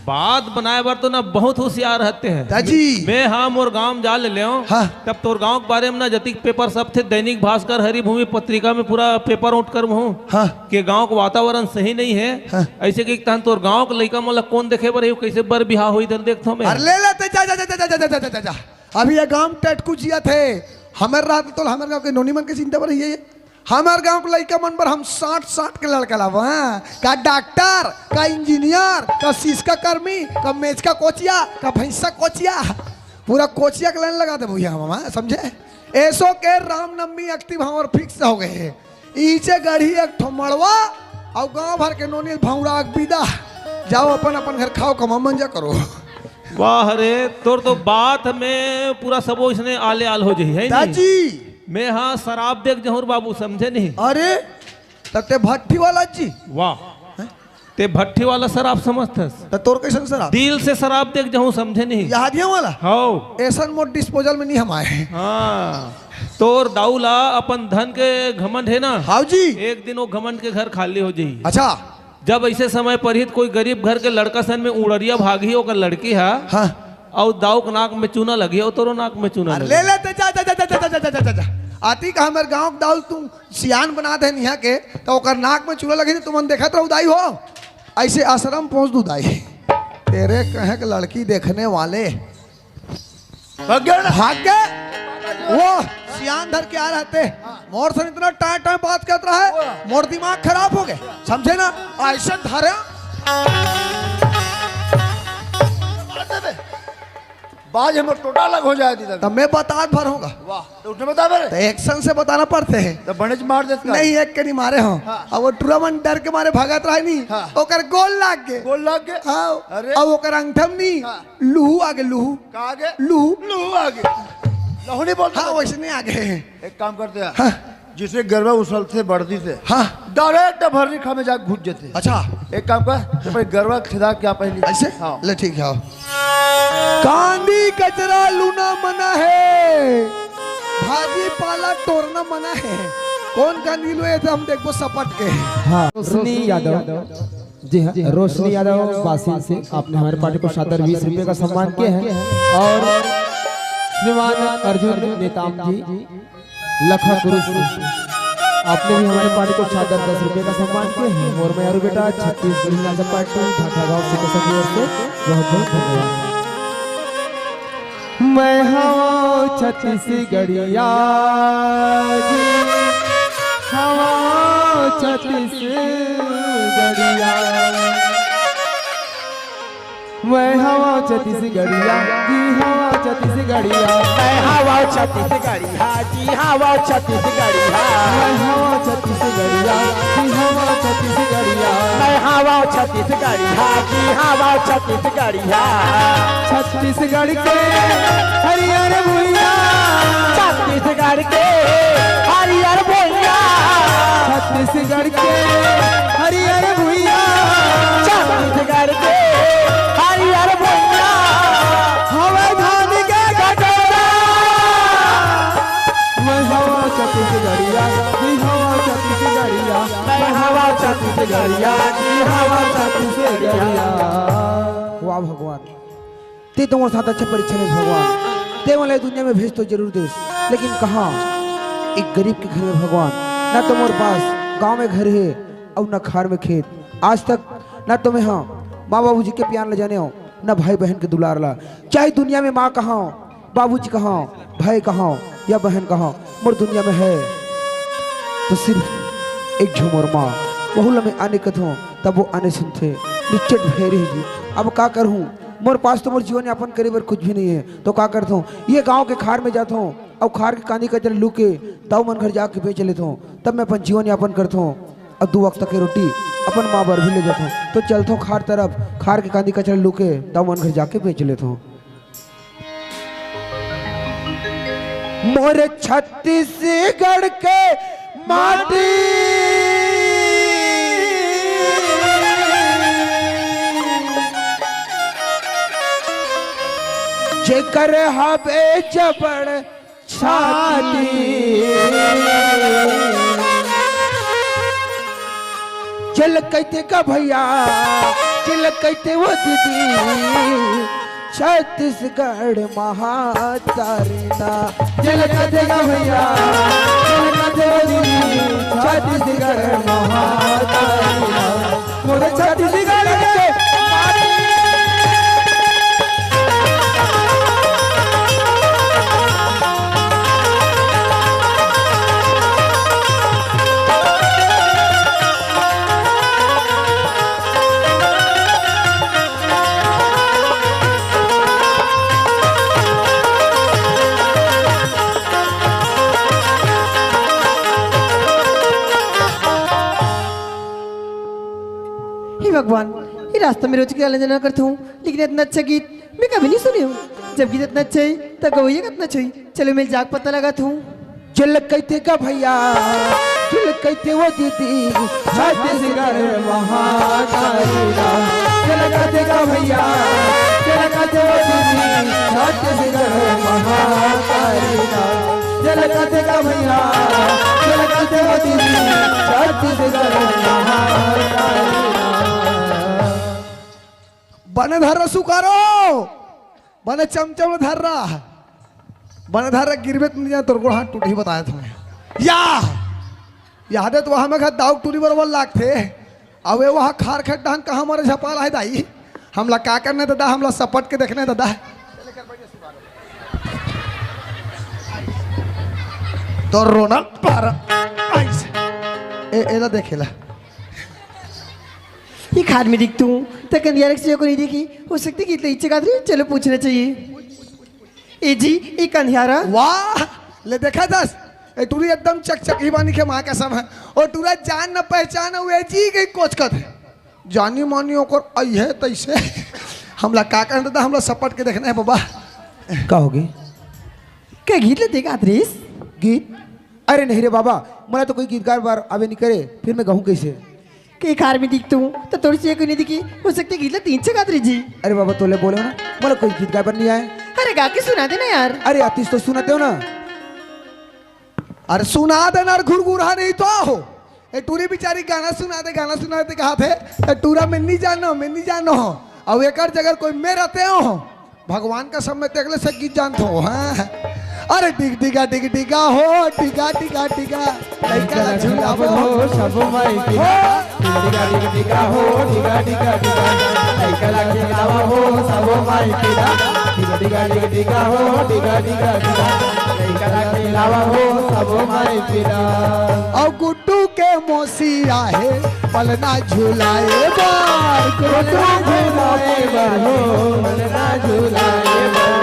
बात बनाए बार तो ना बहुत होशियार रहते हैं दाजी मैं हाँ मोर गांव जा ले हाँ। तब तोर गांव के बारे में ना जतिक पेपर सब थे दैनिक भास्कर हरिभूमि पत्रिका में पूरा पेपर उठ कर हूँ हाँ। कि गांव का वातावरण सही नहीं है हाँ। ऐसे कि तहन तोर गांव के लड़का मतलब कौन देखे बर कैसे बर बिहार हुई इधर देखता हूँ मैं अरे ले लेते जा जा जा जा जा जा जा जा अभी ये गांव टटकू जिया थे हमारे रात तो हमारे गांव के नोनी मन के चिंता पर ये हमारे गांव के लड़का मन पर हम 60 के लड़का लावा का डॉक्टर का इंजीनियर का शीशका कर्मी का मेज का कोचिया का भैंसा कोचिया पूरा कोचिया के लाइन लगा दे भैया मामा समझे ऐसो के रामनवमी एक्टिव और फिक्स हो गए ईचे गढ़ी एक ठोमड़वा और गांव भर के नोनी भौरा विदा जाओ अपन अपन घर खाओ कमा मंजा करो। वाह रे तोर तो बात में पूरा सबो इसने आले आल हो जाई है दादी मैं हाँ शराब देख जहूर बाबू समझे नहीं अरे तते भट्टी वाला जी वाह ते भट्टी वाला शराब समझतस तो तोर कैसन शराब दिल से शराब देख जहूँ समझे नहीं यादियों वाला हो ऐसा मोट डिस्पोजल में नहीं हम आए हाँ तोर दाऊला अपन धन के घमंड है ना हाँ जी एक दिन वो घमंड के घर खाली हो जाई अच्छा जब ऐसे समय पर ही कोई गरीब घर के लड़का सन में उड़रिया भागी ओकर लड़की है हाँ और दाऊ के नाक में चूना लगी और तोरो नाक में चूना अरे लगी ले लेते जा जा जा जा जा जा जा जा जा आती का हमारे गांव के दाल तुम सियान बना दे यहाँ के तो ओकर नाक में चूना लगी तो तुम देखत रहो दाई हो ऐसे आश्रम पहुंच दू दाई तेरे कहे के लड़की देखने वाले भाग्य वो सियान धर के आ रहते मोर से इतना टाइम टाइम बात करता है मोर दिमाग खराब हो गए समझे ना ऐसा धरे बाज हमें टोटा अलग हो जाए दीदा तब मैं बता भर होगा वाह तो उसने बता मेरे तो एक्शन से बताना पड़ते हैं तो बनेज मार देता नहीं एक के नहीं मारे हो अब वो टूर्नामेंट डर के मारे भागत रहा नहीं हाँ। ओकर गोल लाग गए गोल लग गए हाँ अरे। अब ओकर अंगठम नहीं हाँ। लूहू आगे लूहू कहा आगे लूहू लहू आगे लहू नहीं बोलता हाँ वैसे नहीं आगे एक काम करते हैं हाँ जिसे गरबा उछलते बढ़ती से हाँ डायरेक्ट भरनी खा में जाके घुस जाते अच्छा एक काम कर अपने गरबा खिदा क्या पहले ऐसे हाँ ले ठीक है आओ। कांदी कचरा लूना मना है भाजी पाला तोड़ना मना है कौन कांदी लोए थे हम देखो सपट के हाँ रोशनी यादव जी हाँ रोशनी यादव बासिल से आपने हमारे पार्टी को शानदार 20 रुपए का सम्मान किया है और श्रीमान अर्जुन नेताम जी लखनपुर से आपने भी हमारे पार्टी को शानदार 10 रुपए का सम्मान किया है और मैं अरु बेटा छत्तीसगढ़ राजा पार्टी ढाका गाँव से कसम की ओर से बहुत बहुत धन्यवाद। मैं हवा छत्तीसगढ़िया हवा छत्तीसगढ़िया मैं हवा छत्तीसगढ़िया जी हवा छत्तीसगढ़िया मैं हवा छत्तीसगढ़िया जी हवा छत्तीसगढ़िया मैं हवा छत्तीसगढ़िया जी हवा छत्तीसगढ़िया मैं हवा छत्तीसगढ़िया जी हवा छत्तीसगढ़िया छत्तीसगढ़ के हरियर भुइया छत्तीसगढ़ के हरियर भुइया छत्तीसगढ़ के हरियर भुइया छत्तीसगढ़ के हरियर भुइया हवा धान के कटोरा मैं हवा छत्तीसगढ़िया जी हवा छत्तीसगढ़िया मैं हवा छत्तीसगढ़िया जी हवा छत्तीसगढ़िया। वाह भगवान, ते तुम्हारे साथ अच्छा परीक्षा है भगवान। ते वाले दुनिया में भेज तो जरूर देश, लेकिन कहाँ एक गरीब के घर में भगवान। ना तुम्हारे पास गांव में घर है और ना खार में खेत। आज तक ना तुम्हें हाँ माँ बाबू जी के प्यार ले जाने हो, ना भाई बहन के दुलार ला। चाहे दुनिया में माँ कहाँ, बाबू जी कहाँ, भाई कहाँ या बहन कहाँ, मोर दुनिया में है तो सिर्फ एक झूमर माँ। बहुल में आने कथों तब वो आने सुनते निश्चित भेरी जी। अब का करूँ, मोर पास तो मोर जीवन यापन करे बर कुछ भी नहीं है, तो का करता हूँ ये गांव के खार में जाता हूँ और खार के कानी कचर लू के तब मन घर जाके बेच लेता हूँ। तब मैं अपन जीवन यापन करता हूँ और 2 वक्त की रोटी अपन माँ बर भी ले जाता हूँ। तो चलता हूँ खार तरफ, खार के कानी कचर लू के तब मन घर जाके बेच लेता हूँ। मोर छत्तीसगढ़ के माटी जेकर हवे जबड़ छाती चल कहते का भैया चल कहते वो दीदी छत्तीसगढ़ महातारिना चल कहते का भैया चल कहते वो दीदी छत्तीसगढ़ महातारिना मोरे छत्तीसगढ़ के भगवान, ये रास्ता में रोज के आना जाना करता हूँ, लेकिन इतना अच्छा गीत मैं कभी नहीं सुनी हूँ। जब गीत इतना अच्छा है तो गवैया कितना अच्छा है। चलो मैं जाग पता लगाता हूँ। चल कहते का भैया चल कहते वो दीदी छत्तीसगढ़ महातारिना चल कहते का भैया चल कहते वो दीदी छत्तीसगढ़ महातारिना चल कहते का भैया चल कहते वो दीदी छत्तीसगढ़ महातारिना बने धर सुकारो बने चमचम धर रहा बने धर गिरबे तुम जाए तोर हाथ टूट ही बताया तुम्हें या याद है तो वहां में घर दाव टूरी बरबर लागते अवे वहां खार खट ढंग कहाँ हमारे झपाल है दाई हमला का करने दादा हमला सपट के देखने दादा तो रोना पारा ऐसा देखेला ये खाद में दिखती हूँ तो कंदिया रक्षियों को नहीं देखी हो सकती कि इतने इच्छा का चलो पूछना चाहिए। ए जी ये कंधियारा वाह ले देखा दस ए टूरी एकदम चकचकी बानी के माँ कसम है और टूरा जान न पहचान हुए जी गई कोचकत है जानी मानी ओकर आई है तैसे हमला का करना था हमला सपट के देखना है बाबा का होगी क्या गीत ले देखा त्रिस गीत? अरे नहीं रे बाबा, मैं तो कोई गीतकार बार आवे नहीं करे, फिर मैं कहूँ कैसे। कई खार में दिखती हूँ तो थोड़ी सी कोई नहीं दिखी हो सकती गीत ले 3 से गात्री जी। अरे बाबा तोले बोले हो ना, मतलब कोई गीतकार पर नहीं आए। अरे गा के सुना देना यार। अरे आतिश तो सुनाते हो ना। अरे सुना देना और घुरघुरा नहीं तो हो ए टूरी बेचारी गाना सुना दे कहा थे टूरा में नहीं जानो हो अब एक जगह कोई में रहते हो भगवान का समय तेगले से गीत जानते हो हाँ अरे डिग डिगा हो डिगा लड़का ला झूलाव हो सब माई डिगा डिगा हो डिगा लड़का ला झूलाव हो सब माई डिगा हो डिगा लड़का ला झूलाव हो सब माई और गुड्डू के मौसी आहे पलना झूलाए बार पलना झूलाए बर हो पलना झूलाए बर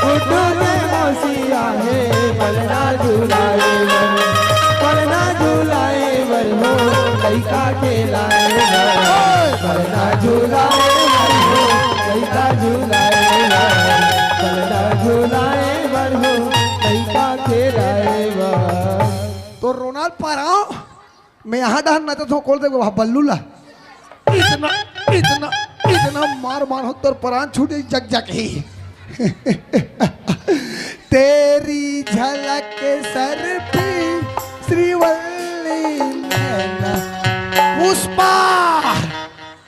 गुड्डू ने मौसिया है पलना झूलाए बर पलना झूलाए बर हो लइका खेलाए बर पलना झूलाए बर हो लइका झूलाए बर पलना झूलाए बर हो लइका खेलाए बर। तो रोनाल्ड पाराओ मैं यहाँ डहन ना तो खोल दे वहाँ बल्लूला इतना इतना इतना मार मार हो तोर प्राण छूटे जग जग ही तेरी झलक सर पे श्रीवल्ली नैना पुष्पा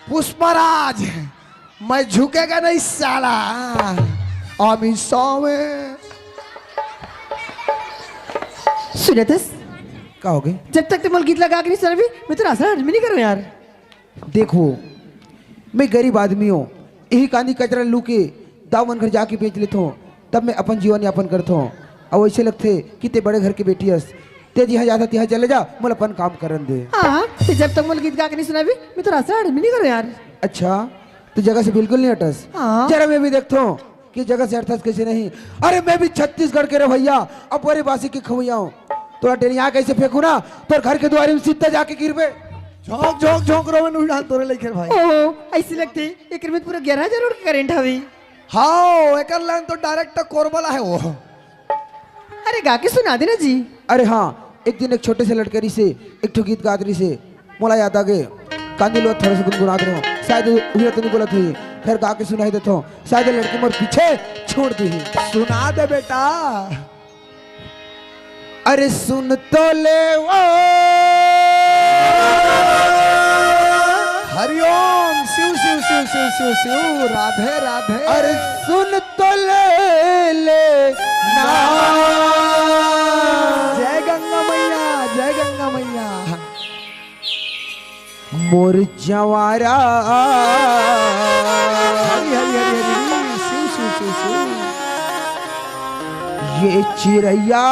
पुष्पराज मैं झुकेगा नहीं साला अमित में सुनतस क्या हो गए? जब तक तुम गीत लगा के नहीं सुना भी मैं तो रास्ता हजमी नहीं करूँ यार। देखो मैं गरीब आदमी हूँ, यही कांदी कचरा लू के दामन घर जाके बेच लेता हूँ, तब मैं अपन जीवन यापन करता हूँ। और वैसे लगते कि ते बड़े घर के बेटी हस ते जहाँ जाता तिहाँ चले जा मोल अपन काम करन दे। हाँ तो जब तक मुझे गीत गा के नहीं सुना भी मैं तो रास्ता हजमी नहीं करूँ यार। अच्छा तो जगह से बिल्कुल नहीं हटस? हाँ। जरा मैं भी देखता हूँ कि जगह से हटस कैसे नहीं। अरे मैं भी छत्तीसगढ़ के रहे भैया, अब बड़े बासी की खवैया हूँ। तोरा टेनिया कैसे फेंकू ना तो घर के द्वारे में सीधा जाके गिरबे। झोंक झोंक झोंक रो में नहीं डाल तोरे लेके भाई। ओ ऐसी लगती एक में पूरा 11,000 का करंट हवी। हाँ एक लाइन तो डायरेक्ट कोरबला है वो। अरे गा के सुना देना जी। अरे हाँ एक दिन एक छोटे से लड़केरी से एक ठो गीत गादरी से मोला याद आ गए कांदी लो थोड़ा सा गुनगुना रहे हो शायद उन्हें तो नहीं बोला थी फिर गा के सुनाई देता हूँ शायद लड़की मोर पीछे छोड़ दी। सुना दे बेटा। अरे सुन तो ले वो हरिओम शिव शिव शिव शिव शिव शिव राधे राधे। अरे सुन तो ले ना जय गंगा मैया जय गंगा मैया। मोर जवारा हरि हरि हरि हरि शिव शिव शिव शिव। ये चिड़ैया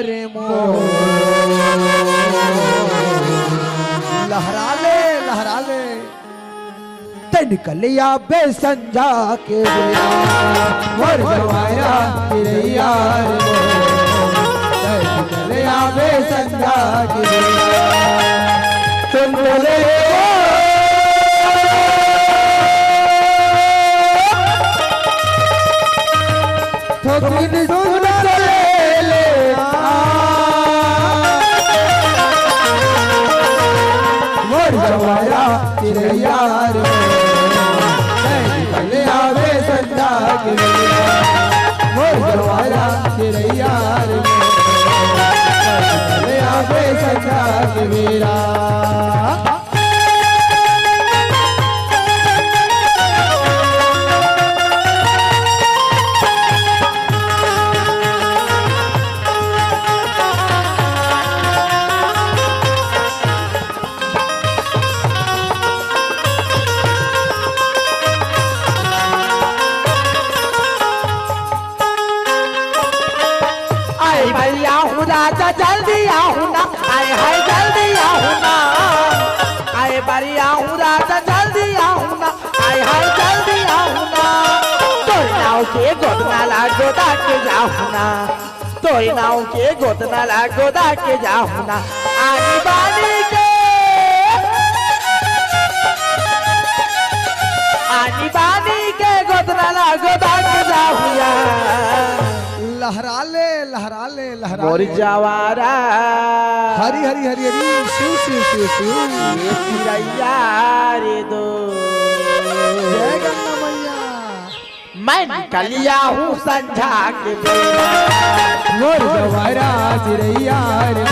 रे मोर लहरा ले निकलिया बेसंजा के बेरा मोर जवारा चिड़ैया रे मोर निकलिया बेसंजा के बेरा सुन बोले ठोकिन सुन ले मोर जवारा चिड़ैया रे निकले आवे संजा के मोर जवारा चिड़ैया रे निकले आवे संजा के मेरा। राजा जल्दी आहू ना आए हाय जल्दी आहू ना आए बारी आहू राजा जल्दी आहू ना आए हाय जल्दी आहू ना तोरी नाव के गोदना ला गोदा के जाहू ना तोरी नाव के गोदना ला गोदा के जाहू ना आनी बानी के गोदना ला गोदा के जाहू या लहरा ले मोर जवारा हरी हरी हरी हरी शिव शिव शिव शिव ये चिड़ैया रे दो जय गंगा मैया। मैं निकलिया हूँ संझा के बेरा मोर जवारा चिड़ैया रे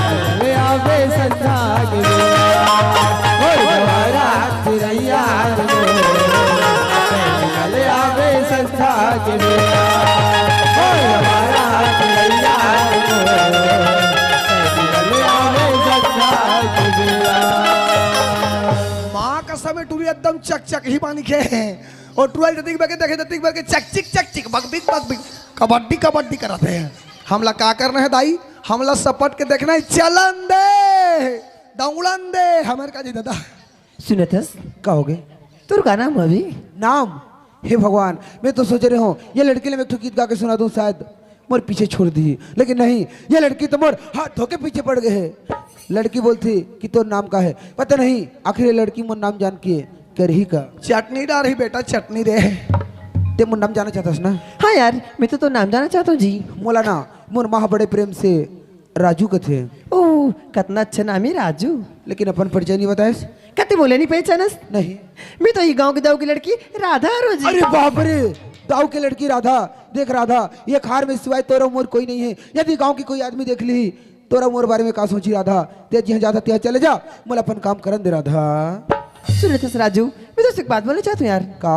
निकले आवे संजा के बेरा मोर जवारा चिड़ैया रे निकले आवे संजा के बेरा माँ का समय टूरी एकदम चक चक ही पानी खे और टूरी दतिक बके देखे दतिक बके चक चिक बग बिग कबड्डी कबड्डी कराते हैं। हमला का करना है दाई हमला सपट के देखना है चलन दे दौड़न दे हमारे का जी दादा। सुनतस कहोगे तोर का नाम अभी नाम? हे भगवान, मैं तो सोच रहे हूँ ये लड़के लिए मैं तो गीत गा के सुना दूं, शायद मोर पीछे छोड़ दी, लेकिन नहीं, ये लड़की तो मोर हाथ धोके पीछे पड़ गए है। लड़की बोलती कि तो नाम का है, पता नहीं आखिर ये लड़की मोर नाम जान के कर ही का। चटनी डाल रही बेटा, चटनी रे। ते मोर नाम जाना चाहता ना? हाँ यार मैं तो नाम जाना चाहता हूँ जी। मोला ना मोर माँ बड़े प्रेम से राजू का थे। ओह कितना अच्छा नाम है राजू। लेकिन अपन परिचय नहीं बताए। कते बोले नहीं पहचानस? नहीं। मैं तो ये गांव के दाऊ की लड़की राधा रोजी। अरे बाप रे, दाऊ की लड़की राधा। देख राधा, ये खार में सिवाय तोरा मोर कोई नहीं है। यदि गांव की कोई आदमी देख ली तोरा मोर बारे में का सोची राधा? ते जहाँ जाता त्या चले जा, मोला अपन काम करन दे राधा। सुन तो राजू, मैं तो एक बात बोलना चाहता हूँ यार। का?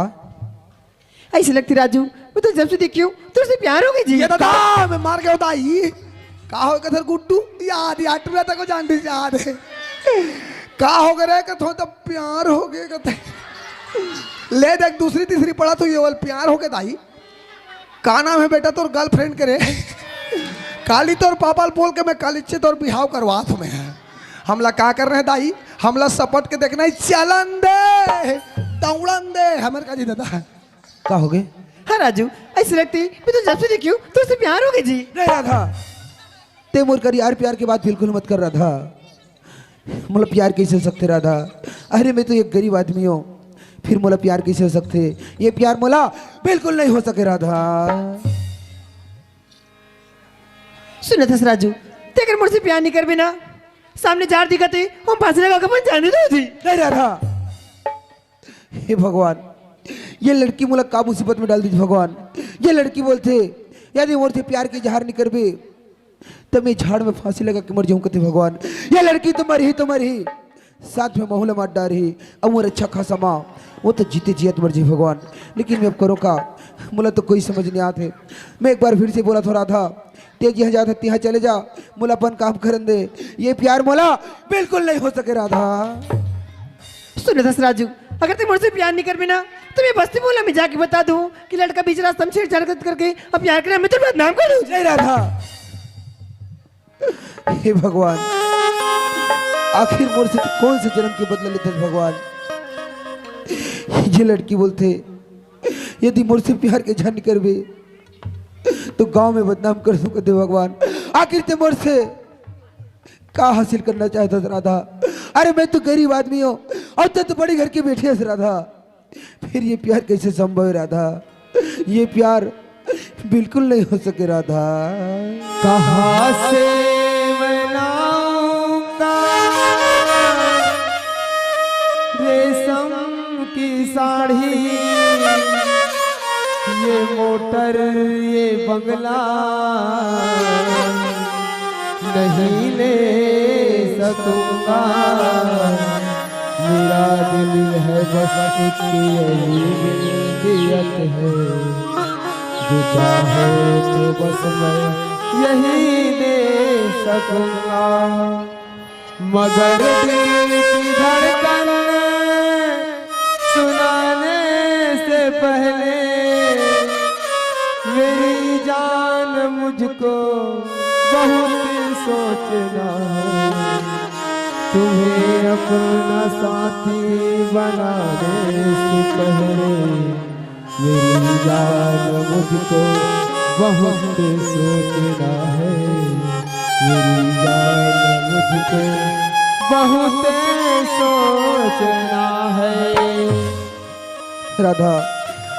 ऐसी लगती राजू, मैं तो जब से देखी हूँ तुझसे प्यार हो गई जी। ये दादा मैं मार के बताई का हो गया गुड्डू, याद याद टूरा तक को जान दी याद है का हो गया कथो तो प्यार हो गया कथे। ले देख दूसरी तीसरी पढ़ा तो ये वाल प्यार हो गया दाई। का नाम है बेटा तोर गर्लफ्रेंड करे? काली तोर पापा बोल के मैं कल इच्छे तोर बिहाव करवा तुम्हें। हमला का कर रहे हैं दाई? हमला सपट के देखना ही चलन दे दौड़न दे हमारे का जी दादा। का हो गए? हाँ राजू, ऐसी लगती मैं तो जब से देखी हूँ तुझसे प्यार हो गई जी। नहीं राधा, ते मोर कर यार प्यार की बात बिल्कुल मत कर राधा। मतलब प्यार कैसे हो सकते राधा? अरे मैं तो एक गरीब आदमी हूँ, फिर मोला प्यार कैसे हो सकते? ये प्यार मोला बिल्कुल नहीं हो सके राधा। सुन था राजू, तेकर मुझसे प्यार नहीं कर बिना सामने जार दिखाते हम फांसी लगा के अपन जाने दो जी। नहीं राधा, हे भगवान, ये लड़की मोला का मुसीबत में डाल दी भगवान। ये लड़की बोलते यदि मोर से प्यार की जहार नहीं करबे तब मैं झाड़ में फांसी लगा के मर जाऊं कहते भगवान। ये लड़की तो मरी साथ में महुला मार डाल रही। अब मोर अच्छा खासा माँ वो तो जीते जियत मर जी भगवान। लेकिन मैं अब करो का, मोला तो कोई समझ नहीं आते। मैं एक बार फिर से बोला थोड़ा था तेज यहाँ जाता तिहाँ चले जा, मोला अपन काम करन दे। ये प्यार मोला बिल्कुल नहीं हो सके राधा। सुन दस राजू, अगर तुम मुझसे प्यार नहीं कर बिना तो मैं बस्ती बोला मैं जाके बता दूं कि लड़का बीच रास्ते में छेड़छाड़ करके अब प्यार के नाम में तो बदनाम कर दूं। नहीं राधा, हे भगवान, आखिर मोर से कौन से जन्म के बदला लेते भगवान? ये लड़की बोलते यदि मोर से प्यार के जान करबे तो गांव में बदनाम कर दूं कहते भगवान। आखिर ते मोर से का हासिल करना चाहता था राधा? अरे मैं तो गरीब आदमी हूँ और तो बड़ी घर की बेटी है राधा। फिर ये प्यार कैसे संभव है राधा? ये प्यार बिल्कुल नहीं हो सके राधा। कहाँ से मैं लाऊंगा रेशम की साड़ी, ये मोटर ये बंगला नहीं ले सकूंगा। मेरा दिल है बस इसकी यही मिल्कियत है, जो चाहे तो बस मैं यही दे सकूंगा। मगर दिल की धड़कन सुनाने से पहले मेरी जान मुझको बहुत सोचना है। तुम्हें अपना साथी बनाने से पहले मेरी जान मुझको बहुत सोचना है। मेरी जान मुझको बहुत सोचना है। राधा,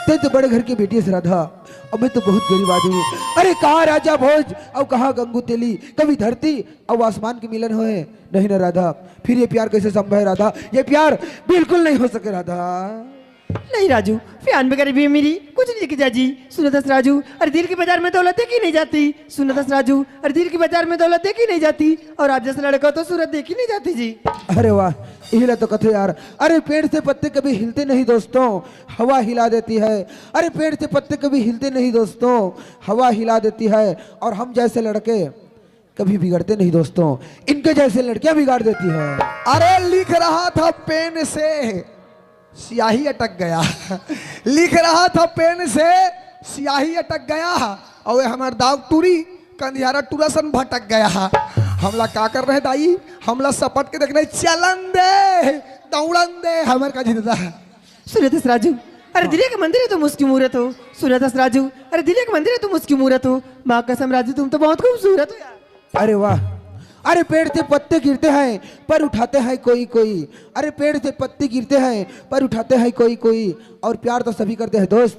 ते तो बड़े घर की बेटी है राधा, और मैं तो बहुत गरीब आदमी हूँ। अरे कहाँ राजा भोज और कहाँ गंगू तेली, कभी धरती और आसमान के मिलन हुए नहीं ना राधा। फिर ये प्यार कैसे संभव है राधा? ये प्यार बिल्कुल नहीं हो सके राधा। नहीं राजू, प्यार में गरीबी है मेरी कुछ नहीं देखी जाजी। सुनो दस राजू, अरे दिल की बाजार में दौलत देखी नहीं जाती। सुनो दस राजू, अरे दिल की बाजार में दौलत देखी नहीं जाती, और आप जैसे लड़का तो सूरत देखी नहीं जाती जी। अरे वाह, हिला तो कथे यार। अरे पेड़ से पत्ते कभी हिलते नहीं दोस्तों, हवा हिला देती है। अरे पेड़ से पत्ते कभी हिलते नहीं दोस्तों, हवा हिला देती है। और हम जैसे लड़के कभी बिगड़ते नहीं दोस्तों, इनके जैसे लड़कियां बिगाड़ देती है। अरे लिख रहा था पेन से स्याही अटक गया, लिख रहा था पेन से स्याही अटक गया, और हमारे दाग टूरी कंधियारा टूरासन भटक गया। हमला का कर रहे दाई, हमला सपट के देखने चलन दे दौड़न दे हमर का जिंदा। सूर्यदास राजू, अरे दिले के मंदिर है तुम उसकी मूरत हो। सूर्यदास राजू, अरे दिले के मंदिर है तुम उसकी मूरत हो। माँ कसम राजू तुम तो बहुत खूबसूरत हो यार। अरे वाह, अरे पेड़ से पत्ते गिरते हैं पर उठाते हैं कोई कोई। अरे पेड़ से पत्ते गिरते हैं पर उठाते हैं कोई कोई। और प्यार तो सभी करते हैं दोस्त,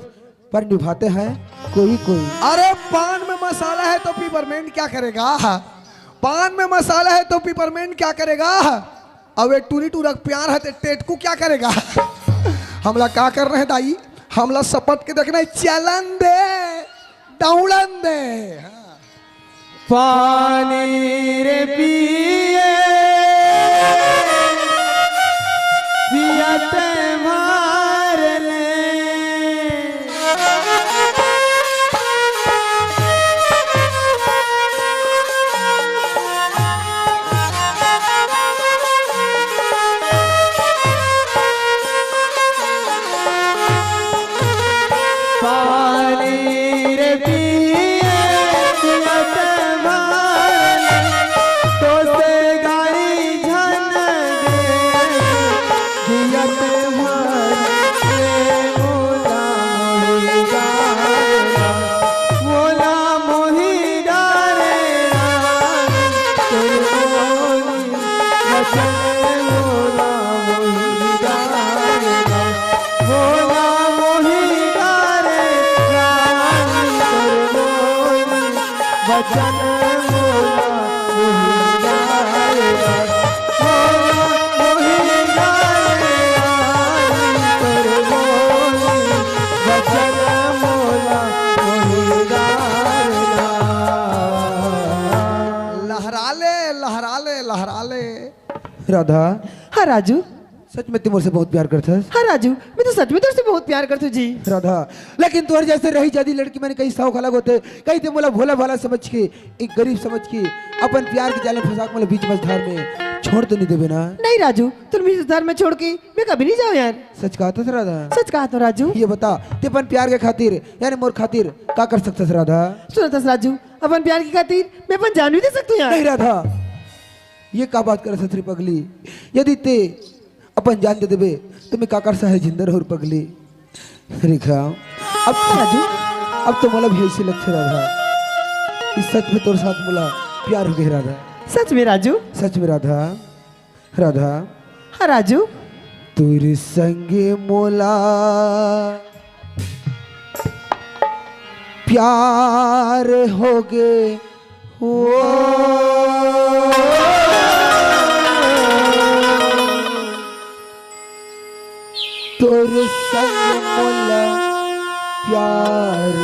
पर निभाते हैं कोई कोई। अरे पान में मसाला है तो पिपरमेंट क्या करेगा, पान में मसाला है तो पिपरमेंट क्या करेगा। अब एक टूरी टूरक प्यार है तो टेटकू क्या करेगा। हमला का कर रहे हैं दाई, हमला सपट के देखना चलन दे दौड़न दे। पानी रे पिए पियाते मार ले, पानी रे पिए पियाते मार ले, तो से गाड़ी झन दे दियते मार ले। मोला मोही डारे वचन मोला मोही डारे, मोला मोही डारे वचन मोला मोही डारे, मोला मोही डारे वचन मोला मोही डारे। लहरा ले लहरा ले लहरा ले। राधा, हाँ राजू, सच में तुम से बहुत प्यार करता है। हाँ राजू, मैं तो सच में तुझसे बहुत प्यार करती हूँ जी। राधा, लेकिन तुम्हारे जैसे रही जाती लड़की मैंने कहीं शौक अलग होते, कहीं तो मोला भोला भाला समझ के, एक गरीब समझ के अपन प्यार के जाले फंसा के मोला बीच मझधार में छोड़ तो नहीं देवे ना। नहीं राजू, तुम बीच मझधार में छोड़ के मैं कभी नहीं जाऊँ यार। सच कहा था राधा? सच कहा तो राजू। ये बता, ते अपन प्यार के खातिर यानी मोर खातिर का कर सकता है राधा? सुनता राजू, अपन प्यार की खातिर मैं अपन जान भी दे सकती हूँ यार। नहीं राधा, ये का बात कर सथरी पगली, यदि ते अपन जान दे देवे तो मैं का कर सा है जिंदर और पगली। रेखा, अब राजू, अब तो मोला भी ऐसे लगते राधा, इस सच में तोर साथ मोला प्यार हो गया राधा। सच में राजू? सच में राधा। राधा, हाँ राजू, तेरे संगे मोला प्यार हो गए तोरे संग मोला प्यार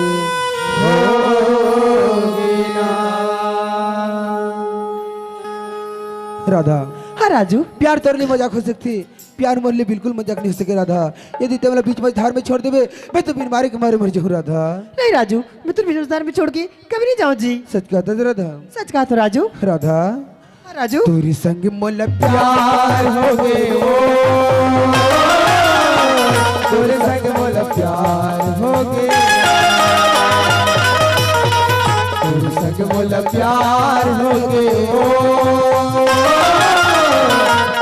राधा। हाँ राजू, प्यार तोर लिए मजाक हो सकती, प्यार मोर लिए बिल्कुल मजाक नहीं हो सके राधा। यदि ते वाला बीच मझधार में छोड़ देवे मैं तो बीमारी के मारे मर जाऊँ राधा। नहीं राजू, मैं तुम बीच मझधार में छोड़ के कभी नहीं जाऊँ जी। सच कहा था राधा? सच कहा तो राजू। राधा, हाँ राजू, तोरी संग मोला प्यार हो गए, तोरे संग मोला प्यार हो गए, तोरे संग मोला प्यार हो गए,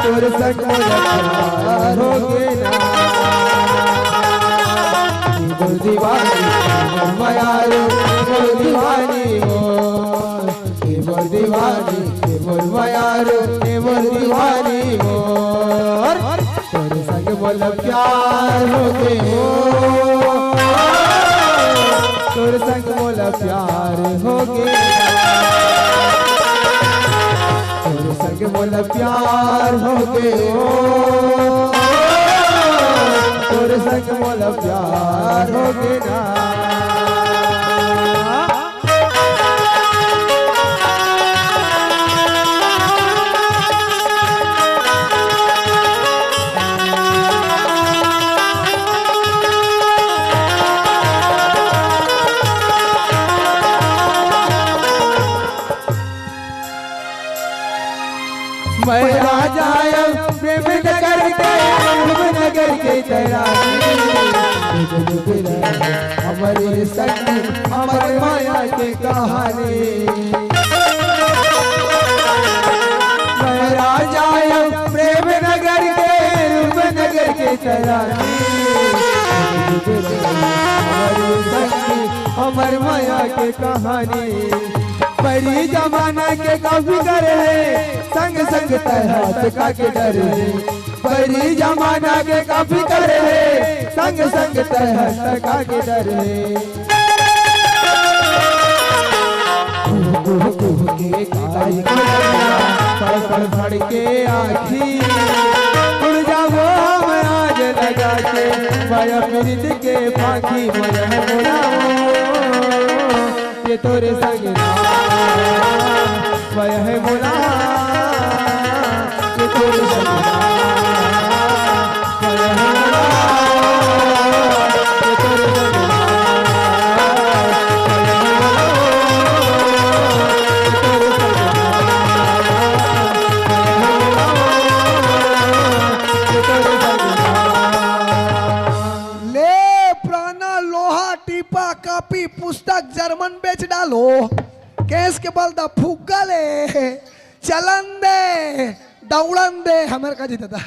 तोरे संग मोला प्यार हो गए ना। मोर दीवानी मोर मायारो मोर दीवानी मोर दीवानी मोर मायारो मोर दीवानी मोर, तोरे संग मोला प्यार हो गए, तोरे संग मोला प्यार हो गए, तोरे संग मोला प्यार हो गए, तोरे संग मोला प्यार हो गए ना। मैं राजा प्रेम नगर के तेरा हमारे संग हमारे माया के कहानी। सरानी हमारे संगी हमर माया के कहानी बड़ी जमाना के काफी कर है संग संग हाथ का के डर है बड़ी जमाना के काफी कर है संग संग हाथ का के डर है के काई पड़ पड़ के आखी उड़ जाओ हम आज लगा के माया प्रीत के पाखी मोया मोड़ाओ ये तोरे संग माया है मोला ये तोरे संग माया है मोला ये तोरे संग कॉपी पुस्तक जर्मन बेच डालो केस के बल दा फुग्गा ले चलन दे दौड़न दे हमारे का जीता था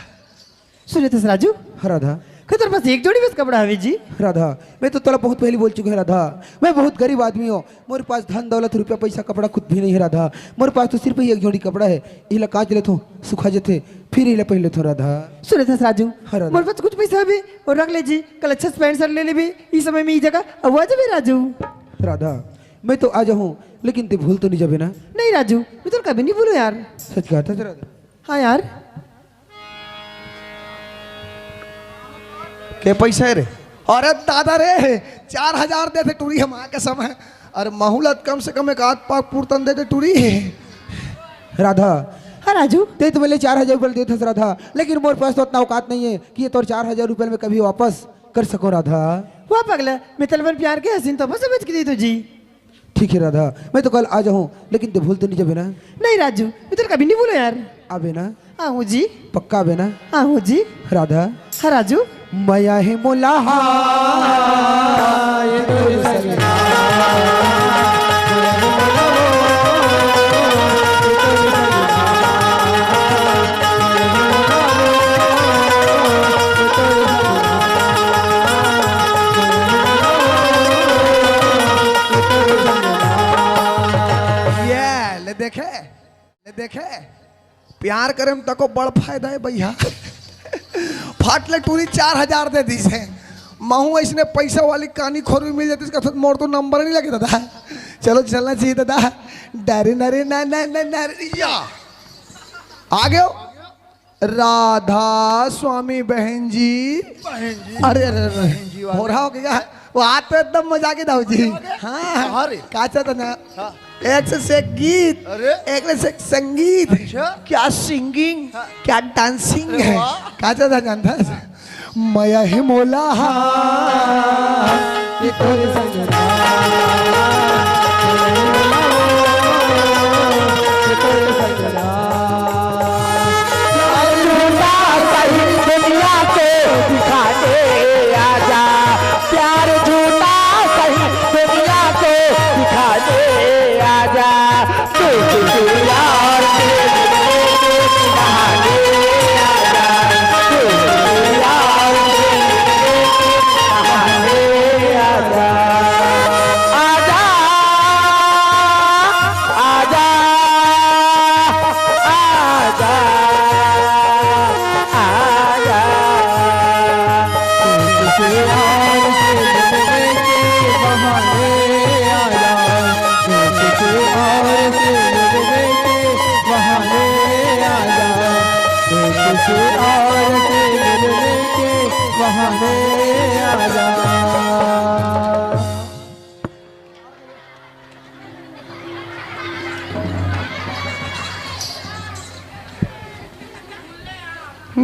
सुने राजू राधा तेरे पास एक जोड़ी बस कपड़ा है जी राधा मैं तो तोला बहुत पहले बोल चुके हैं राधा मैं बहुत गरीब आदमी हूँ मेरे पास धन दौलत रुपया पैसा कपड़ा खुद भी नहीं है राधा मेरे पास तो सिर्फ एक जोड़ी कपड़ा है इला कांच ले थो सुखा जेथे फिर इला पहले थो राधा सुने था राजू हाँ, राधा। मेरे पास कुछ पैसा है भी और रख ले जी कल अच्छा पैंट शर्ट ले ले भी इस समय में ये जगह अब आ जावे राजू राधा मैं तो आ जाऊँ लेकिन ते भूल तो नहीं जाबे ना नहीं राजू मैं तो कभी नहीं भूलू यार सच कहा था राधा हाँ यार के पैसा है रे अरे दादा रे 4000 दे थे टूरी हम आके समय अरे महूलत कम से कम एक आध पाक पूर्तन दे दे टूरी राधा हाँ राजू ते तो बोले 4000 रुपये देते थे राधा लेकिन मोर पास तो उतना औकात नहीं है कि ये तो 4000 रुपये में कभी वापस कर सको राधा हुआ पगला मैं तलवर प्यार के हसीन तो बस समझ के दी तुझी ठीक है राधा मैं तो कल आ जाऊँ लेकिन ते भूल तो नहीं जाबे ना नहीं राजू मैं तो कभी नहीं भूलो यार आबे ना हाँ हूँ जी पक्का आबे ना हाँ हूँ जी राधा हाँ राजू माया है मोला ये तोरे संग ले देखे प्यार करे में तको बड़ फायदा है भैया फाटले टूरी 4000 दे दी से महू ऐसने पैसा वाली कहानी खोर भी मिल जाती इसका मोर तो नंबर नहीं लगे दादा चलो चलना चाहिए दादा डरे नरे ना आ गए राधा स्वामी बहन जी अरे हो रहा हो गया वो हाथ पे एकदम मजा के दाऊ जी हाँ काचा था ना एक से एक गीत एक से एक संगीत क्या सिंगिंग क्या डांसिंग है काचा था जानता मया ही मोला ये तोरे संग दुनिया को दिखा दे आजा प्यार झूठा सही दुनिया को दिखा दे आजा यार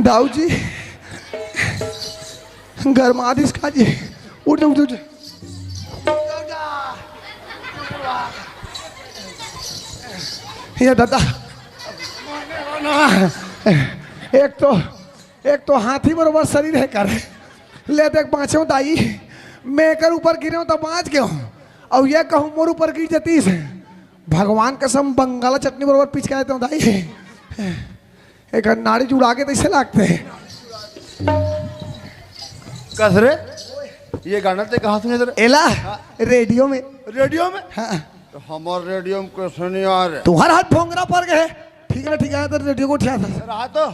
दाऊ जी घर में आदिश खा जी उठ उठ उठ ये दादा एक तो हाथी बरोबर शरीर है कर ले देख पाँचों दाई मैं कर ऊपर गिरे तो बाँच गया और ये कहूँ मोर ऊपर गिर जाती है भगवान कसम बंगाला चटनी बरोबर पीछ के आते हूँ दाई एक नाड़ी जुड़ा के तो इसे लागते कसरे ये गाना ते कहाँ सुने तेरे? एला रेडियो में। रेडियो में? हाँ तो हमारे रेडियो में कैसे नहीं आ रहे? तुम्हारा हाथ भोंगरा पड़ गए। ठीक है ठीक है, तो रेडियो को उठा था। रहा तो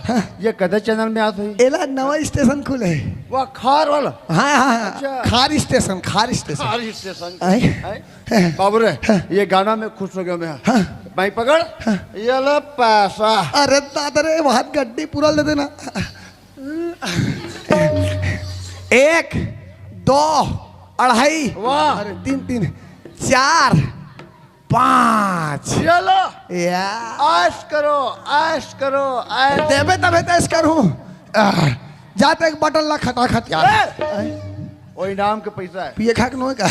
ये कदे चैनल में आते ही एला नवा स्टेशन खुले। वो खार वाला। हाँ हाँ अच्छा। खार स्टेशन, खार स्टेशन। खार स्टेशन। आए? बाबू रे ये गाना में खुश हो गया मैं। भाई पकड़ ये लो पैसा। अरे दादा रे वहां गड्डी पूरा ले देना। 1 2 अढ़ाई, वाह। अरे 3 4 5 चलो या ऐश करो ऐश करो ऐश। देवे तबे तेज करूं। जाते एक बटन ला खटाखट यार। वो इनाम के पैसा है। पिए खा के नो का।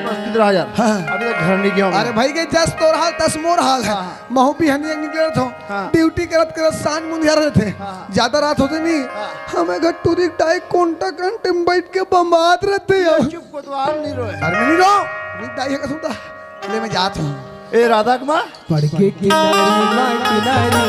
15,000। अभी तक घर नहीं गया हूं। अरे भाई के जस तोर हाल तस मोर हाल है। महू भी हनी निकले थे। ड्यूटी करत करत सांझ मुंधिया रहे थे। ज्यादा रात होते नहीं। हमें घर टूरी टाई कोंटा घंटे में बैठ के बम्बाद रहते हो। चुप कोतवाल नहीं रोए। अरे नहीं रो री टाई का सुनता ले मैं जात हूं। ए राधा कुमार पढ़ के किनारी माँ किनारी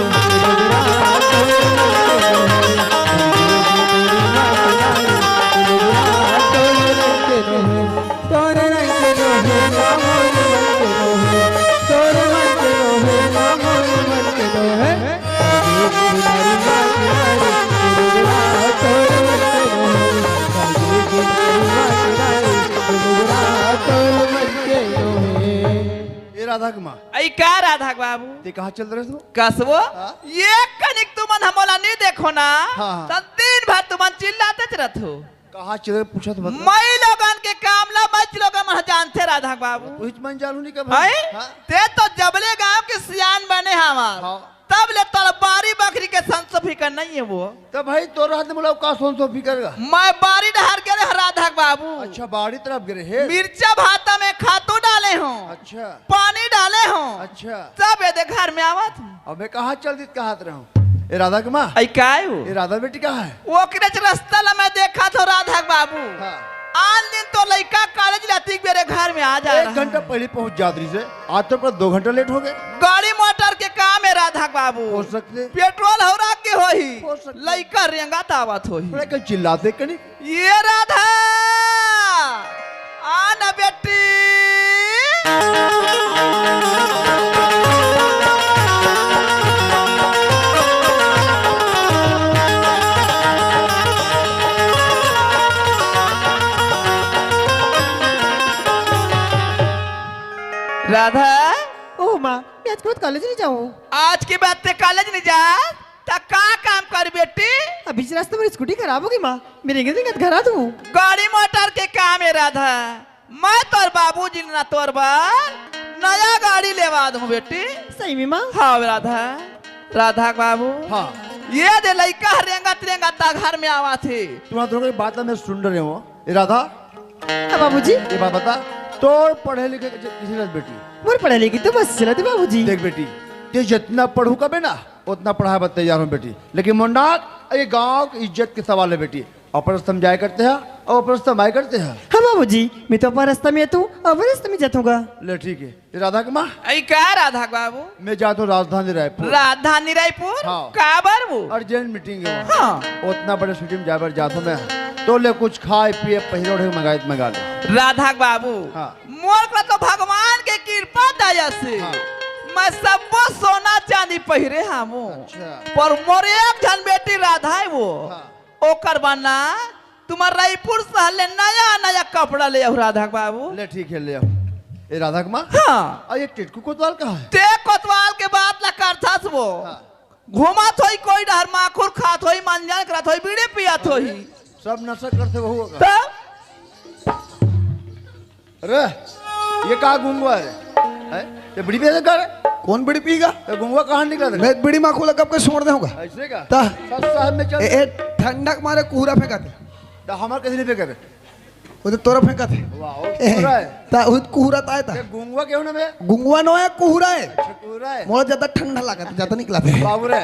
तोरे रंग के रोहे ना मोर मन के रोहे, तोरे मन के रोहे ना मोर मन के रोहे। किनारी माँ किनारी तोरे मन के रोहे, किनारी माँ किनारी तोरे मन के रोहे। ए राधा कुमार आई का राधा बाबू ते कहाँ चल रहे थे? कसबो ये कनिक तुमन हमला नहीं देखो ना। हाँ। तब दिन भर तुमन चिल्लाते रहत हो। कहाँ चल रहे पूछा तो बता। मई लोगन के काम ला मच लोगन मह जानते राधा बाबू। कुछ मन जालू नहीं का भाई हाँ? ते तो जबले गांव के सियान बने हमार हाँ। तब ले तरबारी बकरी के संस फिकर नहीं है वो। तो भाई तो रात में बोला का सोन सो फिकरगा। मैं बारी डहर के रे राधा बाबू। अच्छा बाड़ी तरफ गिरे है। मिर्चा भाता में खातू डाले हो, अच्छा पानी डाले हो, अच्छा। सब ये घर में आवत हूँ। अबे कहाँ चल दी कहाँ रहूं? ए राधा कुमार आई काय हो ये राधा बेटी कहाँ है? वो किरच रास्ता ला मैं देखा तो राधा बाबू। हाँ। आज दिन तो लड़का कॉलेज लाती मेरे घर में आ जा एक रहा। घंटा पहले पहुंच जादरी से आज तो पर 2 घंटा लेट हो गए। गाड़ी मोटर के काम है राधा बाबू। हो सकते पेट्रोल हो रहा के होही हो सकते। लड़का रेंगा तावत होही। थोड़ा कहीं चिल्लाते कहीं। ये राधा आना बेटी। राधा ओह माँ मैं आज के बाद कॉलेज नहीं जाऊँ। आज के बाद ते कॉलेज नहीं जा ता का काम कर बेटी। अभी से रास्ते में स्कूटी खराब होगी माँ, मेरे इंग्लिश घर आ दूँ। गाड़ी मोटर के काम है राधा। मैं तोर बाबूजी ना तोर बा नया गाड़ी लेवा दूं बेटी। सही में माँ। हाँ राधा राधा बाबू। हाँ ये दे लड़का रेंगा तिरेंगा ता घर में आवा थे। तुम्हारा थोड़ा बात मैं सुन रहे हो। ए राधा हाँ बाबूजी। ये बात बता तो पढ़े लिखे किसी ने बेटी मोर पढ़ा लेगी तो बस चलाते बाबूजी। देख बेटी ते जितना पढ़ू कबे ना उतना पढ़ाई बत तैयार हूँ बेटी। लेकिन मुन्ना ये गांव की इज्जत के सवाल है बेटी। अपन समझाया करते हैं और अपन समाय करते हैं। हाँ बाबूजी मैं तो अपना रास्ता में तू अब रास्ते में जाऊंगा। ले ठीक है। ये राधा कुमार आई का राधा बाबू। मैं जाता हूँ राजधानी रायपुर। राजधानी रायपुर हाँ। काबर वो। अर्जेंट मीटिंग है वहाँ। हाँ। उतना बड़े सिटी में जाकर जाता हूँ मैं तो ले कुछ खाए पिए पहले उठे मंगा ले। राधा बाबू हाँ। मोर को तो भगवान के कृपा दया से हाँ। मैं सबको सोना चांदी पहिरे हमू। अच्छा। पर मोर एक जन बेटी राधा है वो। हाँ। ओकर बना तुम्हार रायपुर शहर ले नया नया कपड़ा ले आओ राधा बाबू। ले ठीक है ले आओ। ए राधा कुमार हाँ। और ये टिटकू कोतवाल कहाँ है? ते कोतवाल के बात ला करथस वो। घुमात होई कोई डहर माखुर खात होई मंजन करत होई बीड़ी पियत होई सब नशा करते वो होगा। तब अरे ये कहाँ गुंगवा है? ये बड़ी बेइज्जत कर। कौन बीड़ी पीगा? ये गुंगवा कहाँ निकला था? मैं बीड़ी माँ खोला कब के छोड़ दूंगा। ऐसे का ता सस साहब में चल। ए ठंडक मारे कुहरा फेंका थे। तो हमारे किसी ने पे करे। वो तो तोरा फेंका थे। वाह वो पूरा है। ता उद कुहरा ताए ता। ये गुंगवा क्यों ना मैं? गुंगवा नो है कुहरा है। पूरा है। मोला ज्यादा ठंडा लगा था ज्यादा निकला थे। बाबू रे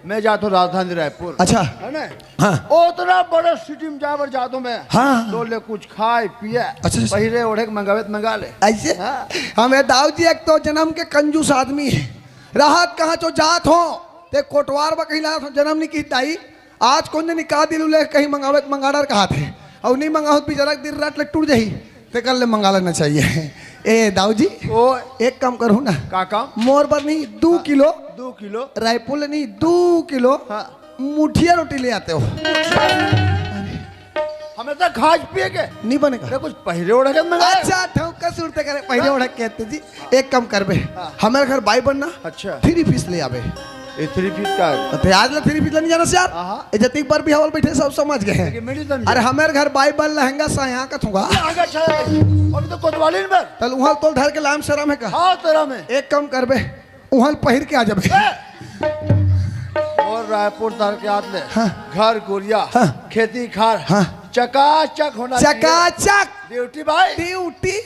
मैं जाता हूँ राजधानी रायपुर। अच्छा है ना? हाँ उतना बड़ा सिटी में जाकर जाता हूँ मैं। हाँ। तो ले कुछ खाए पिए अच्छा। पहले ओढ़े के मंगावे तो मंगा ले। ऐसे हमें दाऊ जी एक तो जन्म के कंजूस आदमी है। राहत कहाँ चो जात हो ते कोटवार बकहिला जन्म नहीं की दाई आज कौन ने निकाह दिल ले कहीं मंगावे मंगाड़र कहा थे और नहीं मंगाओ बेचारा दिन रात ले टूट जाही ते कर ले मंगा लेना चाहिए। ए दाऊ जी ओ एक काम करूँ ना का काम? मोर पर नहीं 2 किलो 2 किलो रायपुर नहीं 2 किलो मुठिया रोटी ले आते हो। हमें तो खाज पिए के नहीं बनेगा अरे कुछ पहले ओढ़ के मंगा। अच्छा ठोका सुरते करे पहले ओढ़ कहते जी एक काम कर बे हमारे घर बाई बनना अच्छा 3 पीस ले आवे। ये 3 फीट का है। तो आज ला 3 पीस नहीं जाना से यार इज्जती पर भी हवल बैठे सब समझ गए हैं। अरे हमारे घर बाई बन लहंगा सा यहाँ का थूंगा अभी तो कोतवाली में तल उहल तोल धर के लाम शरम है का। हाँ तेरा में एक काम कर बे उहल पहिर के आ जाबे और रायपुर तार के आदले घर गुड़िया खेती खार चकाचक होना चकाचक ड्यूटी भाई ड्यूटी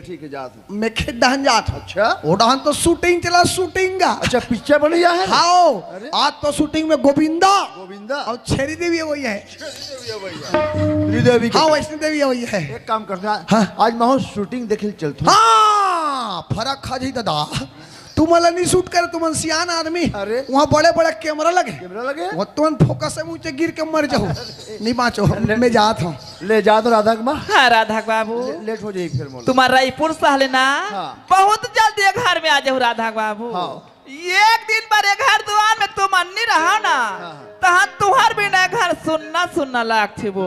ठीक है जात मैं खेत दहन जात अच्छा वो दहन तो शूटिंग चला शूटिंग का। अच्छा पिक्चर बनी है हाँ आज तो शूटिंग में गोविंदा गोविंदा और छेरी देवी वही है। श्रीदेवी हाँ वैष्णो देवी वही है। एक काम करते हैं आज मैं शूटिंग देखे चलता हाँ फर्क खा जाई दादा तू मला नहीं शूट करे तुम सियान आदमी अरे वहाँ बड़े बड़े कैमरा लगे वो तुम फोकस से ऊंचे गिर के मर जाओ नहीं बाँचो मैं जात हूँ ले जा तो राधा कुमार। हाँ राधा बाबू लेट हो जाए फिर मोल तुम्हारा रायपुर सहले ना बहुत जल्दी घर में आ जाओ राधा बाबू। एक दिन पर एक घर दुआर में तुम अन्नी रहा ना तहाँ तुहर बिना घर सुनना सुनना लागथे वो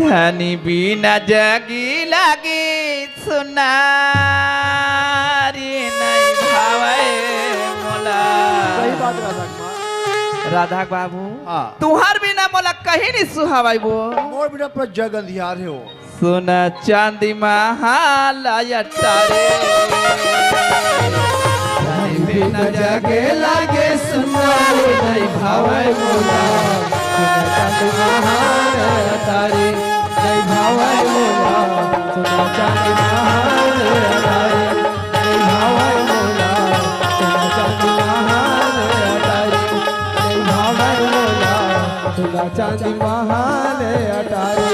धनी बिना जगी लागी सुनारी नहीं भावे मोला। सही बात राधा कुमार। राधा बाबू तुहार बिना मोला कहीं नहीं सुहावाई वो मोर बिना पर जग अंधियार है वो सोना चांदी महालया तारे बिना जगे लागे सुनारे नहीं भावे मोला सुना चांदी महान तारे नहीं भावे मोला सुना चांदी महान तारे नहीं भावे मोला सुना चांदी महान तारे नहीं भावे मोला सुना चांदी महान तारे।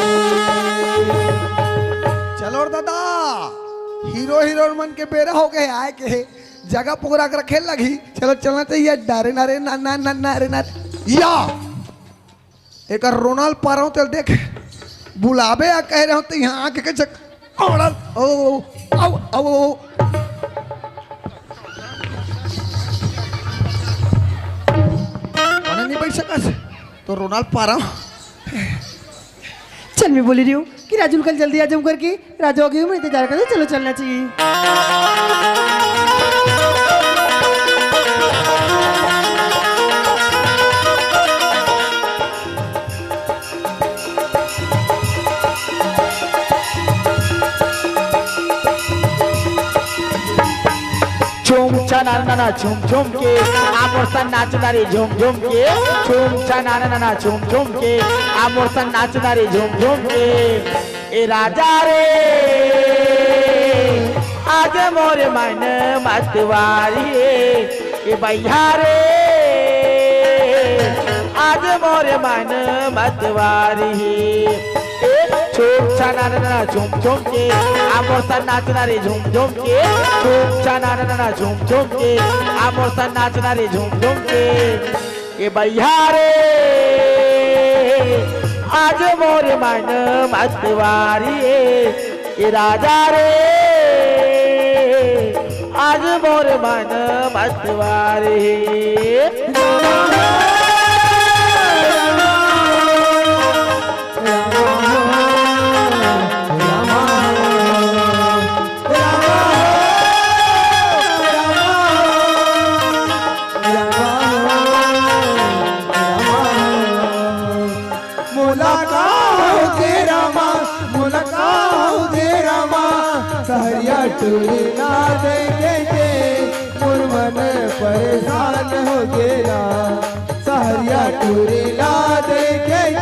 चलो दादा हीरो हीरोइन मन के बेरा हो गए आए के जगह पुकरा कर खेल लगी चलो चलना चाहिए डारे नारे ना ना ना नारे नारे या एक रोनाल्ड पा रहा हूँ चल देख बुलावे या कह रहे हो तो यहाँ आके के चक ओ आओ आओ नहीं बैठ सका तो रोनाल्ड पा रहा हूँ। चल मैं बोली रही हूँ कि राजू कल जल्दी आ जाऊँ करके राजू आ गई हूँ मैं इंतजार कर चलो चलना चाहिए। झूम छना ना झूम झूम के आमोर सन नाचना रे झूम झूम के झूम छना ना झूम झूम के आमोर सन नाचना रे झूम झूम के ए राजा रे आज मोरे मन मतवारी ए भैया रे आज मोरे मन मतवारी झूम छना ना झूम झूम के आमोर सन नाचना रे झूम झूम के झूम छना ना झूम झूम के आमोर सन नाचना रे झूम झूम के ए भैया रे आज मोर मन मतवारी ए राजा रे आज मोर मन मतवारी। सहरिया टूरी ना देखे मुरमन परेशान हो गया सहरिया टूरी ना देखे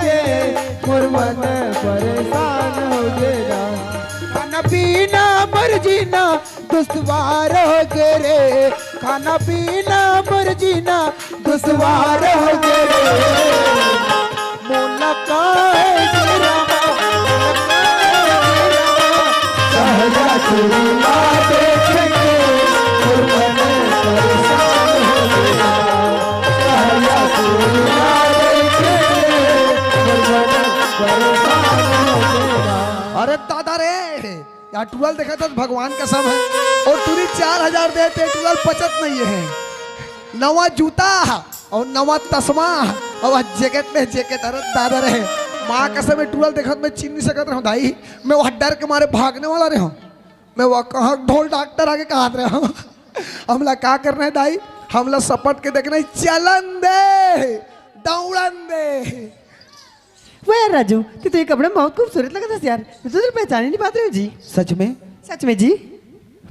मुरमन परेशान हो गया खाना पीना मर्जीना दुश्वार हो गे रे खाना पीना मर्जीना दुश्वार हो गे रे मुलाकात सहरिया टूरी ना देखेंगे मुरमन परेशान हो गया सहरिया टूरी हाँ टूरल देखा था भगवान कसम है। और तुरी 4000 देते टूरल पचत नहीं है। नवा जूता और नवा तस्मा और जैकेट में जैकेट अरे दादा रहे माँ कसम में टूरल देखा मैं चिन नहीं सकता रहा दाई। मैं वह डर के मारे भागने वाला रहा हूँ। मैं वह कहाँ ढोल डॉक्टर आगे कहा रहा हूँ। हमला क्या करना है दाई, हमला सपट के देखना है चलन दे दौड़न दे। वो यार राजू कि तो ये कपड़े में बहुत खूबसूरत लगा था यार, मैं तो तुझे पहचान ही नहीं पाते हो जी। सच में? सच में जी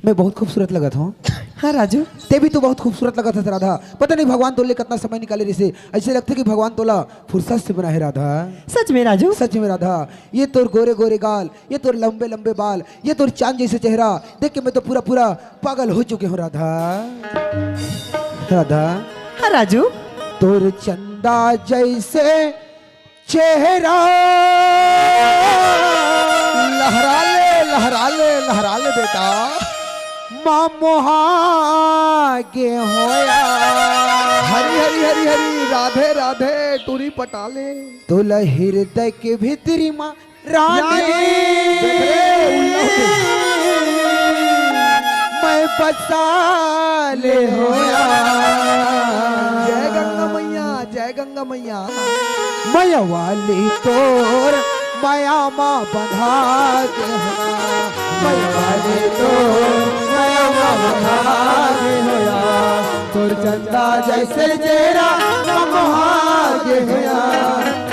मैं बहुत खूबसूरत लगा था। हाँ राजू ते भी तो बहुत खूबसूरत लगा था राधा। पता नहीं भगवान तोले कितना समय निकाले रे से, ऐसे लगते कि भगवान तोला फुर्सत से बना है राधा। सच में राजू? सच में राधा। ये तोर गोरे गोरे गाल, ये तोर लंबे लंबे बाल, ये तोर चांद जैसे चेहरा देख के मैं तो पूरा पूरा पागल हो चुके हूँ राधा। राधा हाँ राजू तोर चंदा जैसे चेहरा लहरा ले लहरा ले लहरा ले बेटा। माँ मोहागे होया हरी हरी हरी हरी राधे राधे टूरी पटाले। तोला हृदय के भीतरी माँ रानी मैं बसा ले होया। जय गंगा मैया जय गंगा मैया। माया वाली तोर माया माँ बंधा के होया। माया वाली तोर माया माँ बंधा के होया। तोर चंदा जैसे चेहरा मोहागे होया।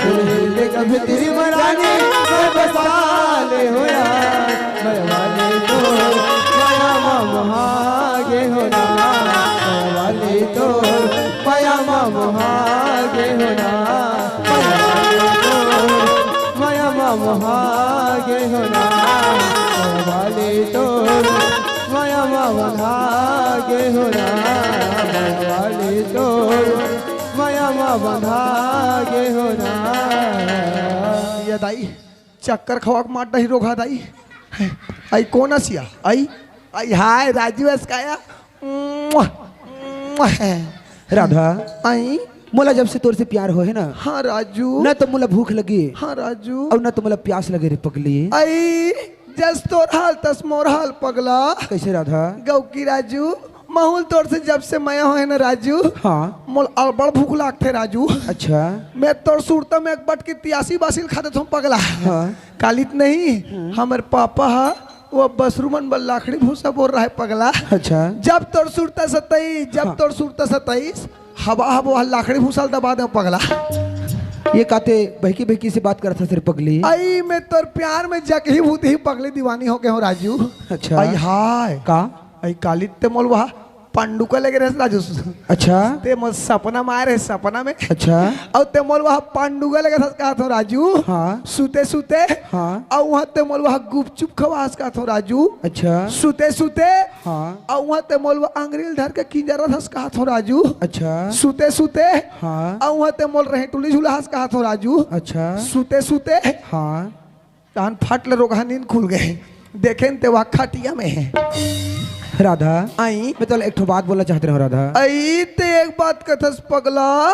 तेरे कभी तेरी मरानी मैं बसा ले होया। माया वाली तोर माया माँ बंधा होना। माया वाली तोर माया माँ बंधा होना। माया माँ बंधा होना। माया वाली तोर माया माँ बंधा होना। माया वाली तोर माया माँ बंधा होना। ये दाई चक्कर खवाक मार ही रोगा दाई। आई कौन आसिया आई आई हाय राजू एसकाया। राधा आई मोला जब से तोर से प्यार हो है ना, हाँ राजू न तो मोला भूख लगी हाँ राजू और न तो मोला प्यास लगे रे पगली। आई जस तोर हाल तस मोर हाल पगला। कैसे राधा? गौ की राजू माहौल तोर से जब से मैं हो है ना राजू हाँ मोल अड़बड़ भूख लागते राजू। अच्छा मैं तोर सुरता में एक बट की 83 बासिल खाते थे पगला। हाँ कालित नहीं हमारे पापा हा वो बसरूमन बल लाखड़ी भूसा बोल रहा है पगला। अच्छा जब तोर सुरता 27 जब तोर सुरता 27 हवा हवा लाखड़ी भूसा दबा दे पगला। ये काते बहकी बहकी से बात करता सिर पगली। आई मैं तोर प्यार में जग ही भूत ही पगली दीवानी हो गए हो राजू। अच्छा आई हाय का आई कालित ते मोल वहा पांडु का लगे रहे राजू। अच्छा ते मोल सपना में आए रहे सपना में। अच्छा और ते मोल वहा पांडु का लगे कहा था राजू। हाँ सुते सुते हाँ और वहाँ ते मोल वहा गुपचुप खवास का था राजू। अच्छा सुते सुते हाँ और वहाँ ते मोल वहा अंग्रेल धर के किंजरा धस कहा था राजू। अच्छा सुते सुते हाँ और वहाँ ते मोल रहे टुली झूला हंस कहा था राजू। अच्छा सुते सुते हाँ कान फाट ले रोगा नींद खुल गए देखें ते वहा खटिया में है। राधा आई मैं तो एक ठो बात बोलना चाहते रहो राधा। आई ते एक बात कथस पगला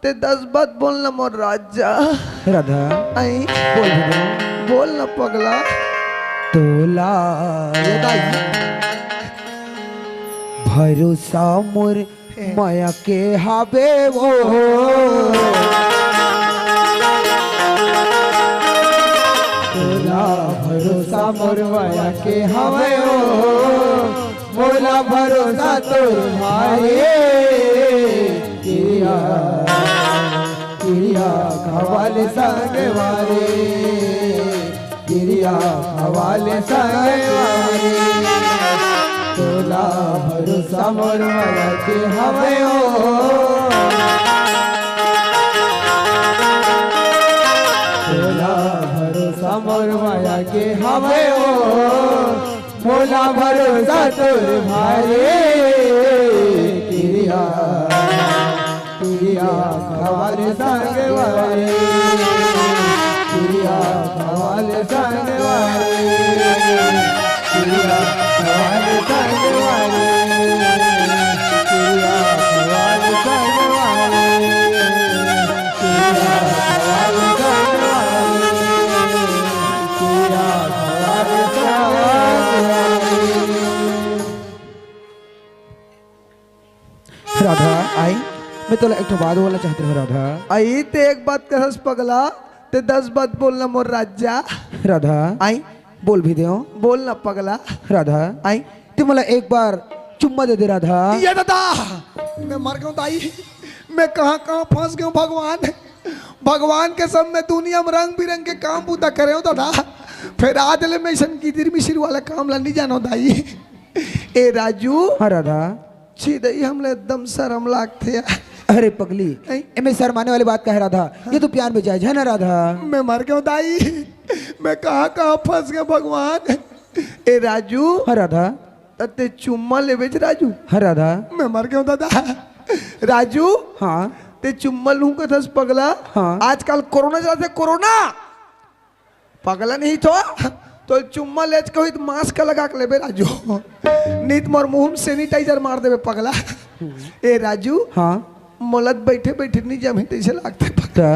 ते 10 बात बोलना मोर राजा। राधा आई बोल भी दो। बोल ना पगला। तोला ये दाई भरोसा मोर माया के हावे वो तोला भरोसा मोर माया के हावे वो मोला भरोसा तोर भाई किया किया हवाले संग वारे किया हवाले संग वारे तोला भरोसा मोर माया के हवे ओ तोला भरोसा मोर माया के हवे ओ मोला भरोसा तोर भाई किया किया हवाले संग वारे किया हवाले संग वारे किया हवाले संग वारे किया हवाले संग वारे किया हवाले संग वारे किया हवाले संग वारे राधा आई मैं तो एक बात बोलना चाहती हूँ राधा। आई ते एक बात कहस पगला ते 10 बात बोलना मोर राजा। राधा आई बोल भी दो। बोल ना पगला। राधा आई तू मला एक बार चुम्मा दे दे राधा। ये दादा मैं मर गया दाई, मैं कहाँ कहाँ फंस गया भगवान। भगवान के सब में दुनिया में रंग बिरंग के काम पूता करे हो दादा, फिर आज ले मैं सन की दिर मिश्री वाला काम ला नहीं जानो दाई। ए राजू। हाँ राधा। छी दई हमले एकदम शर्म लागते। अरे पगली एमे शर्माने वाली बात कह राधा, ये तो प्यार में जायज है ना राधा। मैं मर गया दाई, मैं कहाँ कहाँ फंस गया भगवान। ए राजू। हाँ राधा। ते चुम्मा ले बेच राजू। हाँ राधा। मैं मर गया दादा। राजू। हाँ ते चुम्मा लूं का दस पगला। हाँ आजकल कोरोना चलते, कोरोना पगला नहीं तो चुम्मा लेच के तो मास्क लगा के लेबे राजू, नीत मोर मुंह में सैनिटाइजर मार देबे पगला। ए राजू। हाँ मोलत बैठे बैठे नहीं जमे तैसे लागते पगला।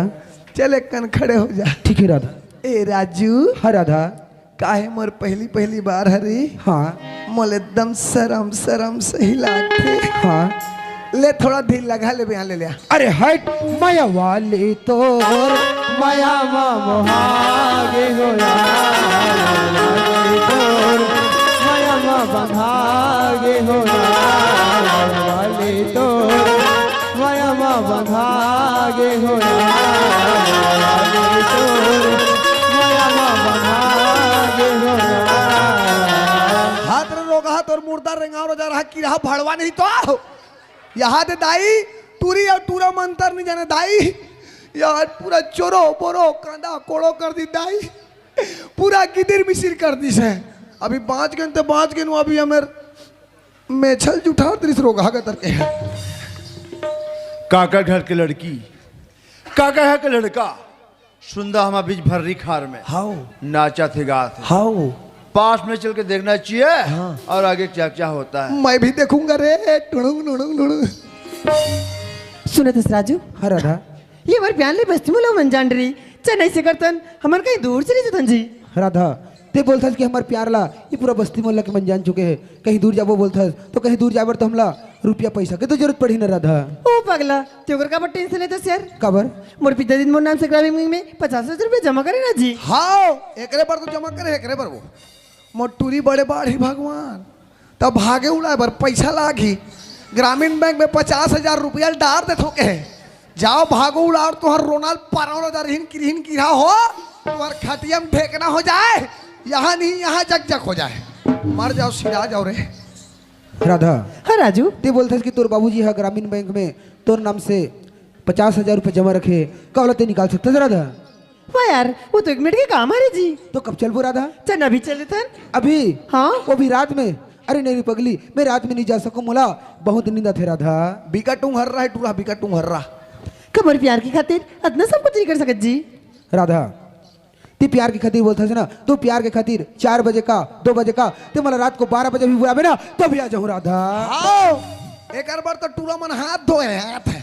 चल एक कन खड़े हो जा। ठीक है राधा। ए राजू। हाँ राधा। काहे मोर पहली बार हरी। हाँ मोल एकदम शरम सही लागते। हाँ ले थोड़ा ढील लगा ले यहाँ ले लिया। अरे हट माया वाली तोर माया मोहागे हो माया बंधागे हो वाली तोर माया बंधागे हो वाली तोर माया बंधागे हो। हाथ रे रोगा हाथ और मुर्दा रेंगाव जा रहा की रहा भड़वा नहीं तो यहाँ दे दाई टूरी और टूरा मंतर नहीं जाने दाई, यार पूरा चोरो बोरो कांदा कोड़ो कर दी दाई, पूरा गिदिर मिसिर कर दी से। अभी 5 घंटे 5 घंटे अभी हमें मेछल जुठा दृश रोगा गतर के काका घर के लड़की काका है के लड़का सुंदा हमारा बीच भर्री खार में हाउ नाचा थे गा थे। हाउ पास में चल के देखना चाहिए। हाँ। और आगे क्या क्या होता है मैं भी देखूंगा रे। टुणुंग नुणुंग नुणुंग। सुने तो राजू। हाँ राधा। ये हमारे प्यान ले बस्ती मुला मन जान रही चेन्नई से करतन हमारे कहीं दूर चली जतन जी। राधा ते बोलता कि हमारे प्यार ला ये पूरा बस्ती मोहल्ला के मन जान चुके हैं, कहीं दूर जाबो बोलता तो कहीं दूर जाबर तो हमला रुपया पैसा के तो जरूरत पड़ी ना राधा। ओ पगला त्योगर का बट टेंशन लेता सर कबर मोर पिता दिन मोर नाम से ग्रामीण में 50,000 रुपए जमा करे ना जी। हाँ एकरे पर तो जमा करे, एकरे पर वो मोटूरी बड़े बाढ़ी भगवान तब भागे उड़ा पर पैसा लागी ग्रामीण बैंक में 50,000 रुपया डार दे थोके जाओ भागो उड़ा और तुहर रोनाल पारा दरहिन किरहिन किरा हो तुहर खटिया में ढेकना हो जाए, यहाँ नहीं यहाँ जग जग हो जाए, मर जाओ सिरा जाओ रे। राधा। हाँ राजू। ते बोलता कि तोर बाबूजी है ग्रामीण बैंक में तोर नाम से 50,000 रुपए जमा रखे, कब ते निकाल सकते राधा। वाह यार वो तो 1 मिनट के काम है रे जी। तो कब चल वो राधा। चल अभी चले थे अभी। हाँ वो भी रात में। अरे नहीं पगली मैं रात में नहीं जा सकूं, मोला बहुत नींद थे राधा। बिकटू हर रहा है टूरा बिकटू हर रहा कमर प्यार की खातिर इतना सब कुछ नहीं कर सकत जी। राधा ती प्यार की खातिर बोलता है ना, तू प्यार के खातिर 4 बजे का 2 बजे का ते मला रात को 12 बजे भी बुलावे ना तो भी आ जाऊं राधा। आओ एक बार तो टूरा मन हाथ धोए हाथ है,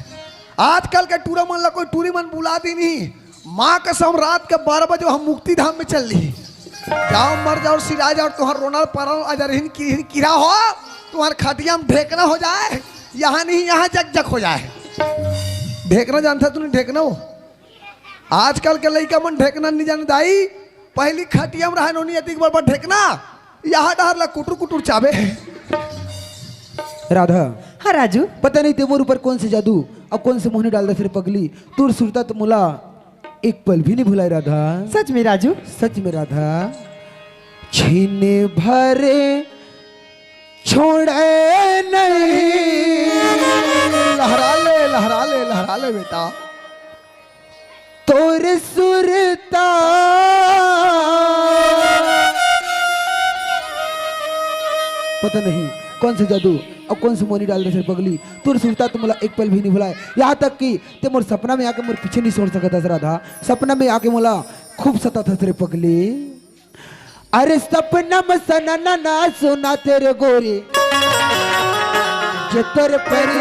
आजकल के टूरा मन ला कोई टूरी मन बुलाती नहीं। माँ कसम रात के 12 बजे हम मुक्ति धाम में चल ली, जाओ मर जाओ सिरा जाओ तुहर रोनाल पारा अजरहिन किरा हो तुम्हार खटिया में ढेकना हो जाए, यहाँ नहीं यहाँ जग जग हो जाए। ढेकना जानता तूने ढेकना हो आजकल के लड़का मन ढेकना नहीं जाने दाई, पहली खटिया में रहा नोनी अति बार ढेकना यहाँ डहर ला कुटुर कुटुर चाबे। राधा। हाँ राजू। पता नहीं तेमोर ऊपर कौन से जादू अब कौन से मोहनी डाल दे फिर पगली तूर सुरता तो मुला एक पल भी नहीं भुलाई राधा। सच में राजू। सच में राधा। छीने भरे छोड़े नहीं लहरा ले लहरा ले लहरा ले बेटा तोर सुरता पता नहीं कौन से जादू और कौन से मोनी डाल दे पगली तुर सुरता तो मला एक पल भी नहीं भुलाए, यहाँ तक कि ते मोर सपना में आके मोर पीछे नहीं छोड़ सकता राधा। सपना में आके मोला खूब सता था तेरे पगली। अरे सपना में सना ना सुना तेरे गोरी जे तोर परी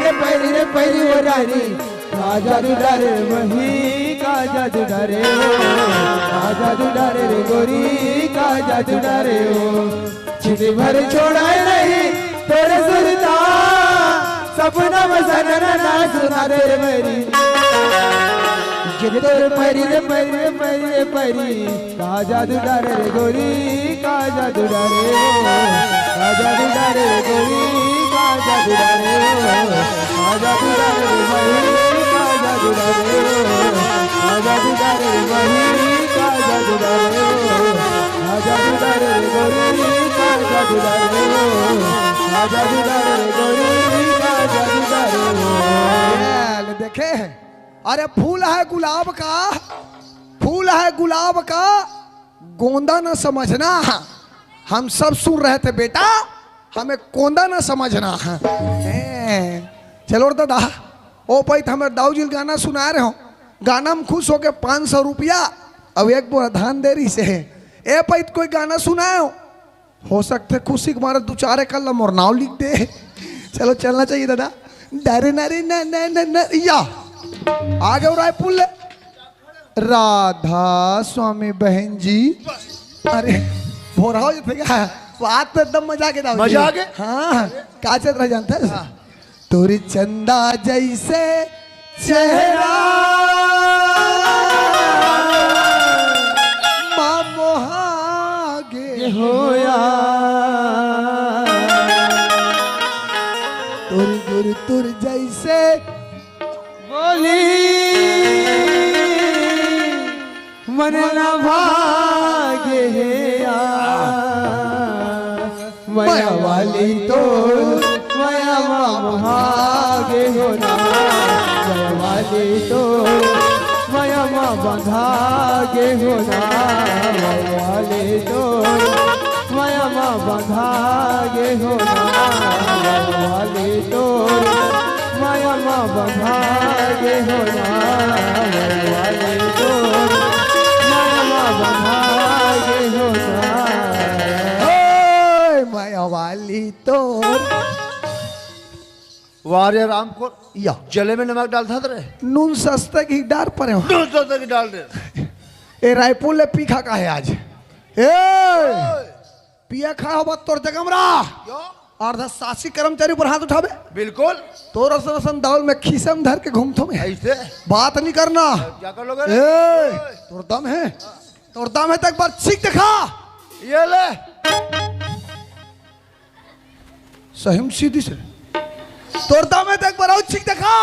वो रानी का जादू डरे वही का जादू डरे हो, का जादू डरे रे गोरी का जादू डरे हो। छिन भर छोड़ा नहीं तेरे सुरता सपना बसन ना सुना रे मेरी तेरे परी रे परी रे परी रे परी का जादू डारे रे गोरी का जादू डारे का जादू डारे रे गोरी का जादू डारे का जादू डारे रे मही का जादू डारे का जादू डारे रे मही का जादू डारे का जादू डारे रे गोरी का जादू डारे का जादू डारे रे गोरी का जादू डारे देखे अरे फूल है गुलाब का, फूल है गुलाब का, गोंदा न समझना। हम सब सुन रहे थे बेटा, हमें गोंदा न समझना। चलो दादा ओ पैत हमें दाऊ जी गाना सुना रहे हो, गाना में खुश हो के 500 रुपया अब एक बोरा धान दे रही से ए पैत कोई गाना सुनाए हो सकते खुशी के मारे 2-4 कल मोर नाव लिख दे। चलो चलना चाहिए दादा। डरे नारे न न न न या आगे रायपुर राधा स्वामी बहन जी। अरे भोरा हो जाते क्या बात तो एकदम मजा के मजा आ गया। हाँ क्या चल रहा जानता है तोरी चंदा जैसे चेहरा माँ मोहागे होया तुर गुर तुर जैसे बोली मन न भागे मया वाली तो मया भागे हो ना मया वाली तो मया बंधागे हो ना मया वाली तो मया बंधागे हो ना मया वाली तो माया माँ बंधागे हो ना वाले तो माया माँ बंधागे हो ना माया वाली तो वारे राम को या जले में नमक डालता था रे नून सस्ते की डार पर हो दूध तो तक डाल दे। ए रायपुर ले पीखा का है आज ए पिया खा हो बात तोर जगमरा अर्धा सासी कर्मचारी पर हाथ उठावे बिल्कुल तो रसन दाल में खीसम धर के घूमतो में ऐसे बात नहीं करना। क्या कर लोगे तोर दम है तोर दम है तो एक बार चीख दिखा। ये ले सही में सीधी से तोर दम है तो एक बार और चीख दिखा।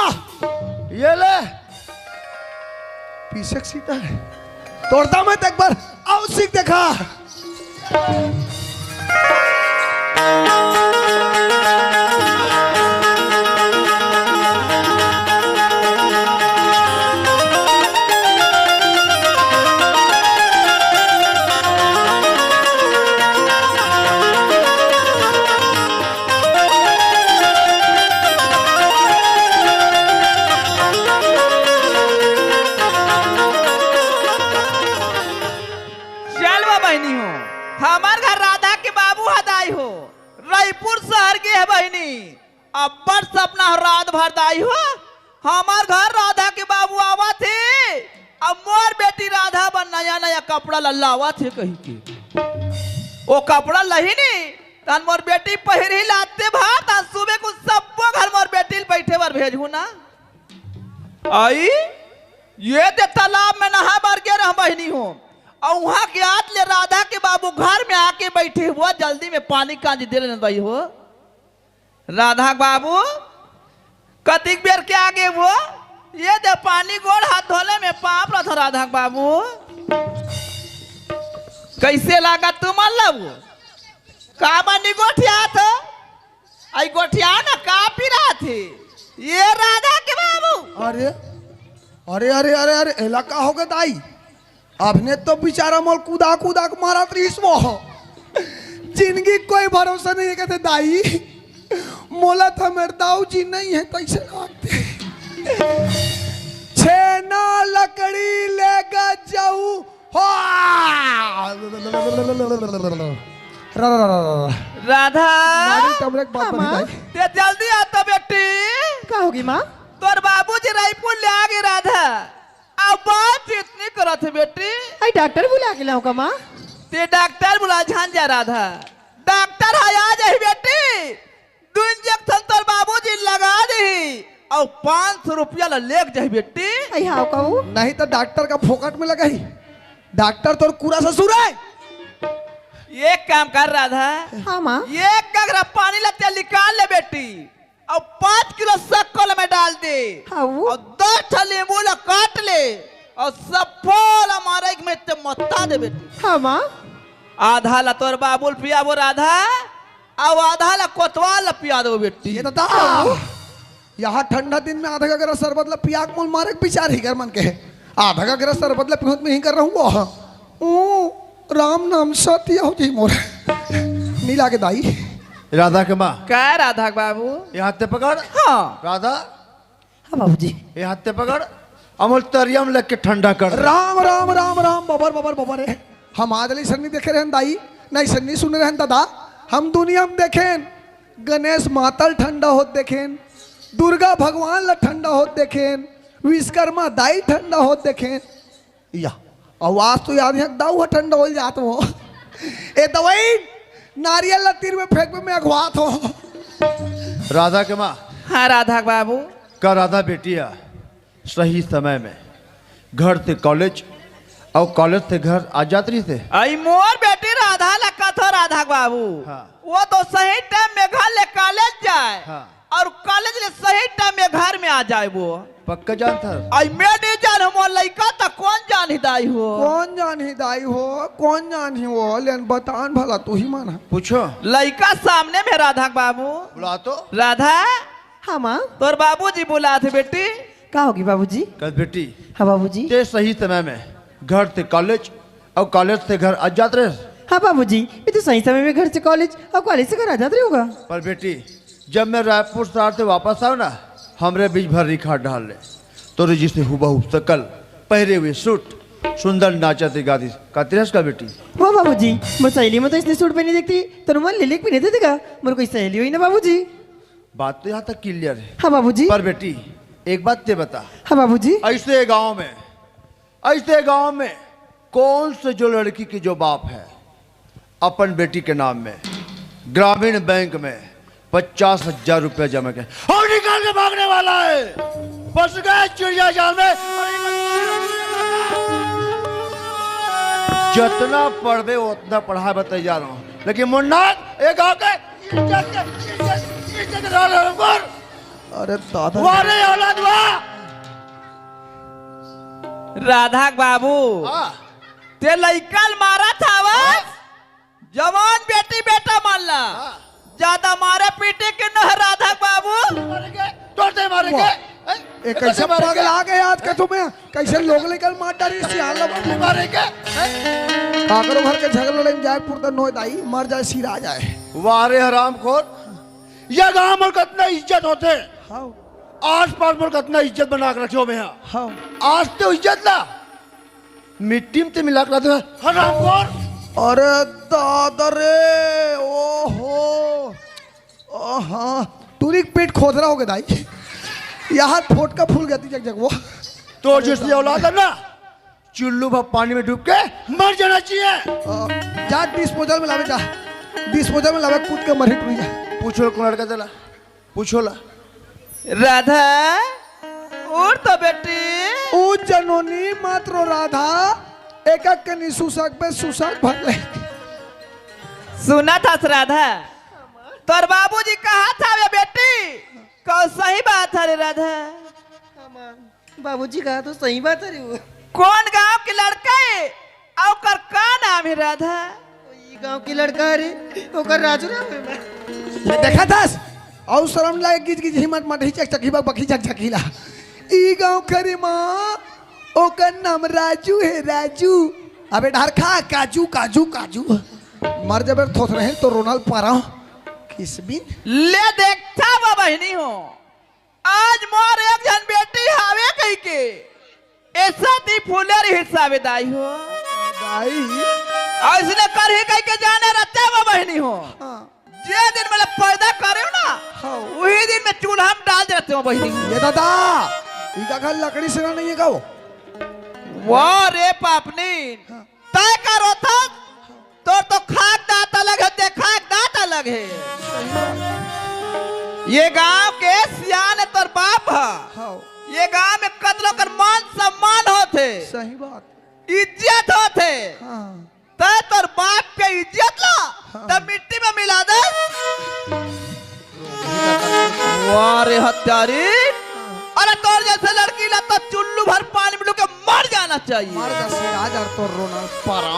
ये ले पीछे सीधा है तोर दम है तो एक बार और चीख दिखा। हमार घर राधा के बाबू हदाई हो रायपुर शहर के है बहनी अब्बर सपना रात भर दाई हो हमार घर राधा के बाबू आवा थे अब मोर बेटी राधा बन नया नया कपड़ा लल्ला आवा थे कहीं के वो कपड़ा लही नहीं तन मोर बेटी पहरी लाते भात आज सुबह को सबको घर मोर बेटी बैठे बार भेजू ना आई ये दे तालाब में नहा बार के रह बहनी हो और वहां के हाथ ले राधा के बाबू घर में आके बैठे हुआ जल्दी में पानी कांजी दे लेना भाई हो राधा बाबू कतिक बेर के आगे वो ये दे पानी गोड़ हाथ धोले में पाप रहा था राधा बाबू कैसे लगा तुम लब का बनी गोठिया था आई गोठिया ना का पी रहा थे ये राधा के बाबू अरे अरे अरे अरे अरे इलाका हो गया दाई आपने तो बेचारा मोल कूदा कूदा के मारा त्रिस्मो जिंदगी कोई भरोसा नहीं है कहते दाई मोला था मेरे दाऊ जी नहीं है तैसे लागते छेना लकड़ी लेगा जाऊ हो राधा तुमने एक बात बताई ते जल्दी आता बेटी का होगी माँ तोर बाबूजी रायपुर ले आ गए राधा अब बात इतनी करत है बेटी आई डॉक्टर बुला के लाऊं का माँ ते डॉक्टर बुला झान जा राधा डॉक्टर है आ जाए बेटी 2 इंजेक्शन तोर बाबूजी लगा दी और 500 रुपया ला लेक जाही बेटी। आई हाउ कहू नहीं तो डॉक्टर का फोकट में लगाई। डॉक्टर तो पूरा ससुर है। एक काम कर राधा, हाँ माँ एक गगरा पानी लाते निकाल ले बेटी और 5 किलो शक्कर में डाल दे हाँ और 10 नींबू ला काट ले और सब फल हमारे एक में ते मत्ता दे बेटी। हाँ माँ आधा ला तोर बाबुल पिया वो राधा और आधा ला कोतवाल ला पिया दो बेटी। ये दादा यहाँ ठंडा दिन में आधा का शरबत ला पिया मोल मारे विचार ही कर मन के आधा का शरबत ला पिहोत में ही कर रहा हूँ। राम नाम सत्य हो जी मोर नीला के दाई। राधा के माँ क्या राधा बाबू ये हाथ ते पकड़। हाँ राधा हाँ बाबूजी ये हाथ ते पकड़। अमूल तरियम लग के ठंडा कर। राम राम राम राम बबर बबर बबर है। हम आदली सन्नी देखे रहन दाई नहीं सन्नी सुने रहन दादा। हम दुनिया में देखें गणेश मातल ठंडा होत देखें, दुर्गा भगवान ला ठंडा होत देखें, विश्वकर्मा दाई ठंडा होत देखें। या आवाज तो याद है दाऊ है ठंडा हो जात हो। ए दवाई नारियल ला तीर में फेंक में अगवात हो। राधा के माँ हाँ राधा बाबू का राधा बेटिया सही समय में घर से कॉलेज और कॉलेज से घर आ जाती थे। आई मोर बेटी राधा ला कथो राधा बाबू हाँ। वो तो सही टाइम में घर ले कॉलेज जाए हाँ। और कॉलेज ले सही टाइम में घर में आ जाए वो पक्का जानता है। आई मैं नहीं जान हम लड़का तो कौन जान हिदाई हो। कौन जान ही दाई हो कौन जान ही वो लेन बतान भला तू ही माना। पूछो लड़का सामने में राधा बाबू। बुला तो। राधा हाँ माँ तोर बाबूजी बुला थे बेटी। क्या होगी बाबूजी। कल बेटी हाँ बाबूजी ते सही समय में घर से कॉलेज और कॉलेज से घर आ जाते रहे। हाँ बाबूजी ये तो सही समय में घर से कॉलेज और कॉलेज से घर आ जाते होगा। पर बेटी जब मैं रायपुर शहर से वापस आओ ना हमरे बीच भर रिखा डाल ले तो जिसे हुबहू सकल पहरे हुए सूट सुंदर नाचती गाती का तिरस का बेटी। वो बाबूजी मैं सहेली में तो इसने सूट पहनी देखती तो रुमाल ले पहने दे देगा मेरे कोई सहेली हुई ना बाबूजी। बात तो यहाँ तक क्लियर है। हाँ बाबूजी। पर बेटी एक बात ते बता हाँ बाबूजी। ऐसे गांव में कौन से जो लड़की की जो बाप है अपन बेटी के नाम में ग्रामीण बैंक में 50,000 रुपया जमा के और निकाल के भागने वाला है। बस गए चिड़िया जाल में। जितना पढ़वे उतना पढ़ा बता जा रहा हूँ लेकिन मुन्ना एक आके अरे दादा वारे औलाद वाह। राधा बाबू हाँ। ते लइकल मारा था बस जवान बेटी बेटा मान ला ज्यादा मारे पीटे के न राधा बाबू तोड़ते मारेंगे। एक कैसे पागल आ गए आज का तुम्हें कैसे लोग लेकर मार डाली सियाल मारेंगे। काकरो घर के झगड़ लड़ाई जाए पुरता नोय दाई मर जाए सिर आ जाए। वारे हराम खोर यह गांव में कितना इज्जत होते हाँ आस पास में कितना इज्जत बना के रखे हो मैं हाँ आज तो इज्जत ला मिट्टी में मिला कर रखे हराम खोर। अरे दादा रे ओहो हाँ तूरी पेट खोद रहा होगा दाई यहाँ फोट का फूल गती जग जग वो तो जिसकी औलाद है ना चुल्लू भर पानी में डूब के मर जाना चाहिए। जा डिस्पोजल में लावे जा डिस्पोजल में लावे कूद के मर हिट जा। पूछो कौन लड़का चला पूछो ला। राधा और तो बेटी ओ जनोनी मात्र राधा एक एक के निसुसक पे सुसक भर ले। सुना था राधा तोर बाबूजी कहा था वे बेटी कौन सही बात है रे राधा। बाबूजी कहा तो सही बात है रे वो। कौन गांव के लड़का है और का नाम है राधा। ये गांव की लड़का है रे ओकर राजू नाम है। मैं देखा था और शर्म लागे गिज गिज हिम्मत मत हिचक चकी बखी चक चकीला ई गांव करे मां ओकर नाम राजू है राजू। अबे ढार खा काजू काजू काजू मर जब थोथ रहे तो रोनाल्ड पारा किस बिन ले देखता वो बहनी हो आज मोर एक जन बेटी हावे कही के ऐसा ती फूलर हिस्सा दाई हो दाई ऐसने कर ही कही के जाने रहते वो बहनी हो जे दिन में पैदा करे ना वही दिन में चूल्हा में डाल देते हो बहनी। ये दादा इनका घर लकड़ी से नहीं है गाओ वाह रे पापनी तय करो था तो खाक दांत अलग है खाक दांत अलग है। ये गांव के सियान तोर बाप है। हाँ ये गांव में कदरों कर मान सम्मान होते, सही बात। इज्जत होते। हाँ तय तोर बाप के इज्जत ला तब मिट्टी में मिला दे। वाह रे हत्यारी, अरे तोर जैसे लड़की ला तो चुल्लू भर पानी में डूब के मर जाना चाहिए। मार जा सिराज और तो रोना पारा।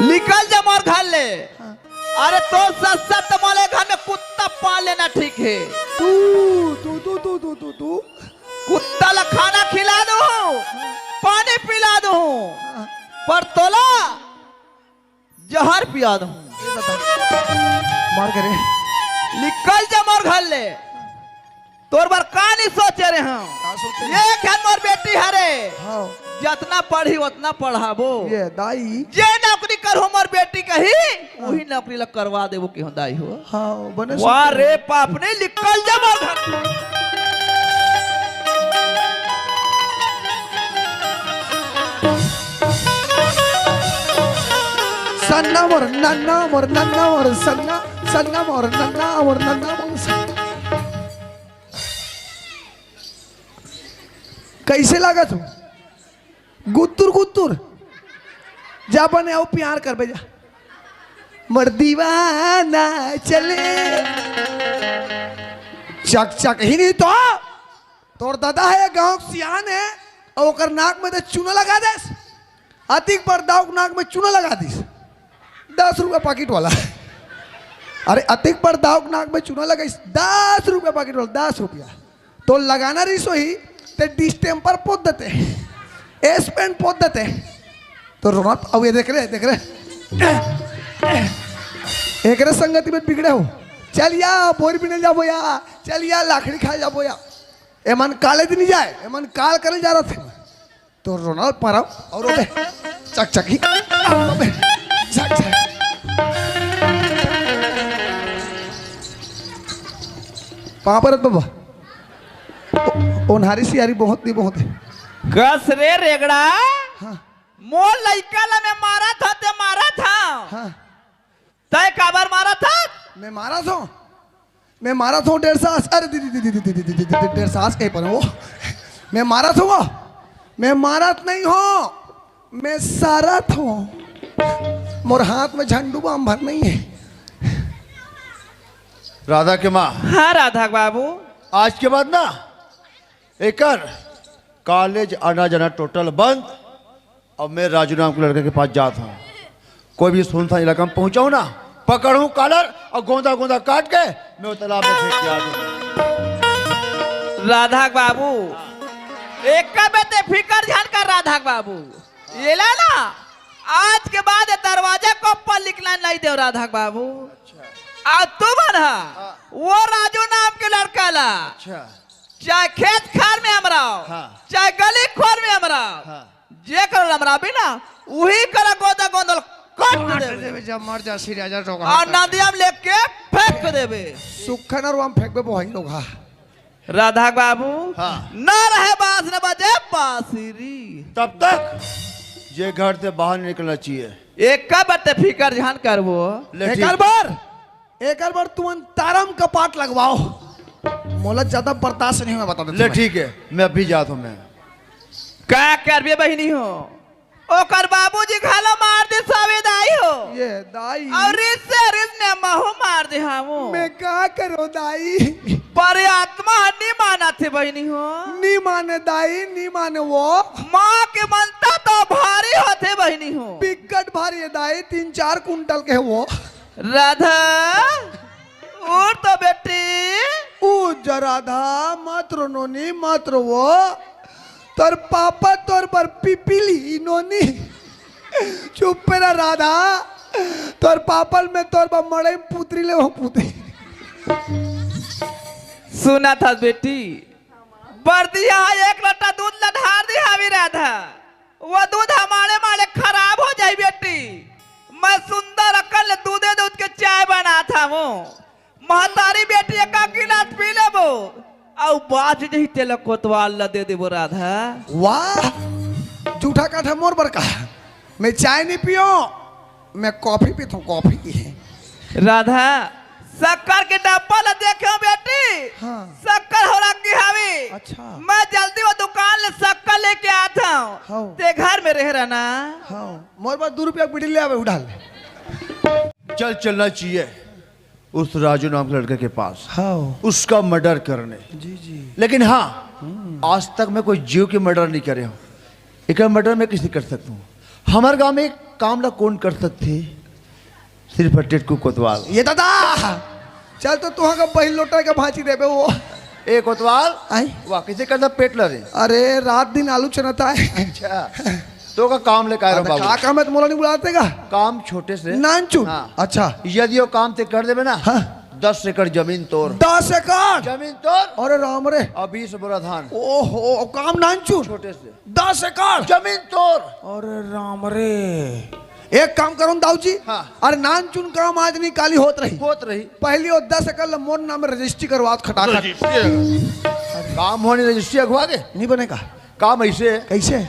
निकल जा मोर घर ले। अरे तो सस्ता तुम्हारे घर में कुत्ता पाल लेना ठीक है। तू कुत्ता ला खाना खिला दूं, पानी पिला दूं, पर तोला जहर पिया दूं। मार करे निकल जा मोर घर ले। तोर बार कहानी सोचे रहे हम। ये घर मोर बेटी हरे, हाँ जितना पढ़ी उतना पढ़ाबो। ये दाई जे नौकरी करो मोर बेटी कही वही नौकरी लग करवा देबो कि हम दाई हो। हाँ बने वाह रे पाप ने, निकल जा मोर घर। सन्ना मोर नन्ना मोर नन्ना मोर सन्ना सन्ना मोर नन्ना मोर नन्ना मोर सन्ना। कैसे लगा तू गुत्तुर गुत्तुर जा बने आओ प्यार कर बेजा मर दीवाना चले चक चक ही नहीं तो तोर दादा है गांव सियान है और ओकर नाक में तो चूना लगा दे। अतिक पर दाव नाक में चूना लगा दी 10 रुपया पैकेट वाला। अरे अतिक पर दाव नाक में चूना लगा 10 रुपया पैकेट वाला 10 रुपया तो लगाना रही सो ही ते डिस्टेम्पर पोत देते एस पेन पोत देते तो रोना। अब ये देख रहे एक रे संगति में बिगड़े हो। चलिया बोर भी नहीं जाबो या चलिया लाखड़ी खा जाबो या एमन काले दिन जाए एमन काल करे जा रहा थे तो रोना पारा और चक चक ही चक चक पापरत बाबा ओनहारी सियारी बहुत नहीं बहुत है। कस रे रेगड़ा, हाँ मोर लइका ला मैं मारा था ते मारा था। हाँ तय काबर मारा था? मैं मारा था 1.5 सास। अरे दीदी 1.5 सास कहीं पर वो मैं मारा था वो मैं मारत नहीं हो मैं सारा था। मोर हाथ में झंडू बाम भर नहीं है। राधा के माँ हाँ राधा बाबू, आज के बाद ना एकर कॉलेज आना जाना टोटल बंद। अब मैं राजू नाम के लड़के के पास जाता हूँ। कोई भी सुनसान इलाका में पहुंचाऊँ ना पकड़ूँ कॉलर और गोंदा गोंदा काट के मैं वो तालाब में फेंक दिया दूँ। राधा बाबू एक का बेटे फिकर ध्यान कर। राधा बाबू ये ला ना आज के बाद दरवाजा को पर लिखना नहीं दे। राधा बाबू अब तू बना वो राजू नाम के लड़का ला, चाहे खेत खार में हमरा चाहे गली खोर में हमरा जे कर हमरा भी ना वही कर गोदा गोंदल काट देबे जब मर जा सिराजा और नदिया में लेके फेंक देबे। सुखन और वहां फेंक बे वही लोग। हाँ राधा बाबू ना रहे बांस न बजे बांसुरी। तब तक ये घर से बाहर निकलना चाहिए। एक का बटे फिकर ध्यान कर वो एक बार तुम तारम कपाट लगवाओ। मोला ज्यादा बर्दाश्त नहीं हुआ बता दे। ले ठीक है मैं अभी जाता हूँ। मैं क्या करबे बहिनी हो ओकर बाबूजी खालो मार दे सावे दाई हो ये दाई और इससे रिस में महू मार दे हमू। मैं क्या करो दाई पर आत्मा नहीं माना थे बहिनी हो। नहीं माने दाई नहीं माने वो माँ के मनता तो भारी होते बहिनी हो। बिकट भारी है दाई 3-4 कुंटल के है वो। राधा और तो बेटी ऊ जराधा मात्र नोनी मात्र वो तोर पापा तोर पर पिपिली नोनी चुप पे ना राधा तोर पापल में तोर पर मड़े पुत्री ले वो पुत्री। सुना था बेटी बर्दिया एक लोटा दूध लधार दी हावी राधा वो दूध हमारे माले खराब हो जाए बेटी। मैं सुंदर अकल दूधे दूध के चाय बना था वो महतारी बेटी का गिलास पी ले वो और बाज नहीं तेल कोतवाल ला दे वो राधा। वाह झूठा काठा मोर पर का मैं चाय नहीं पियो मैं कॉफी पीता हूँ कॉफी। राधा शक्कर के डब्बा ल देखो बेटी। हाँ। शक्कर हो रहा की हवी। अच्छा। मैं जल्दी वो दुकान ले शक्कर लेके आता हूँ। हाँ। ते घर में रह रहना। हाँ मोर पास 2 रुपया बिड़ी ले आवे उठा ले। चल चलना चाहिए उस राजू नाम के लड़के के पास, हाँ उसका मर्डर करने। जी जी। लेकिन हाँ, आज तक मैं कोई जीव की मर्डर नहीं करे हूँ। एक मर्डर मैं किसी कर सकता हूँ। हमारे गांव में एक काम ना कौन कर सकते, सिर्फ टेटकू कोतवाल। ये दादा चल तो तुहा का बहिल लोटा के भांची देबे वो। ए कोतवाल आई वाह किसे करता पेट लरे। अरे रात दिन आलू चनाता है। अच्छा तो का काम लेकर आए बाबू। का काम है तो मोला नहीं बुलाते का? काम छोटे से नानचू। हाँ। अच्छा यदि वो काम ते कर देवे ना, हाँ। 10 एकड़ जमीन तोड़। 10 एकड़ जमीन तोड़ अरे राम रे। और 20 बोरा धान। ओहो काम नानचू छोटे से 10 एकड़ जमीन तोड़। अरे राम रे। एक काम करो दाऊ जी। हाँ। अरे नानचून काम आज नहीं काली होत रही। पहली वो 10 एकड़ मोर नाम में रजिस्ट्री करवात खटाखट। काम होने रजिस्ट्री अगवा के नहीं बनेगा काम ऐसे। कैसे?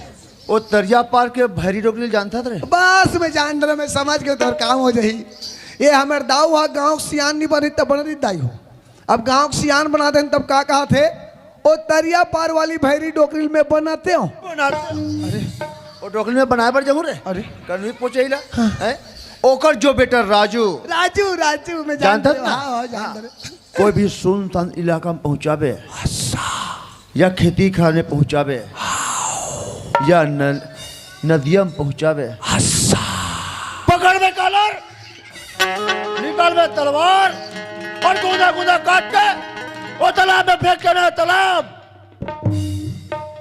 वो तरिया पार के भैरी रोकने जानता था। बस मैं जान रहा, मैं समझ गया तो काम हो जाही। ये हमारे दाऊ हुआ गाँव सियान नहीं बनी तब बन दाई हो। अब गाँव सियान बनाते हैं तब का कहा थे वो तरिया पार वाली भैरी डोकरी में बनाते हो। अरे वो डोकरी में बनाए पर जरूर है। अरे कन्वी पहुंचेला हैं ओकर जो बेटा राजू राजू राजू मैं जानता हूं। ना? हाँ जानता रे। कोई भी सुनसान इलाका में पहुंचावे या खेती खाने पहुंचावे या नदिया में पहुंचावे, पकड़ में कॉलर, निकाल में तलवार और गुदा गुदा काट के वो तालाब में फेंक के ना। तालाब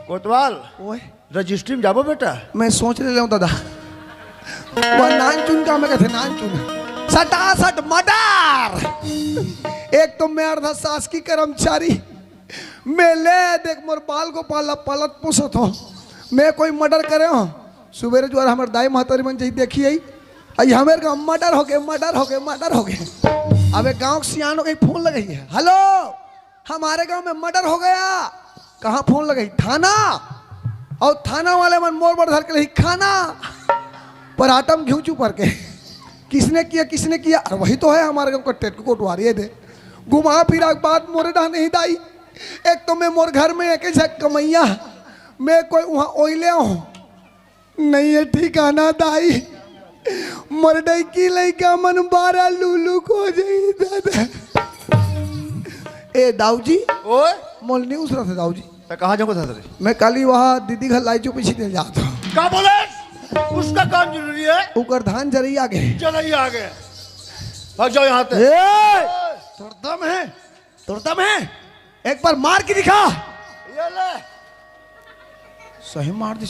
कोतवाल ओए रजिस्ट्री में जाबो बेटा। मैं सोच ले दादा वो नानचून का मैं कहते नानचून सटासट मर्डर। एक तो मैं अर्ध शासकीय कर्मचारी मैं ले देख मोर बाल को पाला पलत पुसत हो मैं कोई मर्डर करे हो। सुबेरे जो हमारे दाई महतारी मन जी देखी आई हमारे गाँव मर्डर हो गए मर्डर हो गए मर्डर हो गए। अब एक गाँव सियान हो गई फोन लगाई है, हेलो हमारे गांव में मर्डर हो गया। कहाँ फोन लगाई? थाना। और थाना वाले मन मोर बड़ धर के रही खाना पर आटम घिऊ चू पर के किसने किया अरे वही तो है हमारे गाँव का टेटको कोटवारी दे घुमा फिरा बात मोरे डा नहीं दाई। एक तो मैं मोर घर में एक कमैया मैं कोई वहाँ ओइले हूँ नहीं है ठिकाना दाई। मर डई की लइका मन 12 लूलू को जाई दादा। ए दाऊ जी ओए मोल नहीं उस रहा था दाऊ जी। तो कहाँ जाऊँगा था तेरे? मैं कल वहाँ दीदी घर लाई चो पीछे दे जाता हूँ। क्या बोले? उसका काम जरूरी है। ऊपर धान जरी आगे चलिए आगे भाग जाओ यहाँ से। तोर दम है एक बार मार के दिखा। ये ले सही मार दी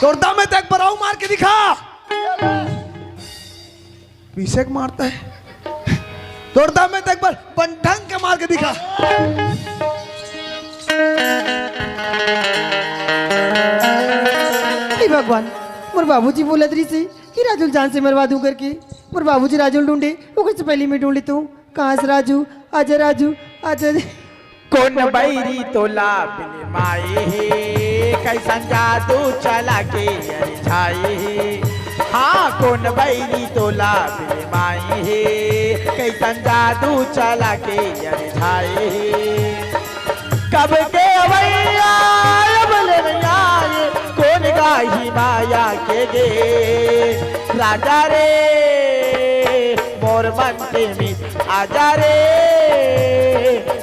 तोर दम है तो एक बार आओ मार के दिखा। पीछे के मारता है तोर दम है तो एक बार बंढंग के मार के दिखा। हे भगवान मोर बाबूजी बोला रही से कि राजुल जान से मरवा दूं करके। मोर बाबूजी राजुल ढूंढे वो से पहले मैं ढूंढ लेता हूँ। कहाँ से राजू आजा कौन बैरी तोला बिन माए हे कैसन जादू चला के अरिझाए हे। हाँ कौन बैरी तोला बिन माए हे कैसन जादू चला के अरिझाए हे। कब के अवैया कौन गाही माया के गे राजा रे मोर मन के मित आजा रे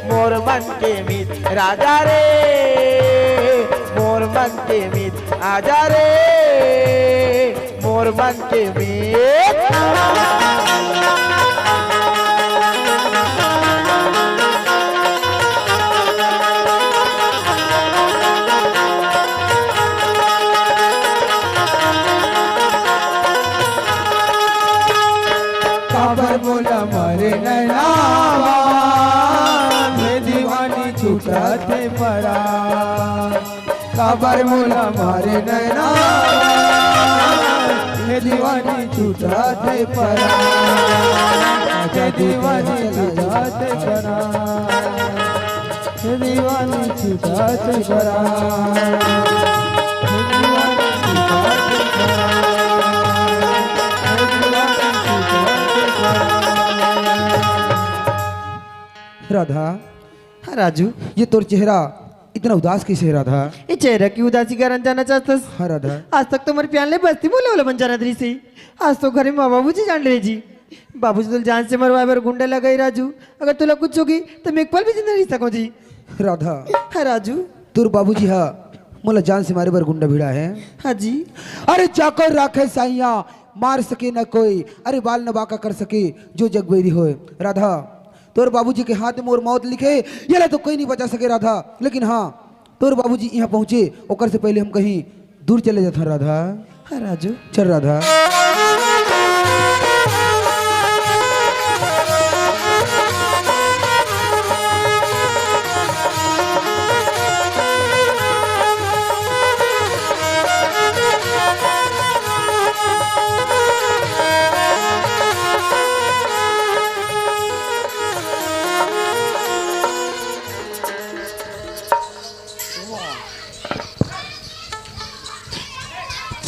मोर मन के मित राजा रे मोर मन के मित आजा रे मोर मन के मित। काबर बोला मारे नैनावा मैं दीवानी छूटा थे परा। काबर बोला मारे नैनावा मैं दीवानी छूटा थे परा। मैं दीवानी छूटा थे परा मैं दीवानी छूटा थे परा। राधा, हाँ राजू, ये तोर चेहरा इतना उदास कैसे है राधा? ये चेहरा की उदासी का रंग जाना चाहता। हाँ राधा, आज तक तो मेरे प्यार ले बस्ती बोले वाला बन जाना थी से। आज तो घर में माँ बाबूजी जान ले जी। बाबूजी तो जान से मरवाए मेरे गुंडे लगाई राजू। अगर तुला कुछ होगी तो मैं एक पल भी जिंदा नहीं सकूँ जी। राधा, हाँ राजू, तोर बाबूजी हाँ मोला जान से मारे बर गुंडा भिड़ा है। हाँ जी। अरे जाकर राखे साइया, मार सके न कोई, अरे बाल न बाका कर सके जो जगबेरी होए। राधा, तोर बाबूजी के हाथ में मोर मौत लिखे ये तो कोई नहीं बचा सके राधा। लेकिन हाँ, तोर बाबूजी यहाँ पहुँचे ओकर से पहले हम कहीं दूर चले जाते राधा। हाँ राजू, चल राधा।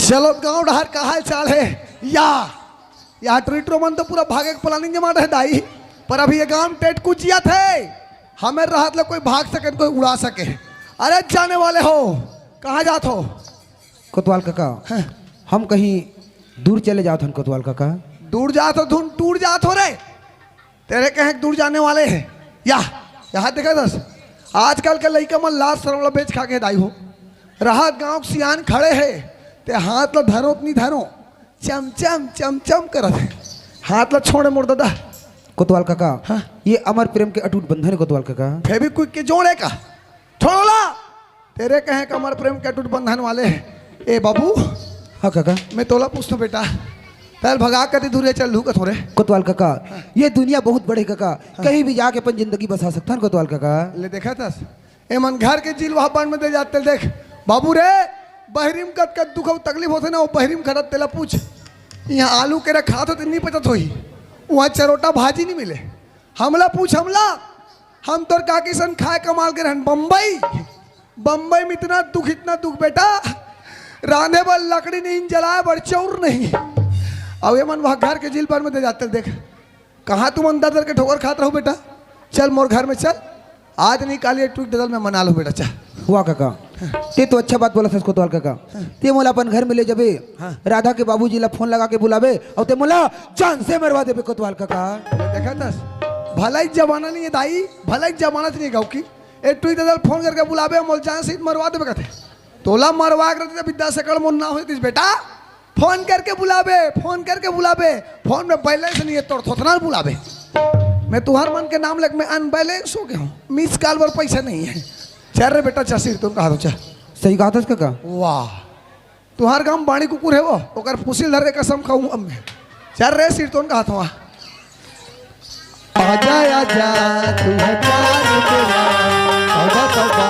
चलो गांव ढार का हाल चाल है या ट्रीटरो मन तो पूरा भागे के प्लानिंग जमा रहे दाई। पर अभी ये गांव टेट कुचिया थे, हमें राहत ले कोई भाग सके कोई उड़ा सके। अरे जाने वाले हो, कहाँ जात हो? कोतवाल काका, हम कहीं दूर चले जाते हैं कोतवाल काका। दूर जात हो, धुन टूर जात हो रे। तेरे कहें दूर जाने वाले हैं यहाँ देखा दस आजकल के लड़का मन लाश सरवला बेच खा के दाई हो। राहत गांव सियान खड़े है ते हाथ ला धरो नहीं धरो चम चम चम चम करत है। हाथ ला छोड़े मोड़ दादा। कोतवाल काका, ये अमर प्रेम के अटूट बंधन है कोतवाल काका। फेविक्विक के जोड़े का छोड़ोला। तेरे कहे अमर प्रेम के अटूट बंधन वाले हैं। ए बाबू, हाँ काका, मैं तोला पूछता बेटा, पहले भगा कर दूर चल लू का थोड़े। कोतवाल काका, ये दुनिया बहुत बड़ी काका, कहीं भी जाके अपन जिंदगी बसा सकता है कोतवाल काका। ले देखा था ए मन घर के जिल वहाँ बांध में दे जाते। देख बाबू रे, बहरीम कद दुख तकलीफ होते ना, वो बहरीम खड़त तेला पूछ। यहाँ आलू के रखा तो नहीं पता थोड़ी, वहाँ चरोटा भाजी नहीं मिले। हमला पूछ हमला, हम तो का किसन खाए कमाल के रहन। बम्बई में इतना दुख बेटा, रांधे पर लकड़ी नहीं जलाए बड़ चौर नहीं। अब ये मन वहाँ घर के जिल पर में दे जाते। देख कहाँ तुम अंदर के ठोकर खाते रहो बेटा। चल मोर घर में चल, आज निकालिए टूट दल में मना लो बेटा। चल हुआ काका, ते तो अच्छा बात बोला था कोतवाल काका। ते मोला अपन घर में ले जाबे, राधा के बाबूजी ला फोन लगा के बुलावे और ते मोला जान से मरवा देबे कोतवाल काका। देखा था भला ही जमाना नहीं है दाई, भला ही जमाना नहीं गाँव की। ए टूट दल फोन करके बुलावे मोल जान से मरवा देबे कहते। तोला मरवा कर विद्या सकल मोन ना होती बेटा। फोन करके बुलावे, फोन में बैलेंस नहीं है तो थोतना बुलावे। मैं तुहार मन के नाम लग में अनबैलेंस हो गया हूँ, मिस कॉल पर पैसा नहीं है। चल रे बेटा, चल तुम कहा दो। चल सही कहा था काका। वाह, तुहार गांव बाणी कुकुर है वो, ओकर फुसिल धर के कसम खाऊं अब मैं। चल रे सिर तुम कहा था। आजा आजा तू है प्यार तेरा, तौबा तौबा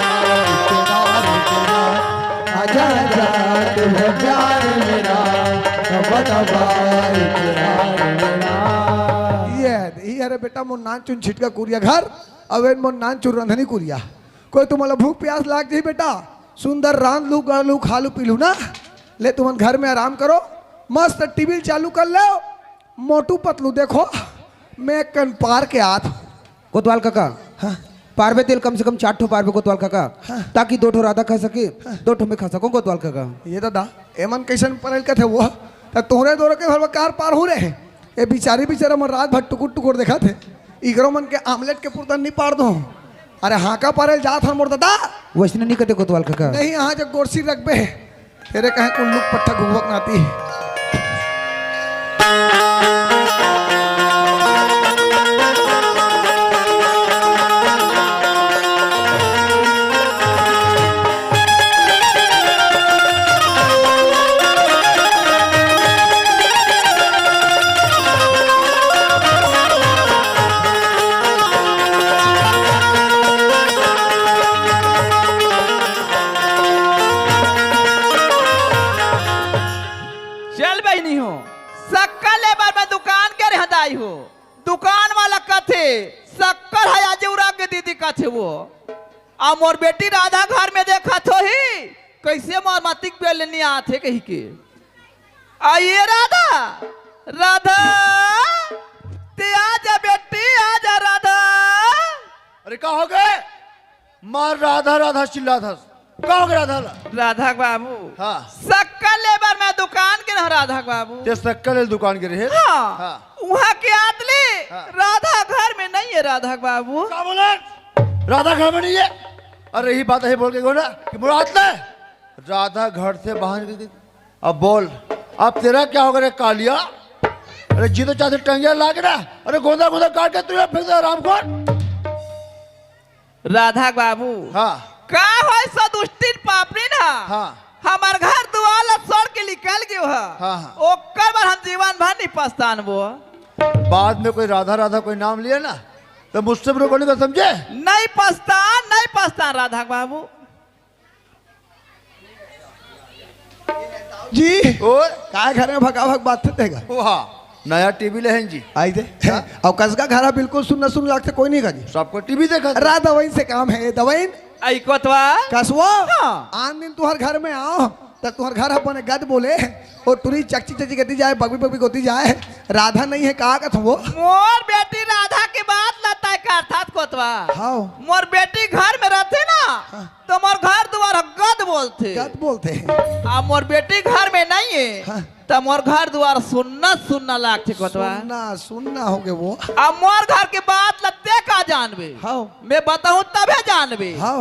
इकरार तेरा। आजा आजा तू है प्यार मेरा, तौबा तौबा इकरार मेरा। ये अरे बेटा मोर नान चुन छिटका कुरिया घर, अब मोर नान चुन रंधनी कुरिया। कोई तुम्हारा भूख प्यास लाग जाए बेटा, सुंदर रांध लू गढ़ लू खा लू पी लू ना। ले तुम घर में आराम करो, मस्त टीवी चालू कर लो, मोटू पतलू देखो। मैं कन पार के आत कोतवाल काका, पारवे तेल कम से कम 4 ठो पारवे कोतवाल काका, ताकि 2 ठो राधा खा सके, 2 ठो में खा सकूं कोतवाल काका। ये दादा एमन कैसन परेल का थे वो तोहरे दोरे के घर कार पार हो रहे। ये बेचारा मन रात भर टुकुर देखा थे। इगरो मन के आमलेट के पुरतन नहीं पार दो। अरे हाँ का पारे जात हर मोर दादा वैसे नहीं कहते कोतवाल काका। नहीं, यहाँ जब गोरसी रखबे तेरे कहे कुल्लू पट्टा घुवक नाती। दुकान वाला कथे शक्कर है आज उड़ा के दीदी कथे वो आ मोर बेटी राधा घर में देखा तो ही कैसे मोर मातिक पे लेनी आते कही के आइए राधा राधा ते आजा बेटी आजा राधा अरे क्या हो गए? मार राधा राधा चिल्ला था। क्या हो गया राधा? राधा बाबू हाँ सक्का लेबर में दुकान के ना राधा बाबू ते शक्कर दुकान के रहे। हाँ वहाँ के आदमी हाँ। राधा घर में नहीं है राधा बाबू। क्या बोला? राधा घर में नहीं है? अरे यही बात है बोल के ना कि मुराद ले राधा घर से बाहर गई। अब बोल अब तेरा क्या होगा रे कालिया? अरे जी तो चाहते टंगिया लाके ना, अरे गोदा गोदा काट के तू फिर आराम कर। राधा बाबू हाँ का हो सदुष्टिन पापड़ी ना हाँ हमार घर दुआर छोड़ के निकल गयो है। हाँ, हाँ। ओकर बार हम जीवन भर नहीं पछतान वो। बाद में कोई राधा राधा कोई नाम लिया ना तो मुझसे भी रोकने का समझे? नहीं पछतान राधा बाबू। जी और काय घर में भगा भग बात देगा ओ हाँ नया टीवी ले हैं जी। आई दे और कसका घरा बिल्कुल सुनना सुन लगते कोई नहीं का जी। सबको टीवी देखा था। रा दवाई से काम है दवाई आई कोतवा कसवा हाँ। आन दिन तुहर घर में आओ तो तुहर घर अपने गद बोले और तुरी चच्ची चची गती जाए बगवी बगवी गोती जाए राधा नहीं है कहा का वो मोर बेटी राधा के बात लता है का अर्थात कोतवा। हाँ मोर बेटी घर में रहते ना तो मोर घर द्वार गद बोलते गद बोलते हैं। अब मोर बेटी घर में नहीं है हाँ। तो मोर घर द्वार सुनना लागते कोतवा। सुनना हो गए वो। अब मोर घर के बात लते का जानबे हाँ मैं बताऊं तबे जानबे। हाँ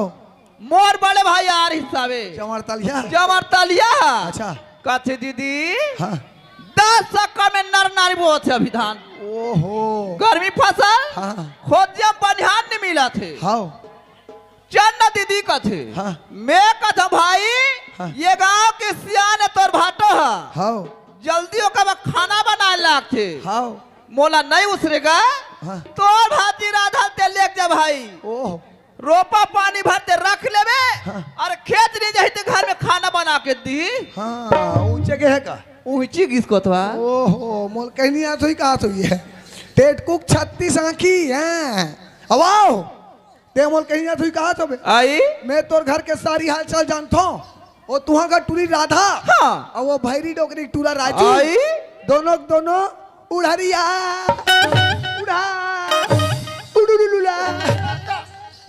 मोर बड़े भाई यार हिसाबे चमर तलिया जमर तलिया अच्छा कथे दीदी हाँ 10 सक्कर में नर नारी बहुत है अभिधान। ओहो गर्मी फसल हाँ खोजिया बनिहान नहीं मिला थे। हाँ चन्ना दीदी कथे हाँ मैं कथा भाई हाँ। ये गांव के सियाने तोर भाटो है हाँ जल्दी ओकर खाना बनाए लागते हाँ मोला नहीं उसरेगा हाँ तोर भाती राधा ते लेक जा भाई ओह रोपा पानी भरते रख लेबे हाँ। और खेत नहीं जाही ते घर में खाना बना के दी। हाँ ऊंचे के है का ऊंची किसको तो ओहो मोल कहनी आ तो ही कहा तो ये टेट कुक 36 आंखी हैं अवाओ ते मोल कहनी आ तो ही कहा तो बे आई मैं तोर घर के सारी हाल चाल जानता हूँ और तुहा का टूरी राधा हाँ। और वो भैरी डोकरी टूरा राजू आई दोनों उड़हरिया उड़ा उड़ुलुला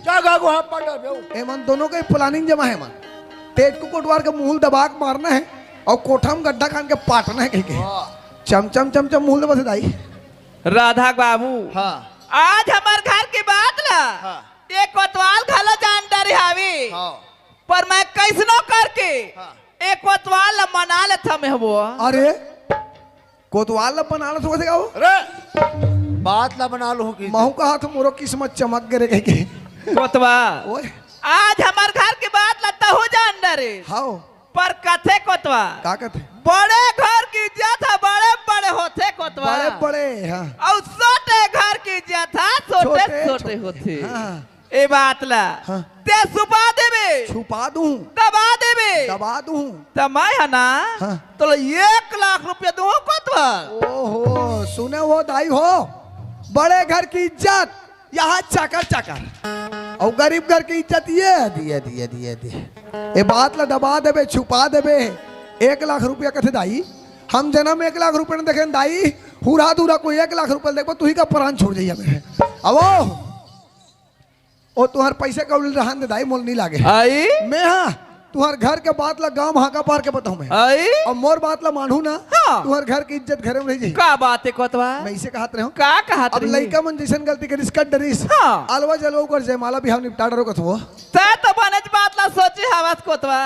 क्या गागो हाथ पकड़ बे एमन दोनों का प्लानिंग जमा है मन पेट को कोटवार के मुंह दबाक मारना है और कोठा में गड्ढा खान के पाटना है कहीं के चम चम मुंह दबा से दाई राधा बाबू हाँ आज हमार घर की बात ला हाँ। एक कोतवाल खाला जानता रही हावी हाँ पर मैं कैसनो करके हाँ। एक कोतवाल ला मना लेता मैं वो। अरे कोतवाल बनाना तो कैसे गाओ अरे बात ला बना लो की महू का हाथ मोरो किस्मत चमक गिरे कहीं के कोतवा ओए आज हमार घर की बात लगता हो जान रे हाओ पर कथे कोतवा का कहते बड़े घर की इज्जत है बड़े बड़े होते कोतवा बड़े बड़े हाँ और छोटे घर की इज्जत है छोटे छोटे छोटे होते। हाँ ए बात ला हाँ। ते छुपा देबे छुपा दूं दबा देबे दबा दूं तो मैं है ना हाँ। तो 1 लाख रुपया दूं कोतवा। ओहो सुने वो दाई हो बड़े घर की इज्जत यहाँ चाकर और गरीब घर की इज्जत ये दिए ये बात ला दबा देबे छुपा देबे 1 लाख रुपया कथे दाई हम जन्म 1 लाख रुपया ने देखे दाई हुरा दूरा कोई 1 लाख रुपया देखो तू ही का प्राण छोड़ जाइए मेरे अब ओ तुहार पैसे का रहन दे दाई मोल नहीं लागे आई मैं हाँ तुहार घर के बात ला गांव हाका पार के बताऊं मैं आई और मोर बात ला मानू ना हाँ। तुहार घर की इज्जत घरे में रह जाई का बात है कोतवा मैं इसे कहत रहा हूं का कहत अब रही लइका मन जैसन गलती करिस कट डरिस हाँ। अलवा जलो कर जयमाला भी हम निपटा डरो कथो ते तो बनज बात ला सोची हवस कोतवा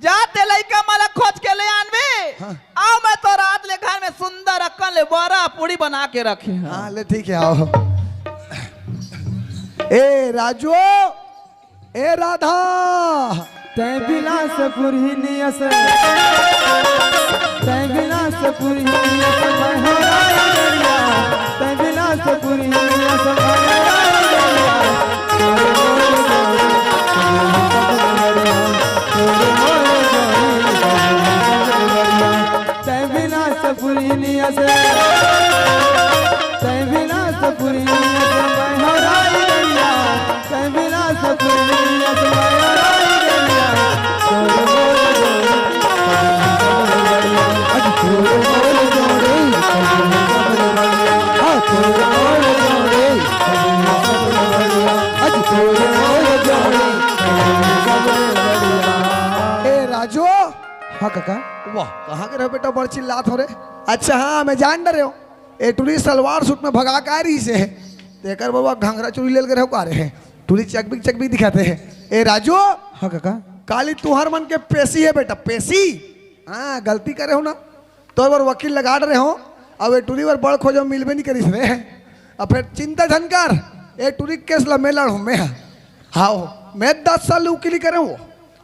जाते लइका माला खोज के ले आनबे हाँ। आओ मैं तो रात ले घर में सुंदर अक्कन ले बड़ा पूरी बना के रखे हां ले ठीक है आओ ए राजू ए राधा तै बिलासपुर ही नियस तै बिलासपुर ही नियस महराई दरिया तै बिलासपुर ही नियस महराई दरिया तै बिलासपुर ही नियस तै बिलासपुर ही नियस महराई दरिया तै बिलासपुर ही नियस महराई दरिया आज हाँ काका। वाह कहाँ के रहो बेटा बड़ चिल्लात हो रे। अच्छा हाँ मैं जान डरे हो ए टुरी सलवार सूट में भगा का रही से है तेकर बाबा घंघरा चूड़ी ले रहे हो का रहे हैं टुरी चकबिक दिखाते हैं। ए राजू हाँ काका। काली तुहार मन के पेशी है बेटा पेशी। हाँ गलती करे हो ना तो बार वकील लगा रहे हो अब ए टुरी बार बड़ खोजो मिलबे नहीं करीस रे। अब फिर चिंता झनकार ए टुरी केस ला मैं लड़ू मैं। हाँ मैं 10 साल उकीली करे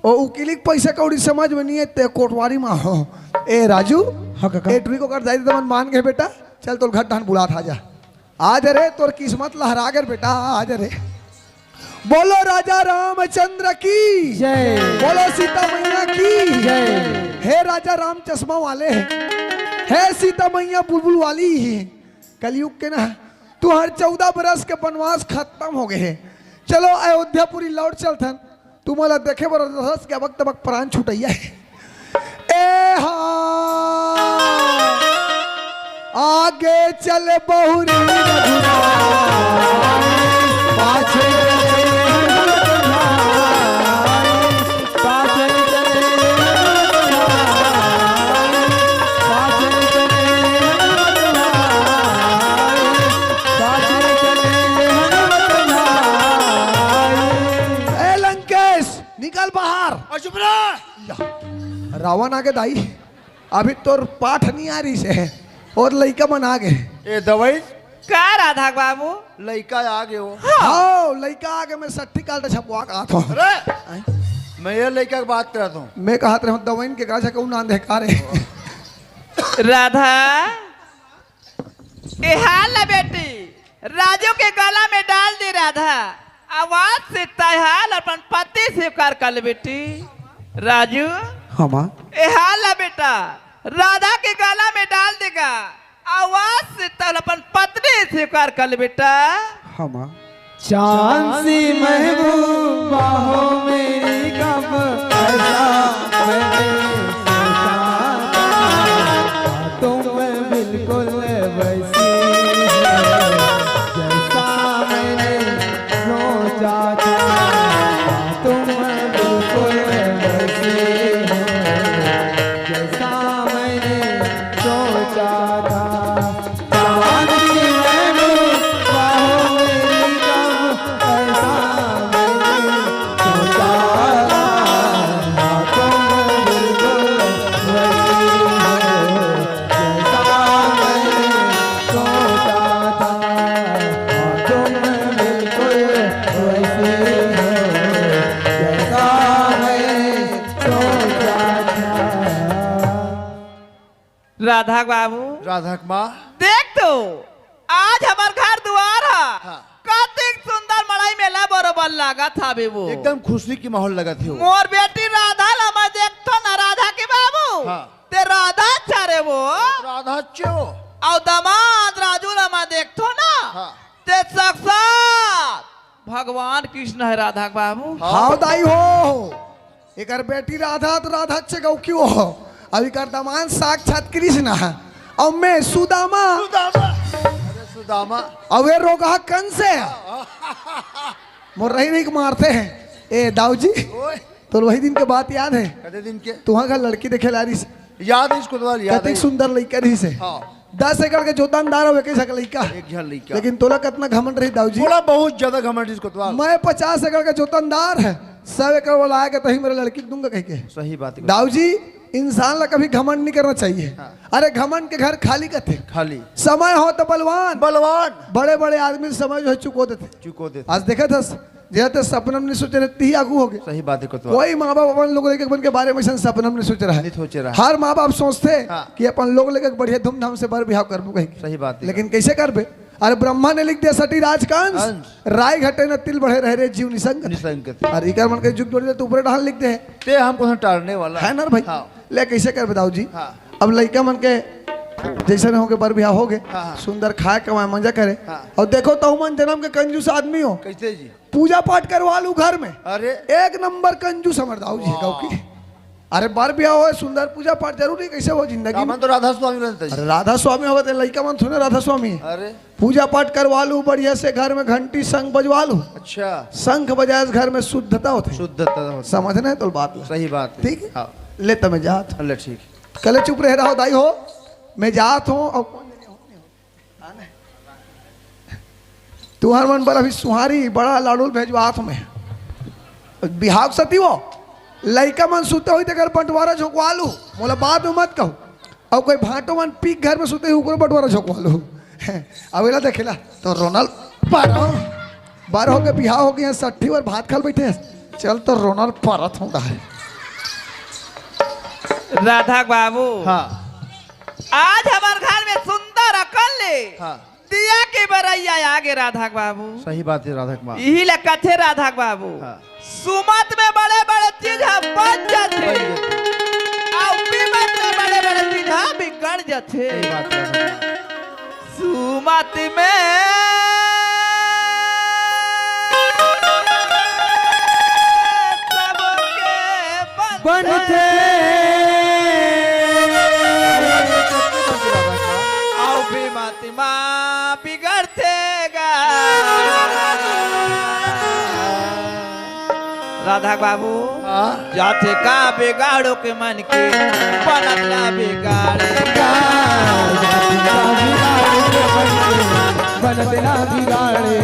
वो उकीली पैसे कौड़ी समझ में नहीं है ते कोटवारी में हो। ए राजू हाँ काका। ए टुरी को कर जाए तो मान गए बेटा चल तो घर धान बुला था जा आज रे तोर किस्मत लहरा कर बेटा आज रे। बोलो राजा रामचंद्र की जय। बोलो सीता मैया की जय। हे राजा राम चश्मा वाले है सीता मैया बुलबुल वाली कलयुग के ना तू हर 14 बरस के वनवास खत्म हो गए हैं। चलो अयोध्यापुरी लौट चलथन तू मला देखे बर रस के वक्त तक प्राण छुटैया है। ए हाँ आगे चल बहुरी पाछे निकल बाहर। रावण आगे दाई अभी तोर पाठ नहीं आ रही से और लइका मन आ गए। ए दवाई का राधा बाबू लड़का आ गए हो। हाँ लइका आगे मैं 60 काल छपवा का था। अरे मैं ये लड़का की बात कर रहा हूँ। मैं कहत रहा हूँ दवाइन के गाछा कहूँ ना देखा रे। राधा ए हाल ना बेटी राजू के गला में डाल दे राधा आवाज से तहाल अपन पति स्वीकार कर ले बेटी। राजू हाँ माँ। ए हाल ना बेटा राधा के गला में डाल देगा आवाज से तल अपन पत्नी स्वीकार कर ले बेटा। हाँ माँ। चांद सी महबूबा हो मेरी कब ऐसा मैंने सोचा था तुम बिल्कुल वैसी जैसा मैंने सोचा था तुम बिल्कुल वैसी जैसा मैंने सोचा था। चांद सी महबूबा हो मेरी कब ऐसा मैंने सोचा था तुम बिल्कुल वैसी जैसा मैंने सोचा था तुम बिल्कुल वैसी जैसा मैंने सोचा था। राधा बाबू राधा माँ देख तो आज हमार घर द्वार है कतिक सुंदर मड़ाई मेला बरोबर लगा था बेबू एकदम खुशी की माहौल लगा थी वो। मोर बेटी राधा लमा देखतो ना राधा के बाबू हाँ। ते राधा अच्छा रे वो राधा चो और दामाद राजू लमा देखतो ना हाँ। ते साक्षात भगवान कृष्ण है राधा बाबू। हाँ दाई हो एक बेटी राधा तो राधा से गौ क्यों हो अभी कर दमान साक्षात कृष्ण है और मैं सुदामा अरे सुदामा और वे रोगा कन से मोर रही नहीं मारते हैं। ए दाऊ जी ओए तो वही दिन के बात याद है कदे दिन के तुम्हारा घर लड़की देखे ला रही से याद है इसको तो याद कतिक है। सुंदर लड़का रही से हाँ 10 एकड़ के जोतानदार हो एक लड़का एक झल लड़का लेकिन तोला कितना घमंड रही दाऊ जी। थोड़ा बहुत ज्यादा घमंड इसको तो मैं 50 एकड़ का जोतानदार है 100 एकड़ वाला आएगा तभी मेरे लड़की को दूंगा कह के। सही बात है। दाऊ जी इंसान ला कभी घमंड नहीं करना चाहिए। अरे घमंड के घर खाली कथे खाली समय हो तो बलवान बलवान बड़े बड़े आदमी समय जो है चुको देते। चुको दे। आज देखा था जैसे सपनम ने सोचे रहती आगू हो गए। सही बात है को तो कोई माँ बाप अपन लोग लेके अपन के बारे में सपनम ने सोच रहा है। नहीं सोचे रहा। हर माँ बाप सोचते हाँ। कि अपन लोग लेके बढ़िया धूमधाम से बर बिहाव कर कहीं सही बात है। लेकिन कैसे करबे। अरे ब्रह्मा ने लिख दिया सटी राजकांश अंश। राय घटे न तिल बढ़े रहे रे जीव निसंग निसंगत अरे इकर मन के जुग जोड़ी तो ऊपर ढाल लिख दे ते हमको टारने वाला है ना भाई। हाँ। ले कैसे कर बताओ जी। हाँ। अब लड़का मन के जैसे हो गए बर बिहाव हो गए हाँ। सुंदर खाए कमाए मजा करे हाँ। और देखो तो मन जन्म के कंजूस आदमी हो कैसे जी। पूजा पाठ करवा लू घर में अरे एक नंबर कंजूस समझदाऊ जी गाँव की। अरे बार बिहाव हो सुंदर पूजा पाठ जरूरी कैसे हो जिंदगी में। रामन तो राधा स्वामी रहता अरे है। राधा स्वामी होगा तो लड़का मन थोड़े राधा स्वामी है। अरे पूजा पाठ करवा लू बढ़िया से घर में घंटी शंख बजवा लू अच्छा शंख बजाए घर में शुद्धता होती है। शुद्धता होता समझना है तो बात सही बात है। ठीक है। हाँ। ले तो मैं जात ले ठीक कले चुप रह रहा हो दाई हो मैं जात हूँ और तुम्हार मन पर अभी सुहारी बड़ा लाडूल भेजवात हूँ मैं बिहाव सती हो लड़का मन सुते हुई अगर बंटवारा झोंकवा लू बोला बात में मत कहो और कोई भाटो मन पीक घर में सुते हुए बंटवारा झोंकवा लू अवेला देखेला तो रोनल बारह हो गए बिहाव हो गए 60 और भात खाल बैठे चल तो रोनल परत होता है राधा बाबू हाँ आज हमारे घर में सुंदर अकल ले हाँ दिया के बरैया आगे राधा बाबू सही बात है राधा कुमार यही लगा थे राधा बाबू हाँ। सुमत में बड़े बड़े चीज बन जाते और कीमत में बड़े बड़े चीज बिगड़ जाते सही बात है राधा कुमार। सुमत में सबके बनते और कीमत माँ बिगड़ते गा राधा बाबू जाते का बिगाड़ो के मन के बनतला बिगाड़ेगा बनते ना बिगाड़े